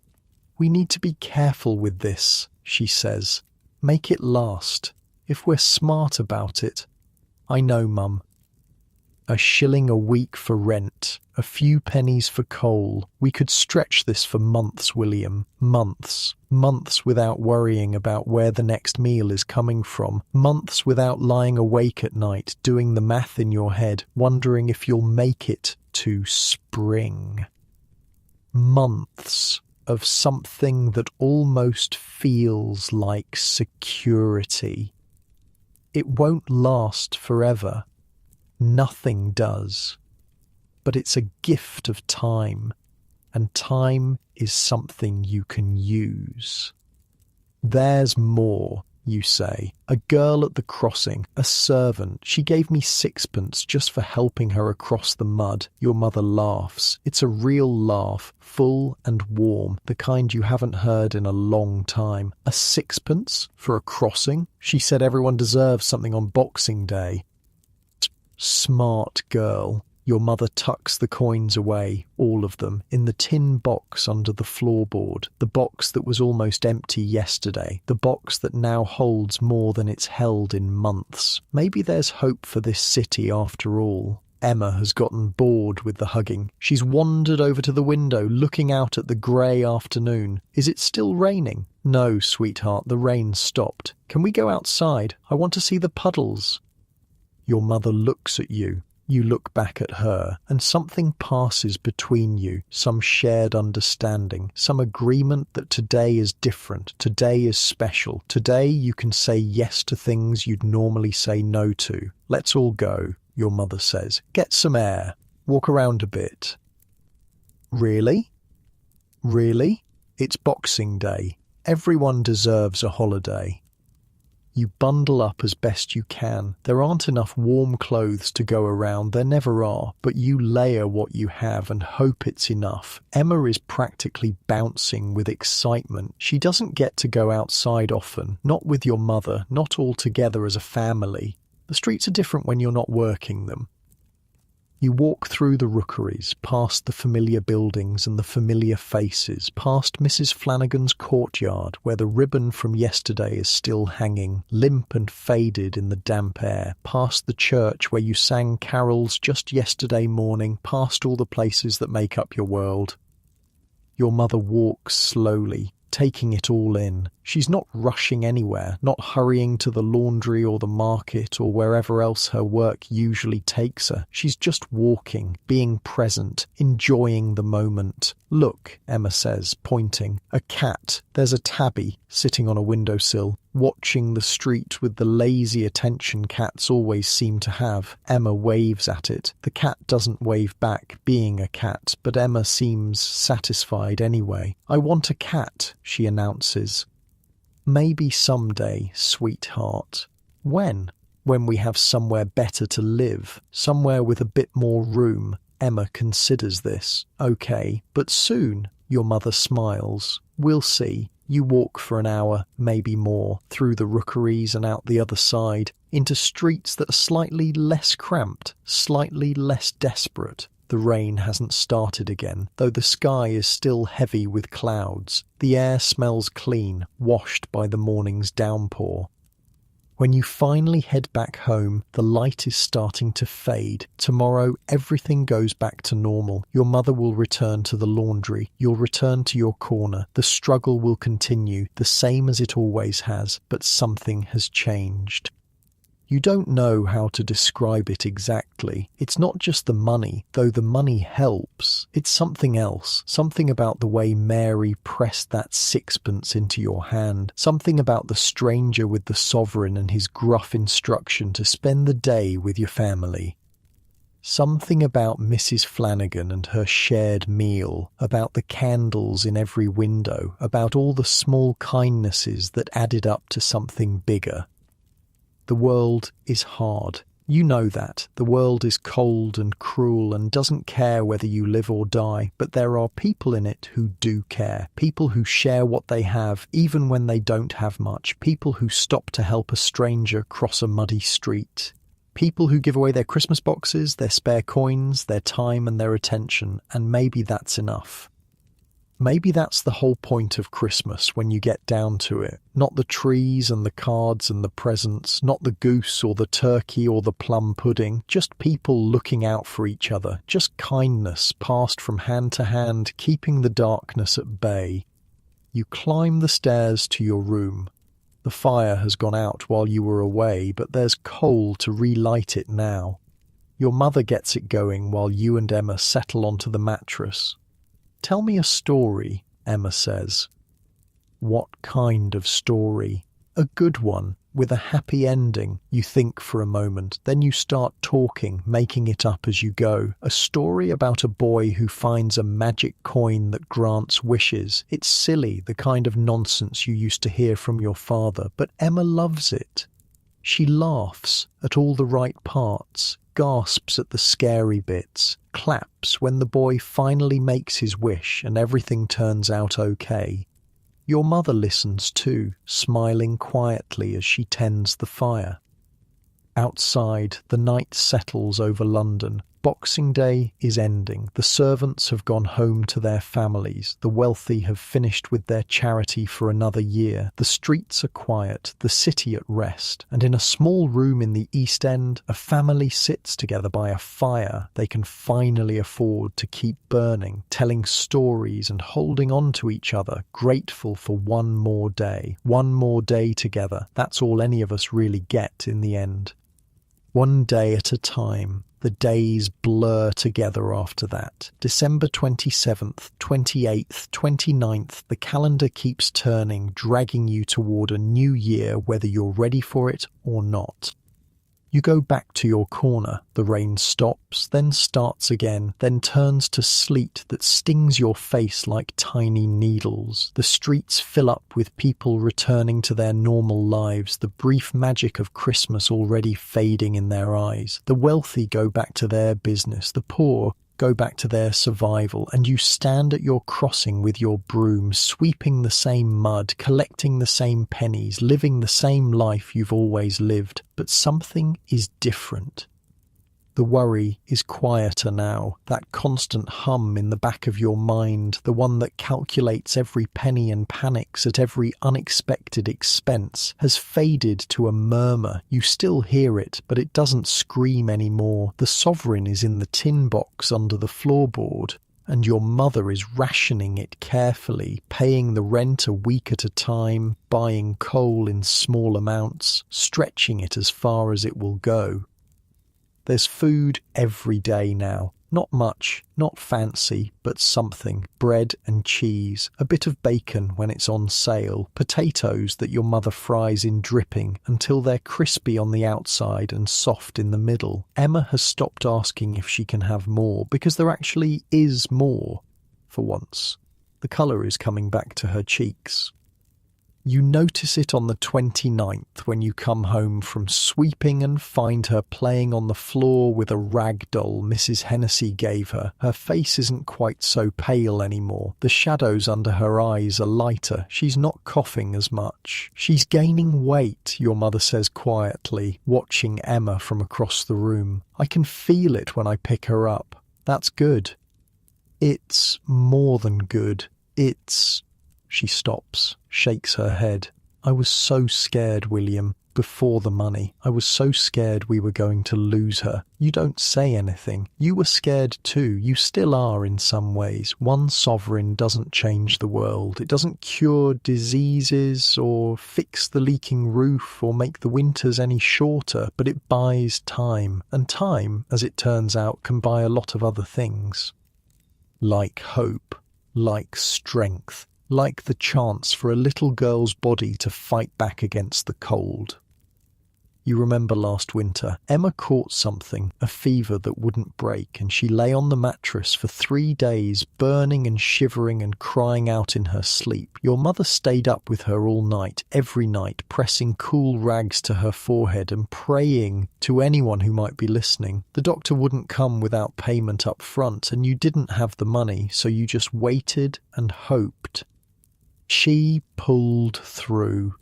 "We need to be careful with this," she says. "Make it last. If we're smart about it." "I know, Mum." "A shilling a week for rent, a few pennies for coal. We could stretch this for months, William. Months. Months without worrying about where the next meal is coming from. Months without lying awake at night, doing the math in your head, wondering if you'll make it to spring. Months of something that almost feels like security. It won't last forever. Nothing does. But it's a gift of time, and time is something you can use." "There's more," you say. "A girl at the crossing, a servant. She gave me sixpence just for helping her across the mud." Your mother laughs. It's a real laugh, full and warm, the kind you haven't heard in a long time. "A sixpence for a crossing? She said everyone deserves something on Boxing Day." "Smart girl." Your mother tucks the coins away, all of them, in the tin box under the floorboard, the box that was almost empty yesterday, the box that now holds more than it's held in months. Maybe there's hope for this city after all. Emma has gotten bored with the hugging. She's wandered over to the window, looking out at the grey afternoon. "Is it still raining?" "No, sweetheart, the rain's stopped. Can we go outside? I want to see the puddles." Your mother looks at you. You look back at her, and something passes between you, some shared understanding, some agreement that today is different, today is special, today you can say yes to things you'd normally say no to. "Let's all go," your mother says. "Get some air. Walk around a bit." "Really? Really? It's Boxing Day. Everyone deserves a holiday." You bundle up as best you can. There aren't enough warm clothes to go around, there never are, but you layer what you have and hope it's enough. Emma is practically bouncing with excitement. She doesn't get to go outside often, not with your mother, not all together as a family. The streets are different when you're not working them. You walk through the rookeries, past the familiar buildings and the familiar faces, past Mrs. Flanagan's courtyard, where the ribbon from yesterday is still hanging, limp and faded in the damp air, past the church where you sang carols just yesterday morning, past all the places that make up your world. Your mother walks slowly, taking it all in. She's not rushing anywhere, not hurrying to the laundry or the market or wherever else her work usually takes her. She's just walking, being present, enjoying the moment, Look, Emma says, pointing. A cat. There's a tabby sitting on a windowsill, watching the street with the lazy attention cats always seem to have. Emma waves at it. The cat doesn't wave back, being a cat, but Emma seems satisfied anyway. I want a cat, she announces. Maybe someday, sweetheart. When? When we have somewhere better to live, somewhere with a bit more room. Emma considers this. Okay, but soon, your mother smiles. We'll see. You walk for an hour, maybe more, through the rookeries and out the other side, into streets that are slightly less cramped, slightly less desperate. The rain hasn't started again, though the sky is still heavy with clouds. The air smells clean, washed by the morning's downpour. When you finally head back home, the light is starting to fade. Tomorrow, everything goes back to normal. Your mother will return to the laundry. You'll return to your corner. The struggle will continue, the same as it always has, but something has changed. You don't know how to describe it exactly. It's not just the money, though the money helps. It's something else, something about the way Mary pressed that sixpence into your hand, something about the stranger with the sovereign and his gruff instruction to spend the day with your family. Something about Mrs. Flanagan and her shared meal, about the candles in every window, about all the small kindnesses that added up to something bigger. The world is hard. You know that. The world is cold and cruel and doesn't care whether you live or die, but there are people in it who do care. People who share what they have, even when they don't have much. People who stop to help a stranger cross a muddy street. People who give away their Christmas boxes, their spare coins, their time and their attention, and maybe that's enough. Maybe that's the whole point of Christmas when you get down to it. Not the trees and the cards and the presents, not the goose or the turkey or the plum pudding, just people looking out for each other, just kindness passed from hand to hand, keeping the darkness at bay. You climb the stairs to your room. The fire has gone out while you were away, but there's coal to relight it now. Your mother gets it going while you and Emma settle onto the mattress. Tell me a story, Emma says. What kind of story? A good one, with a happy ending. You think for a moment, then you start talking, making it up as you go. A story about a boy who finds a magic coin that grants wishes. It's silly, the kind of nonsense you used to hear from your father, but Emma loves it. She laughs at all the right parts, gasps at the scary bits, claps when the boy finally makes his wish and everything turns out okay. Your mother listens too, smiling quietly as she tends the fire. Outside, the night settles over London. Boxing Day is ending. The servants have gone home to their families. The wealthy have finished with their charity for another year. The streets are quiet, the city at rest, and in a small room in the East End, a family sits together by a fire they can finally afford to keep burning, telling stories and holding on to each other, grateful for one more day together. That's all any of us really get in the end. One day at a time. The days blur together after that. December 27th, 28th, 29th, the calendar keeps turning, dragging you toward a new year whether you're ready for it or not. You go back to your corner. The rain stops, then starts again, then turns to sleet that stings your face like tiny needles. The streets fill up with people returning to their normal lives, the brief magic of Christmas already fading in their eyes. The wealthy go back to their business, the poor go back to their survival, and you stand at your crossing with your broom, sweeping the same mud, collecting the same pennies, living the same life you've always lived. But something is different. The worry is quieter now, that constant hum in the back of your mind, the one that calculates every penny and panics at every unexpected expense, has faded to a murmur. You still hear it, but it doesn't scream anymore. The sovereign is in the tin box under the floorboard, and your mother is rationing it carefully, paying the rent a week at a time, buying coal in small amounts, stretching it as far as it will go. There's food every day now, Not much, not fancy, but something. Bread and cheese, a bit of bacon when it's on sale, potatoes that your mother fries in dripping until they're crispy on the outside and soft in the middle. Emma has stopped asking if she can have more because there actually is more, for once. The colour is coming back to her cheeks. You notice it on the 29th when you come home from sweeping and find her playing on the floor with a rag doll Mrs. Hennessy gave her. Her face isn't quite so pale anymore. The shadows under her eyes are lighter. She's not coughing as much. She's gaining weight, your mother says quietly, watching Emma from across the room. I can feel it when I pick her up. That's good. It's more than good. It's... She stops, shakes her head. I was so scared, William, before the money. I was so scared we were going to lose her. You don't say anything. You were scared too. You still are in some ways. One sovereign doesn't change the world. It doesn't cure diseases or fix the leaking roof or make the winters any shorter, but it buys time. And time, as it turns out, can buy a lot of other things. Like hope, like strength. Like the chance for a little girl's body to fight back against the cold. You remember last winter, Emma caught something, a fever that wouldn't break, and she lay on the mattress for 3 days, burning and shivering and crying out in her sleep. Your mother stayed up with her all night, every night, pressing cool rags to her forehead and praying to anyone who might be listening. The doctor wouldn't come without payment up front, and you didn't have the money, so you just waited and hoped. She pulled through.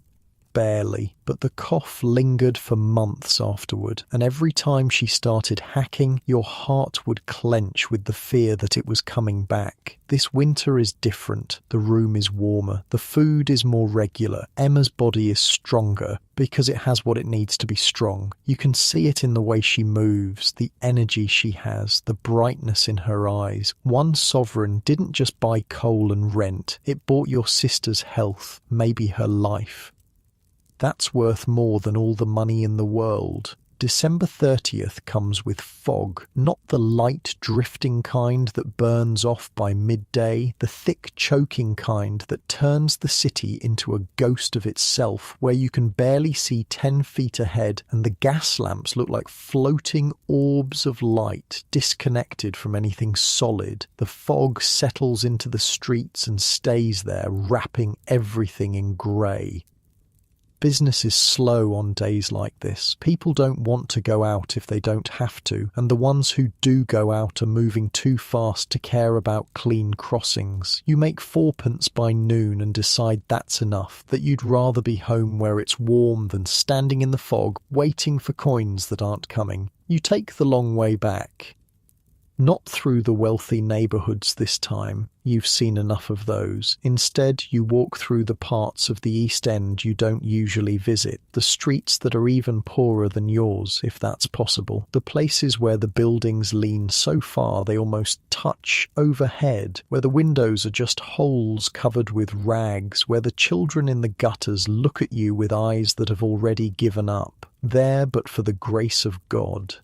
Barely, but the cough lingered for months afterward, and every time she started hacking, your heart would clench with the fear that it was coming back. This winter is different. The room is warmer. The food is more regular. Emma's body is stronger because it has what it needs to be strong. You can see it in the way she moves, the energy she has, the brightness in her eyes. One sovereign didn't just buy coal and rent. It bought your sister's health, maybe her life. That's worth more than all the money in the world. December 30th comes with fog, not the light drifting kind that burns off by midday, the thick choking kind that turns the city into a ghost of itself, where you can barely see 10 feet ahead and the gas lamps look like floating orbs of light, disconnected from anything solid. The fog settles into the streets and stays there, wrapping everything in grey. Business is slow on days like this. People don't want to go out if they don't have to, and the ones who do go out are moving too fast to care about clean crossings. You make 4p by noon and decide that's enough, that you'd rather be home where it's warm than standing in the fog, waiting for coins that aren't coming. You take the long way back. Not through the wealthy neighbourhoods this time. You've seen enough of those. Instead, you walk through the parts of the East End you don't usually visit, the streets that are even poorer than yours, if that's possible, the places where the buildings lean so far they almost touch overhead, where the windows are just holes covered with rags, where the children in the gutters look at you with eyes that have already given up, there but for the grace of God.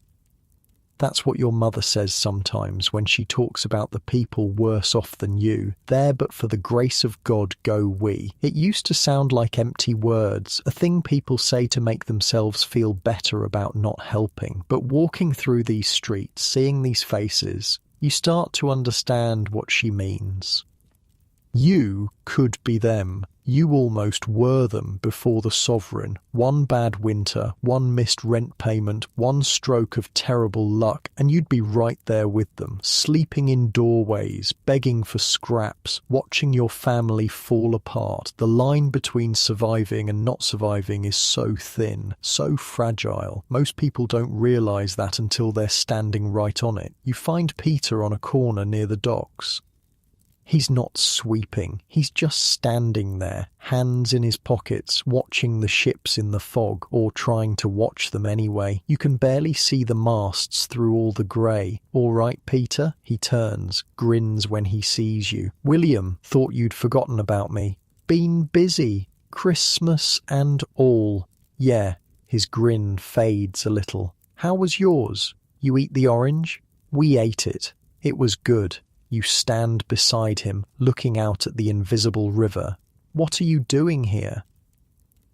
That's what your mother says sometimes when she talks about the people worse off than you. There but for the grace of God go we. It used to sound like empty words, a thing people say to make themselves feel better about not helping. But walking through these streets, seeing these faces, you start to understand what she means. You could be them. You almost were them before the sovereign. One bad winter, one missed rent payment, one stroke of terrible luck, and you'd be right there with them, sleeping in doorways, begging for scraps, watching your family fall apart. The line between surviving and not surviving is so thin, so fragile. Most people don't realise that until they're standing right on it. You find Peter on a corner near the docks. He's not sweeping, he's just standing there, hands in his pockets, watching the ships in the fog, or trying to watch them anyway. You can barely see the masts through all the grey. "All right, Peter?" He turns, grins when he sees you. "William, thought you'd forgotten about me. Been busy, Christmas and all." "Yeah," his grin fades a little. "How was yours? You eat the orange?" We ate it. It was good. You stand beside him, looking out at the invisible river. What are you doing here?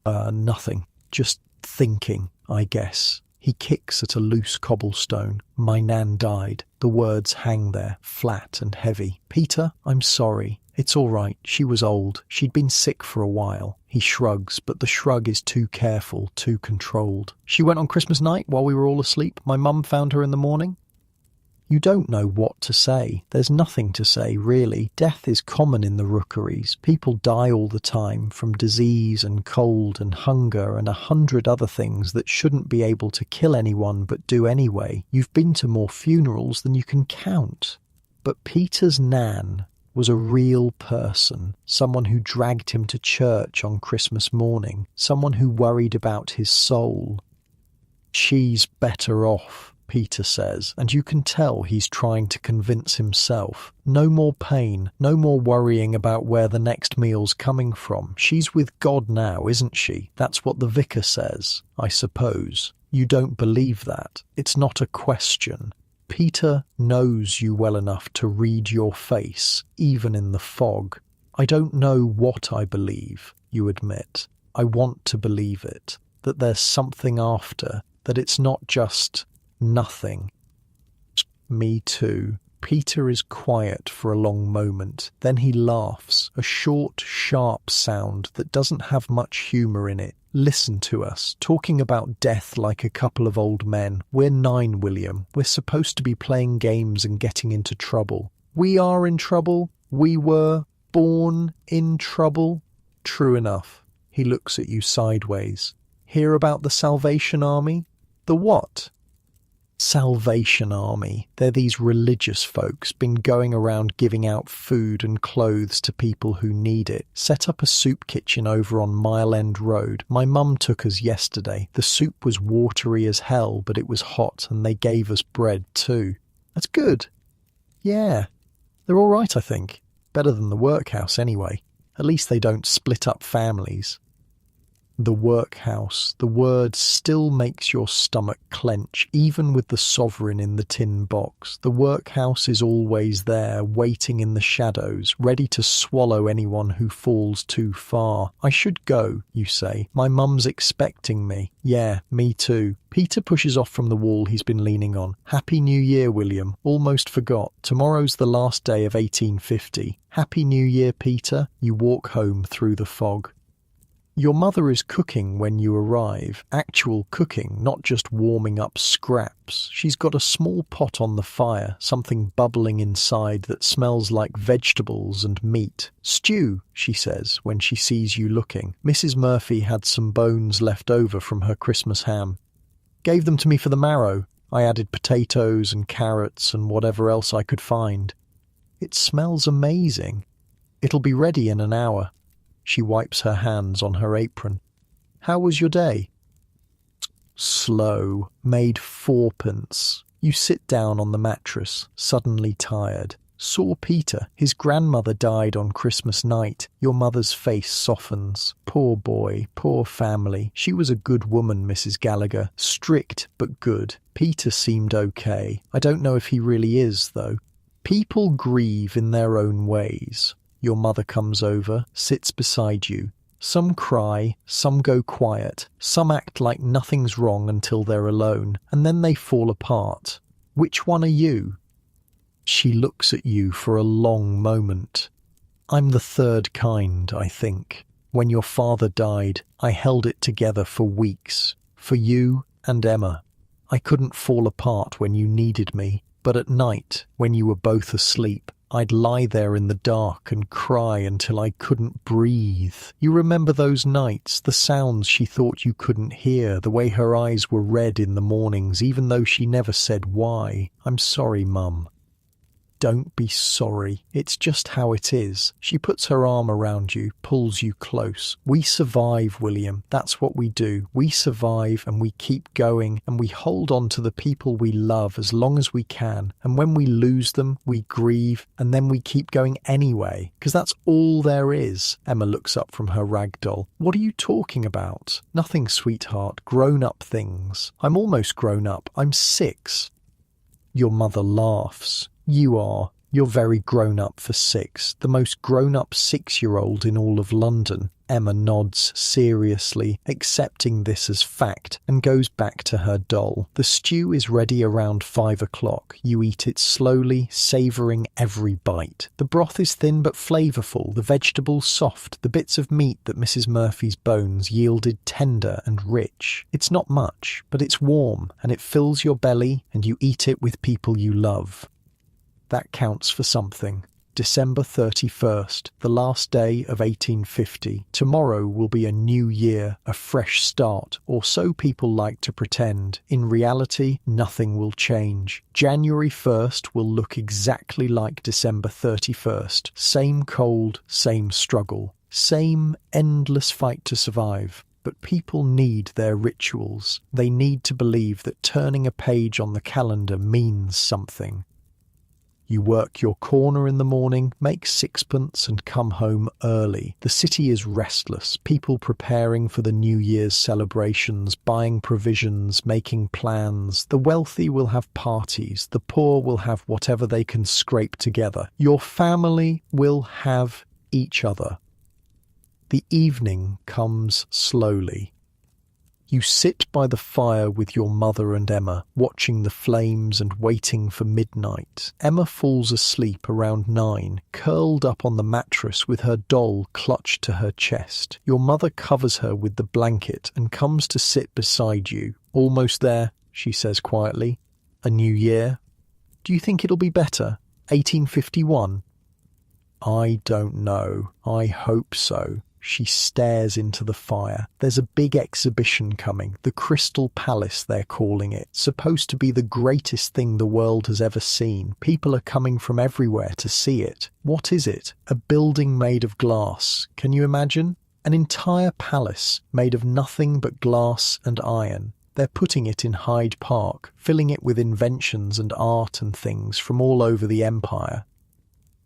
Nothing. Just thinking, I guess. He kicks at a loose cobblestone. My nan died. The words hang there, flat and heavy. Peter, I'm sorry. It's all right. She was old. She'd been sick for a while. He shrugs, but the shrug is too careful, too controlled. She went on Christmas night while we were all asleep. My mum found her in the morning. You don't know what to say. There's nothing to say, really. Death is common in the rookeries. People die all the time from disease and cold and hunger and 100 other things that shouldn't be able to kill anyone but do anyway. You've been to more funerals than you can count. But Peter's nan was a real person, someone who dragged him to church on Christmas morning, someone who worried about his soul. She's better off, Peter says, and you can tell he's trying to convince himself. No more pain, no more worrying about where the next meal's coming from. She's with God now, isn't she? That's what the vicar says, I suppose. You don't believe that. It's not a question. Peter knows you well enough to read your face, even in the fog. I don't know what I believe, you admit. I want to believe it, that there's something after, that it's not just nothing. Me too. Peter is quiet for a long moment. Then he laughs, a short, sharp sound that doesn't have much humour in it. Listen to us, talking about death like a couple of old men. We're 9, William. We're supposed to be playing games and getting into trouble. We are in trouble. We were born in trouble. True enough. He looks at you sideways. Hear about the Salvation Army? The what? Salvation Army. They're these religious folks, been going around giving out food and clothes to people who need it. Set up a soup kitchen over on Mile End Road. My mum took us yesterday. The soup was watery as hell, but it was hot, and they gave us bread too. That's good. Yeah. They're all right, I think. Better than the workhouse anyway. At least they don't split up families. The workhouse. The word still makes your stomach clench, even with the sovereign in the tin box. The workhouse is always there, waiting in the shadows, ready to swallow anyone who falls too far. I should go, you say. My mum's expecting me. Yeah, me too. Peter pushes off from the wall he's been leaning on. Happy New Year, William. Almost forgot. Tomorrow's the last day of 1850. Happy New Year, Peter. You walk home through the fog. Your mother is cooking when you arrive. Actual cooking, not just warming up scraps. She's got a small pot on the fire, something bubbling inside that smells like vegetables and meat. Stew, she says when she sees you looking. Mrs. Murphy had some bones left over from her Christmas ham. Gave them to me for the marrow. I added potatoes and carrots and whatever else I could find. It smells amazing. It'll be ready in an hour. She wipes her hands on her apron. How was your day? Slow. Made 4p. You sit down on the mattress, suddenly tired. Saw Peter. His grandmother died on Christmas night. Your mother's face softens. Poor boy, poor family. She was a good woman, Mrs. Gallagher. Strict, but good. Peter seemed okay. I don't know if he really is, though. People grieve in their own ways. Your mother comes over, sits beside you. Some cry, some go quiet, some act like nothing's wrong until they're alone, and then they fall apart. Which one are you? She looks at you for a long moment. I'm the third kind, I think. When your father died, I held it together for weeks. For you and Emma. I couldn't fall apart when you needed me, but at night, when you were both asleep, I'd lie there in the dark and cry until I couldn't breathe. You remember those nights, the sounds she thought you couldn't hear, the way her eyes were red in the mornings, even though she never said why. I'm sorry, Mum. Don't be sorry. It's just how it is. She puts her arm around you, pulls you close. We survive, William. That's what we do. We survive and we keep going and we hold on to the people we love as long as we can. And when we lose them, we grieve and then we keep going anyway. Because that's all there is. Emma looks up from her rag doll. What are you talking about? Nothing, sweetheart. Grown-up things. I'm almost grown up. I'm 6. Your mother laughs. You're very grown up for 6, the most grown up 6-year-old in all of London. Emma nods seriously, accepting this as fact, and goes back to her doll. The stew is ready around 5 o'clock. You eat it slowly, savouring every bite. The broth is thin but flavourful, the vegetables soft, the bits of meat that Mrs. Murphy's bones yielded tender and rich. It's not much, but it's warm, and it fills your belly, and you eat it with people you love. That counts for something. December 31st, the last day of 1850. Tomorrow will be a new year, a fresh start, or so people like to pretend. In reality, nothing will change. January 1st will look exactly like December 31st. Same cold, same struggle, same endless fight to survive. But people need their rituals. They need to believe that turning a page on the calendar means something. You work your corner in the morning, make 6pence and come home early. The city is restless, people preparing for the New Year's celebrations, buying provisions, making plans. The wealthy will have parties, the poor will have whatever they can scrape together. Your family will have each other. The evening comes slowly. You sit by the fire with your mother and Emma, watching the flames and waiting for midnight. Emma falls asleep around 9, curled up on the mattress with her doll clutched to her chest. Your mother covers her with the blanket and comes to sit beside you. "Almost there," she says quietly. "A new year? Do you think it'll be better? 1851? "I don't know. I hope so." She stares into the fire. There's a big exhibition coming, the Crystal Palace they're calling it. Supposed to be the greatest thing the world has ever seen. People are coming from everywhere to see it. What is it? A building made of glass. Can you imagine? An entire palace made of nothing but glass and iron. They're putting it in Hyde Park, filling it with inventions and art and things from all over the empire.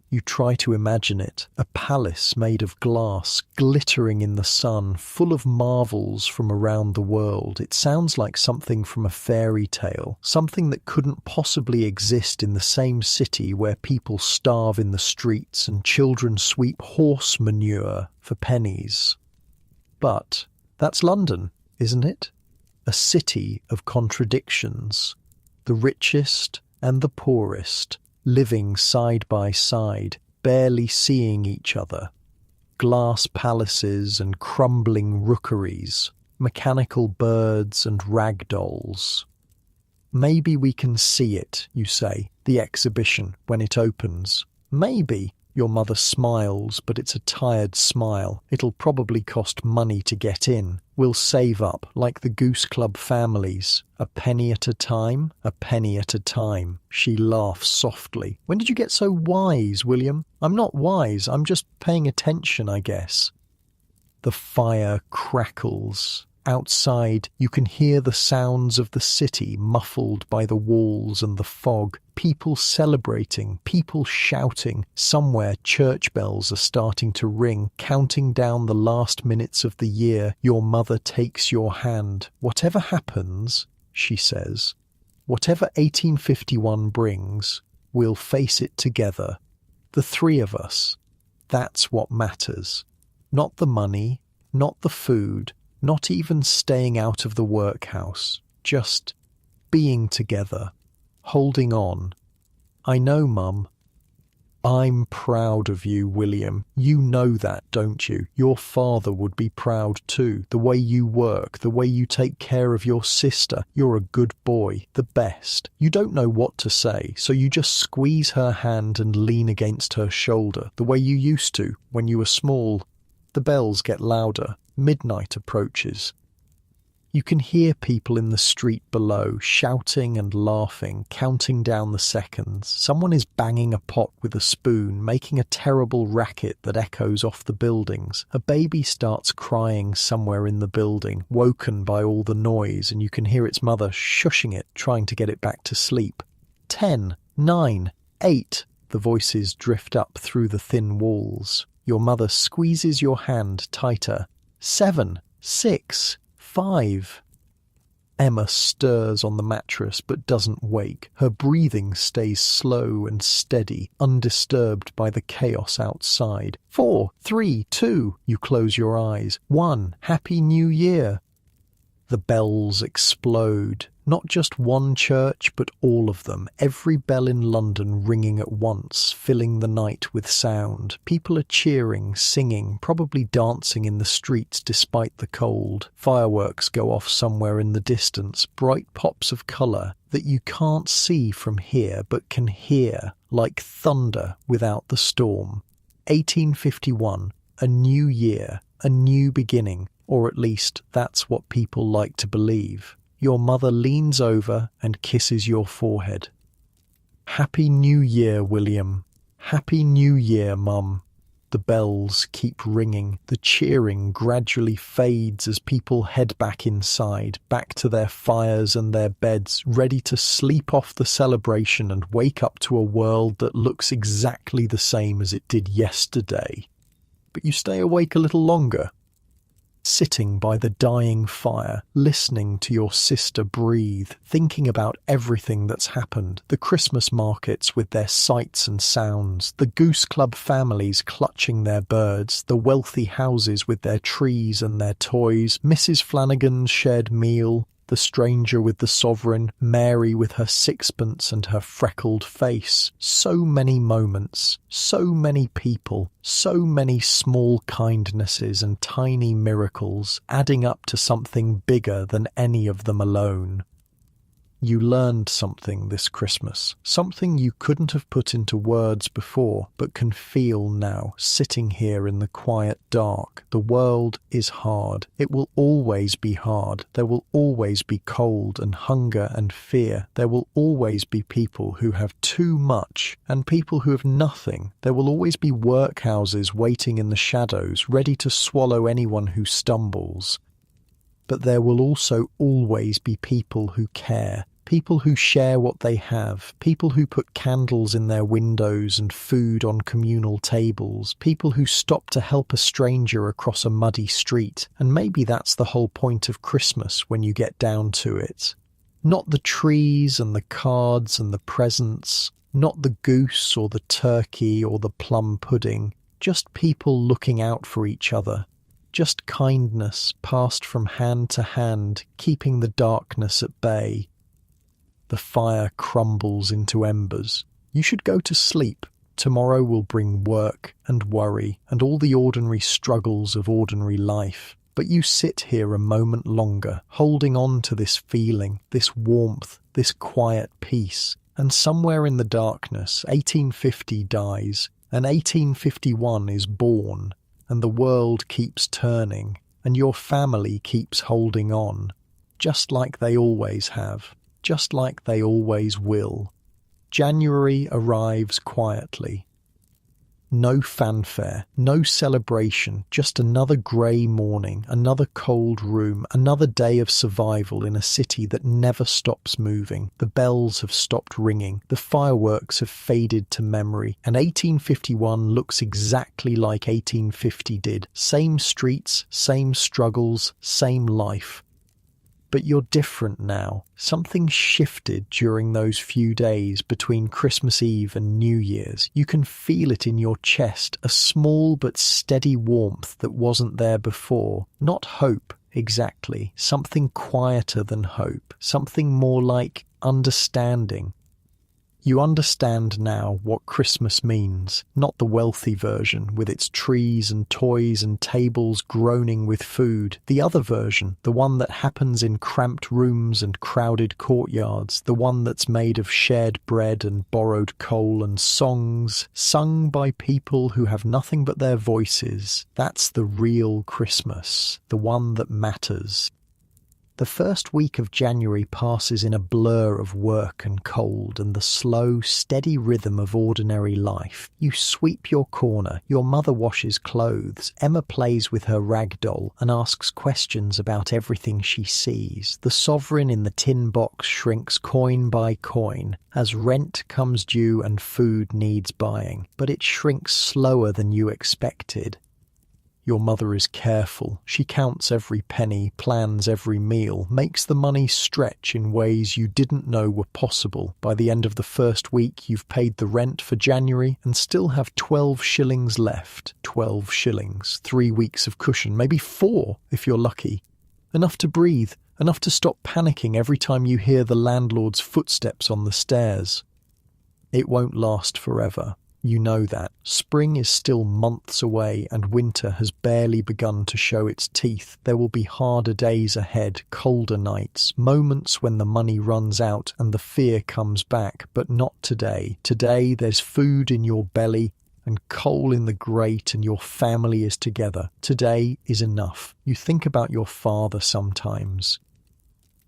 You try to imagine it, a palace made of glass, glittering in the sun, full of marvels from around the world. It sounds like something from a fairy tale, something that couldn't possibly exist in the same city where people starve in the streets and children sweep horse manure for pennies. But that's London, isn't it? A city of contradictions. The richest and the poorest, living side by side, barely seeing each other. Glass palaces and crumbling rookeries, mechanical birds and rag dolls. Maybe we can see it, you say, the exhibition, when it opens. Maybe. Your mother smiles, but it's a tired smile. It'll probably cost money to get in. We'll save up, like the Goose Club families. A penny at a time, a penny at a time. She laughs softly. When did you get so wise, William? I'm not wise, I'm just paying attention, I guess. The fire crackles. Outside, you can hear the sounds of the city muffled by the walls and the fog. People celebrating, people shouting. Somewhere church bells are starting to ring, counting down the last minutes of the year. Your mother takes your hand. Whatever happens, she says, whatever 1851 brings, we'll face it together. The 3 of us. That's what matters. Not the money, not the food, not even staying out of the workhouse, just being together, holding on. I know, Mum. I'm proud of you, William. You know that, don't you? Your father would be proud too. The way you work, the way you take care of your sister. You're a good boy, the best. You don't know what to say, so you just squeeze her hand and lean against her shoulder, the way you used to when you were small. The bells get louder. Midnight approaches. You can hear people in the street below, shouting and laughing, counting down the seconds. Someone is banging a pot with a spoon, making a terrible racket that echoes off the buildings. A baby starts crying somewhere in the building, woken by all the noise, and you can hear its mother shushing it, trying to get it back to sleep. 10, 9, 8. The voices drift up through the thin walls. Your mother squeezes your hand tighter. 7, 6, 5. Emma stirs on the mattress but doesn't wake. Her breathing stays slow and steady, undisturbed by the chaos outside. 4, 3, 2, you close your eyes. 1, Happy New Year. The bells explode. Not just one church, but all of them. Every bell in London ringing at once, filling the night with sound. People are cheering, singing, probably dancing in the streets despite the cold. Fireworks go off somewhere in the distance, bright pops of colour that you can't see from here but can hear, like thunder without the storm. 1851, a new year, a new beginning, or at least that's what people like to believe. Your mother leans over and kisses your forehead. Happy New Year, William. Happy New Year, Mum. The bells keep ringing. The cheering gradually fades as people head back inside, back to their fires and their beds, ready to sleep off the celebration and wake up to a world that looks exactly the same as it did yesterday. But you stay awake a little longer, sitting by the dying fire, listening to your sister breathe, thinking about everything that's happened, the Christmas markets with their sights and sounds, the Goose Club families clutching their birds, the wealthy houses with their trees and their toys, Mrs. Flanagan's shared meal, the stranger with the sovereign, Mary with her sixpence and her freckled face. So many moments, so many people, so many small kindnesses and tiny miracles, adding up to something bigger than any of them alone. You learned something this Christmas, something you couldn't have put into words before, but can feel now, sitting here in the quiet dark. The world is hard. It will always be hard. There will always be cold and hunger and fear. There will always be people who have too much and people who have nothing. There will always be workhouses waiting in the shadows, ready to swallow anyone who stumbles. But there will also always be people who care, people who share what they have, people who put candles in their windows and food on communal tables, people who stop to help a stranger across a muddy street. And maybe that's the whole point of Christmas when you get down to it. Not the trees and the cards and the presents, not the goose or the turkey or the plum pudding, just people looking out for each other. Just kindness passed from hand to hand, keeping the darkness at bay. The fire crumbles into embers. You should go to sleep. Tomorrow will bring work and worry and all the ordinary struggles of ordinary life. But you sit here a moment longer, holding on to this feeling, this warmth, this quiet peace. And somewhere in the darkness, 1850 dies, and 1851 is born. And the world keeps turning, and your family keeps holding on, just like they always have, just like they always will. January arrives quietly. No fanfare, no celebration, just another grey morning, another cold room, another day of survival in a city that never stops moving. The bells have stopped ringing, the fireworks have faded to memory, and 1851 looks exactly like 1850 did. Same streets, same struggles, same life. But you're different now. Something shifted during those few days between Christmas Eve and New Year's. You can feel it in your chest, a small but steady warmth that wasn't there before. Not hope, exactly. Something quieter than hope. Something more like understanding. You understand now what Christmas means, not the wealthy version with its trees and toys and tables groaning with food. The other version, the one that happens in cramped rooms and crowded courtyards, the one that's made of shared bread and borrowed coal and songs, sung by people who have nothing but their voices. That's the real Christmas, the one that matters. The first week of January passes in a blur of work and cold and the slow, steady rhythm of ordinary life. You sweep your corner, your mother washes clothes, Emma plays with her rag doll and asks questions about everything she sees. The sovereign in the tin box shrinks coin by coin as rent comes due and food needs buying, but it shrinks slower than you expected. Your mother is careful. She counts every penny, plans every meal, makes the money stretch in ways you didn't know were possible. By the end of the first week, you've paid the rent for January and still have 12 shillings left. 12 shillings, 3 weeks of cushion, maybe 4 if you're lucky. Enough to breathe, enough to stop panicking every time you hear the landlord's footsteps on the stairs. It won't last forever. You know that. Spring is still months away and winter has barely begun to show its teeth. There will be harder days ahead, colder nights, moments when the money runs out and the fear comes back, but not today. Today there's food in your belly and coal in the grate and your family is together. Today is enough. You think about your father sometimes.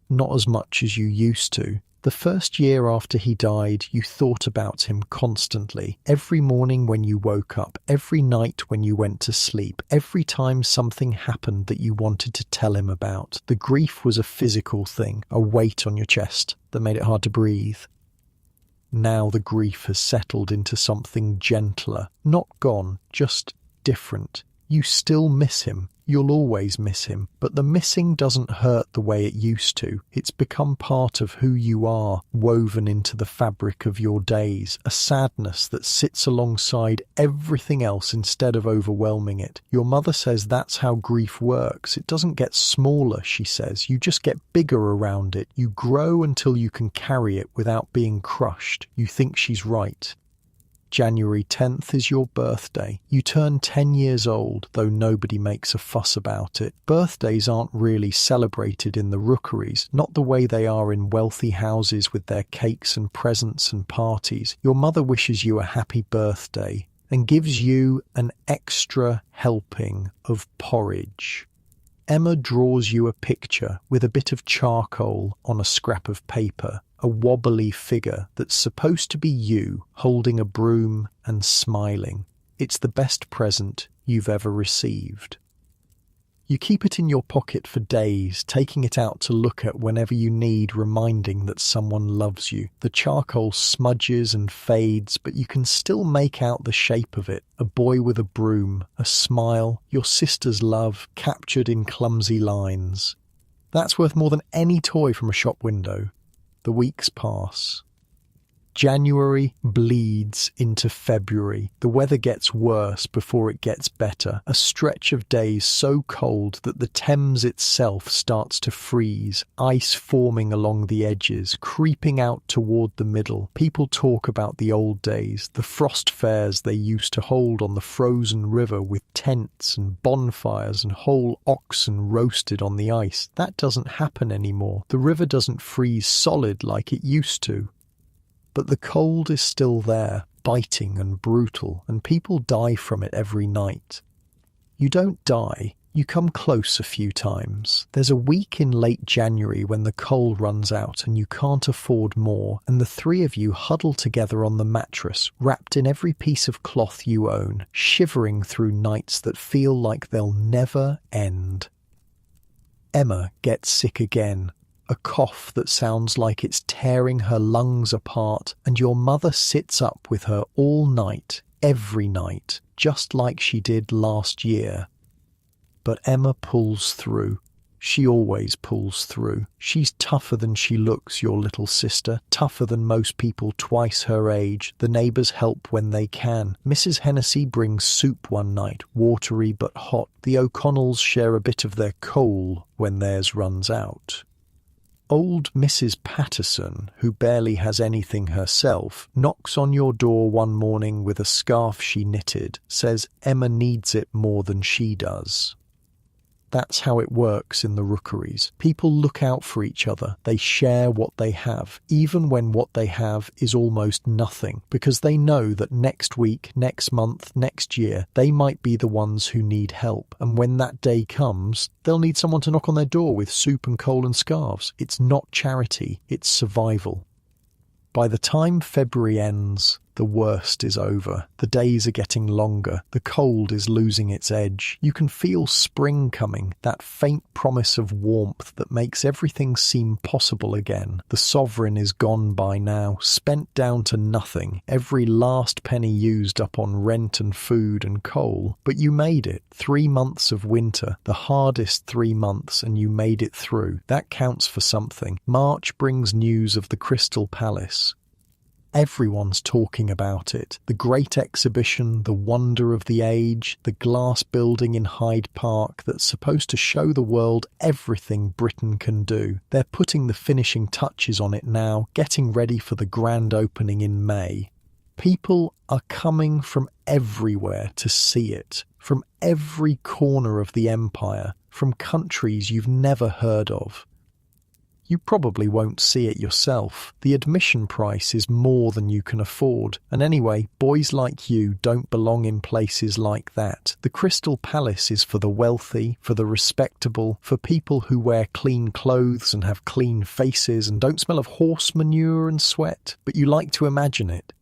Not as much as you used to. The first year after he died, you thought about him constantly. Every morning when you woke up, every night when you went to sleep, every time something happened that you wanted to tell him about. The grief was a physical thing, a weight on your chest that made it hard to breathe. Now the grief has settled into something gentler, not gone, just different. You still miss him. You'll always miss him, but the missing doesn't hurt the way it used to. It's become part of who you are, woven into the fabric of your days, a sadness that sits alongside everything else instead of overwhelming it. Your mother says that's how grief works. It doesn't get smaller, she says. You just get bigger around it. You grow until you can carry it without being crushed. You think she's right. January 10th is your birthday. You turn 10 years old, though nobody makes a fuss about it. Birthdays aren't really celebrated in the rookeries, not the way they are in wealthy houses with their cakes and presents and parties. Your mother wishes you a happy birthday and gives you an extra helping of porridge. Emma draws you a picture with a bit of charcoal on a scrap of paper, a wobbly figure that's supposed to be you holding a broom and smiling. It's the best present you've ever received. You keep it in your pocket for days, taking it out to look at whenever you need reminding that someone loves you. The charcoal smudges and fades, but you can still make out the shape of it. A boy with a broom, a smile, your sister's love captured in clumsy lines. That's worth more than any toy from a shop window. The weeks pass. January bleeds into February. The weather gets worse before it gets better. A stretch of days so cold that the Thames itself starts to freeze, ice forming along the edges, creeping out toward the middle. People talk about the old days, the frost fairs they used to hold on the frozen river with tents and bonfires and whole oxen roasted on the ice. That doesn't happen anymore. The river doesn't freeze solid like it used to. But the cold is still there, biting and brutal, and people die from it every night. You don't die, you come close a few times. There's a week in late January when the coal runs out and you can't afford more, and the three of you huddle together on the mattress, wrapped in every piece of cloth you own, shivering through nights that feel like they'll never end. Emma gets sick again. A cough that sounds like it's tearing her lungs apart, and your mother sits up with her all night, every night, just like she did last year. But Emma pulls through. She always pulls through. She's tougher than she looks, your little sister, tougher than most people twice her age. The neighbours help when they can. Mrs. Hennessy brings soup one night, watery but hot. The O'Connells share a bit of their coal when theirs runs out. Old Mrs. Patterson, who barely has anything herself, knocks on your door one morning with a scarf she knitted, says Emma needs it more than she does. That's how it works in the rookeries. People look out for each other. They share what they have, even when what they have is almost nothing, because they know that next week, next month, next year, they might be the ones who need help. And when that day comes, they'll need someone to knock on their door with soup and coal and scarves. It's not charity, it's survival. By the time February ends, The worst is over. The days are getting longer. The cold is losing its edge. You can feel spring coming, that faint promise of warmth that makes everything seem possible again. The sovereign is gone by now, spent down to nothing, every last penny used up on rent and food and coal. But you made it. 3 months of winter, the hardest 3 months, and you made it through. That counts for something. March brings news of the Crystal Palace. Everyone's talking about it. The great exhibition, the wonder of the age, the glass building in Hyde Park that's supposed to show the world everything Britain can do. They're putting the finishing touches on it now, getting ready for the grand opening in May. People are coming from everywhere to see it, from every corner of the empire, from countries you've never heard of. You probably won't see it yourself. The admission price is more than you can afford. And anyway, boys like you don't belong in places like that. The Crystal Palace is for the wealthy, for the respectable, for people who wear clean clothes and have clean faces and don't smell of horse manure and sweat. But you like to imagine it.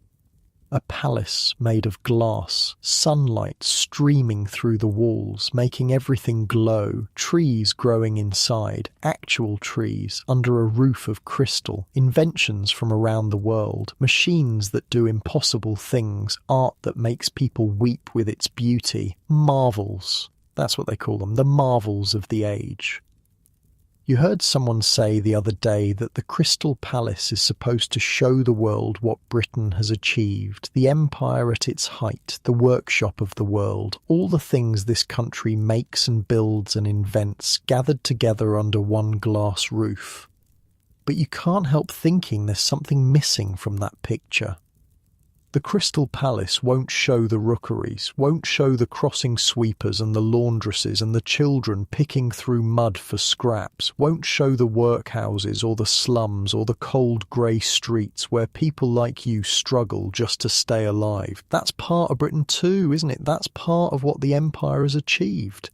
A palace made of glass, sunlight streaming through the walls, making everything glow, trees growing inside, actual trees, under a roof of crystal, inventions from around the world, machines that do impossible things, art that makes people weep with its beauty, marvels. That's what they call them, the marvels of the age. You heard someone say the other day that the Crystal Palace is supposed to show the world what Britain has achieved, the empire at its height, the workshop of the world, all the things this country makes and builds and invents, gathered together under one glass roof. But you can't help thinking there's something missing from that picture. The Crystal Palace won't show the rookeries, won't show the crossing sweepers and the laundresses and the children picking through mud for scraps, won't show the workhouses or the slums or the cold grey streets where people like you struggle just to stay alive. That's part of Britain too, isn't it? That's part of what the empire has achieved.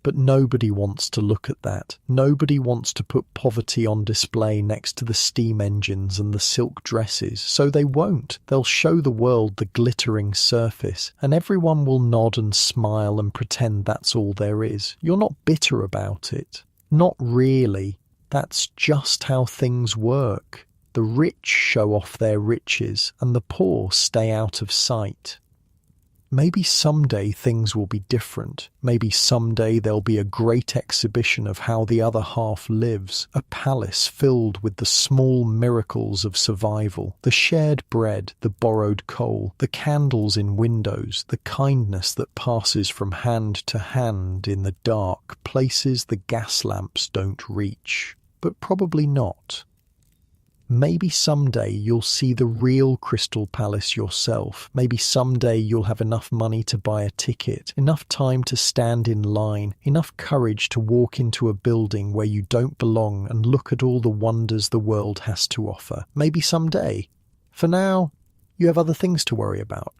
But nobody wants to look at that. Nobody wants to put poverty on display next to the steam engines and the silk dresses, so they won't. They'll show the world the glittering surface, and everyone will nod and smile and pretend that's all there is. You're not bitter about it. Not really. That's just how things work. The rich show off their riches, and the poor stay out of sight. Maybe someday things will be different. Maybe someday there'll be a great exhibition of how the other half lives, a palace filled with the small miracles of survival, the shared bread, the borrowed coal, the candles in windows, the kindness that passes from hand to hand in the dark, places the gas lamps don't reach. But probably not. Maybe someday you'll see the real Crystal Palace yourself. Maybe someday you'll have enough money to buy a ticket, enough time to stand in line, enough courage to walk into a building where you don't belong and look at all the wonders the world has to offer. Maybe someday. For now, you have other things to worry about.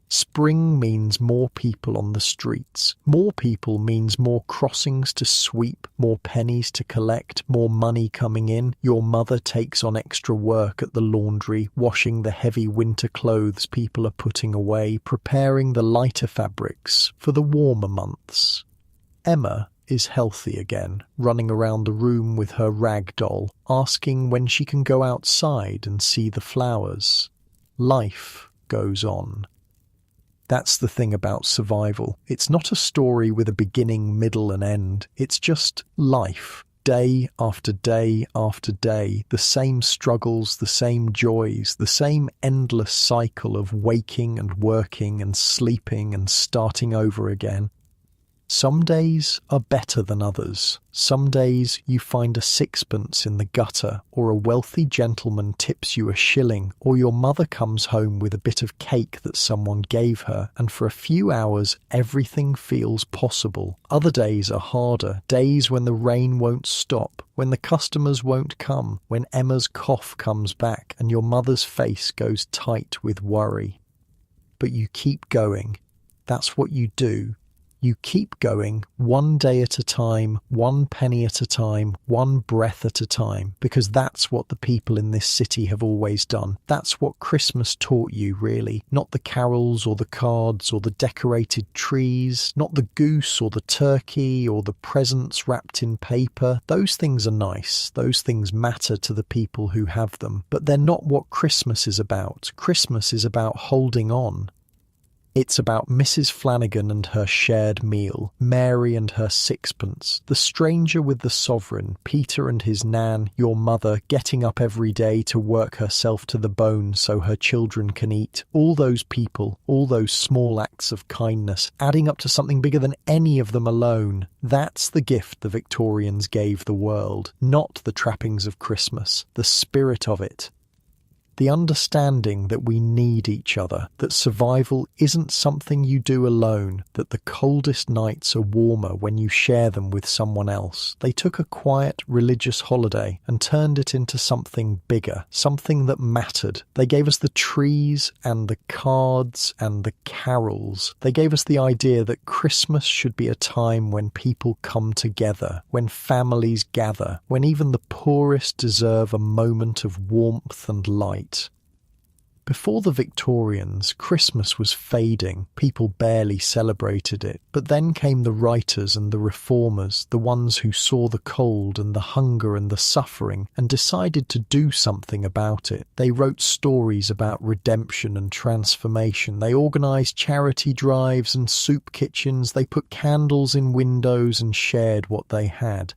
Spring means more people on the streets. More people means more crossings to sweep, more pennies to collect, more money coming in. Your mother takes on extra work at the laundry, washing the heavy winter clothes people are putting away, preparing the lighter fabrics for the warmer months. Emma is healthy again, running around the room with her rag doll, asking when she can go outside and see the flowers. Life goes on. That's the thing about survival. It's not a story with a beginning, middle and end. It's just life, day after day after day. The same struggles, the same joys, the same endless cycle of waking and working and sleeping and starting over again. Some days are better than others. Some days you find a sixpence in the gutter, or a wealthy gentleman tips you a shilling, or your mother comes home with a bit of cake that someone gave her, and for a few hours everything feels possible. Other days are harder, days when the rain won't stop, when the customers won't come, when Emma's cough comes back and your mother's face goes tight with worry. But you keep going. That's what you do. You keep going, one day at a time, one penny at a time, one breath at a time, because that's what the people in this city have always done. That's what Christmas taught you, really. Not the carols or the cards or the decorated trees, not the goose or the turkey or the presents wrapped in paper. Those things are nice. Those things matter to the people who have them. But they're not what Christmas is about. Christmas is about holding on. It's about Mrs. Flanagan and her shared meal, Mary and her sixpence, the stranger with the sovereign, Peter and his nan, your mother getting up every day to work herself to the bone so her children can eat, all those people, all those small acts of kindness, adding up to something bigger than any of them alone. That's the gift the Victorians gave the world, not the trappings of Christmas, the spirit of it. The understanding that we need each other, that survival isn't something you do alone, that the coldest nights are warmer when you share them with someone else. They took a quiet religious holiday and turned it into something bigger, something that mattered. They gave us the trees and the cards and the carols. They gave us the idea that Christmas should be a time when people come together, when families gather, when even the poorest deserve a moment of warmth and light. Before the Victorians, Christmas was fading. People barely celebrated it. But then came the writers and the reformers, the ones who saw the cold and the hunger and the suffering and decided to do something about it. They wrote stories about redemption and transformation. They organised charity drives and soup kitchens. They put candles in windows and shared what they had.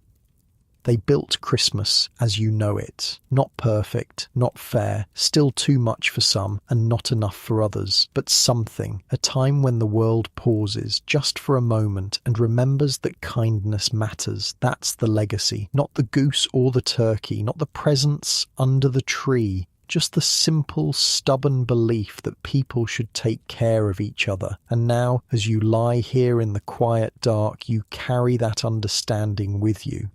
They built Christmas as you know it. Not perfect, not fair, still too much for some and not enough for others, but something, a time when the world pauses just for a moment and remembers that kindness matters. That's the legacy, not the goose or the turkey, not the presents under the tree. Just the simple, stubborn belief that people should take care of each other. And now, as you lie here in the quiet dark, you carry that understanding with you.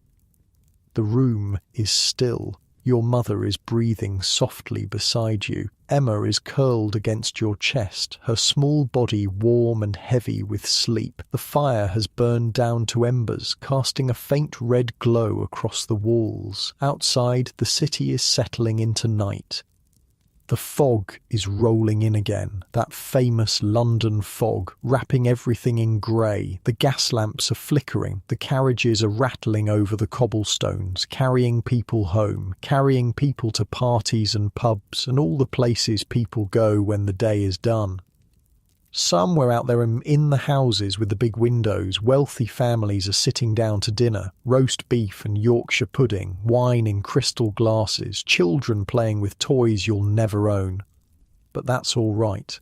The room is still. Your mother is breathing softly beside you. Emma is curled against your chest, her small body warm and heavy with sleep. The fire has burned down to embers, casting a faint red glow across the walls. Outside, the city is settling into night. The fog is rolling in again, that famous London fog, wrapping everything in grey. The gas lamps are flickering, the carriages are rattling over the cobblestones, carrying people home, carrying people to parties and pubs and all the places people go when the day is done. Somewhere out there in the houses with the big windows, wealthy families are sitting down to dinner, roast beef and Yorkshire pudding, wine in crystal glasses, children playing with toys you'll never own. But that's all right.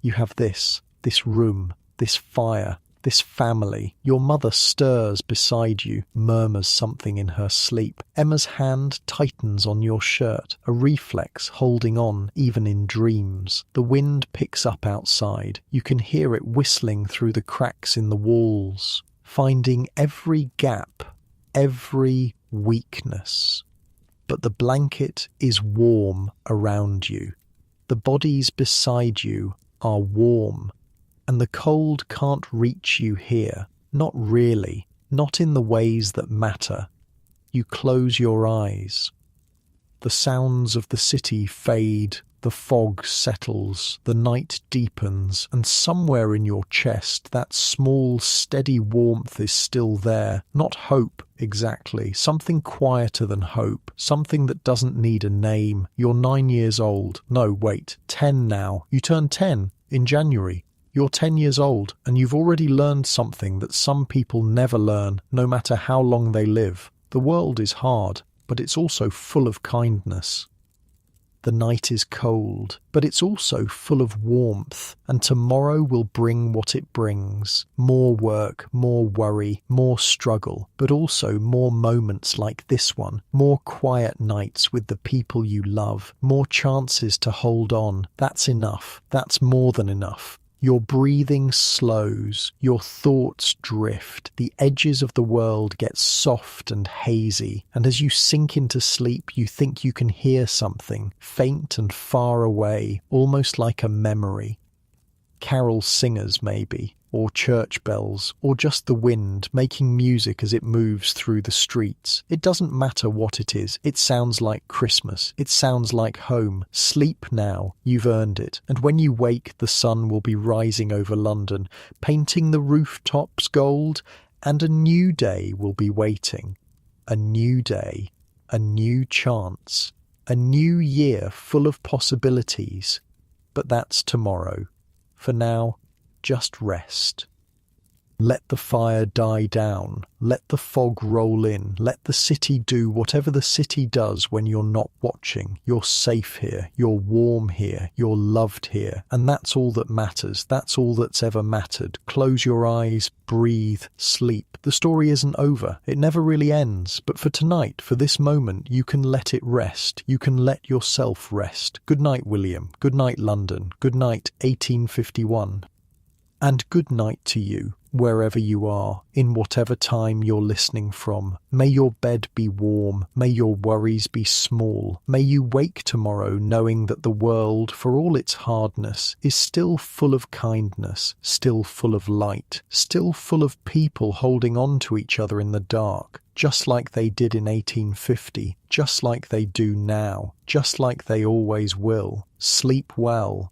You have this room, this fire, this family. Your mother stirs beside you, murmurs something in her sleep. Emma's hand tightens on your shirt, a reflex holding on even in dreams. The wind picks up outside. You can hear it whistling through the cracks in the walls, finding every gap, every weakness. But the blanket is warm around you. The bodies beside you are warm. And the cold can't reach you here. Not really. Not in the ways that matter. You close your eyes. The sounds of the city fade. The fog settles. The night deepens. And somewhere in your chest, that small, steady warmth is still there. Not hope, exactly. Something quieter than hope. Something that doesn't need a name. You're 9 years old. No, wait. 10 now. You turn 10 in January. You're 10 years old, and you've already learned something that some people never learn, no matter how long they live. The world is hard, but it's also full of kindness. The night is cold, but it's also full of warmth, and tomorrow will bring what it brings. More work, more worry, more struggle, but also more moments like this one, more quiet nights with the people you love, more chances to hold on. That's enough. That's more than enough. Your breathing slows, your thoughts drift, the edges of the world get soft and hazy, and as you sink into sleep you think you can hear something, faint and far away, almost like a memory. Carol singers maybe, or church bells, or just the wind making music as it moves through the streets. It doesn't matter what it is. It sounds like Christmas. It sounds like home. Sleep now. You've earned it. And when you wake, the sun will be rising over London, painting the rooftops gold, and a new day will be waiting. A new day, a new chance, a new year full of possibilities. But that's tomorrow. For now, just rest. Let the fire die down. Let the fog roll in. Let the city do whatever the city does when you're not watching. You're safe here. You're warm here. You're loved here. And that's all that matters. That's all that's ever mattered. Close your eyes, breathe, sleep. The story isn't over. It never really ends. But for tonight, for this moment, you can let it rest. You can let yourself rest. Good night, William. Good night, London. Good night, 1851. And good night to you, wherever you are, in whatever time you're listening from. May your bed be warm. May your worries be small. May you wake tomorrow knowing that the world, for all its hardness, is still full of kindness, still full of light, still full of people holding on to each other in the dark, just like they did in 1850, just like they do now, just like they always will. Sleep well.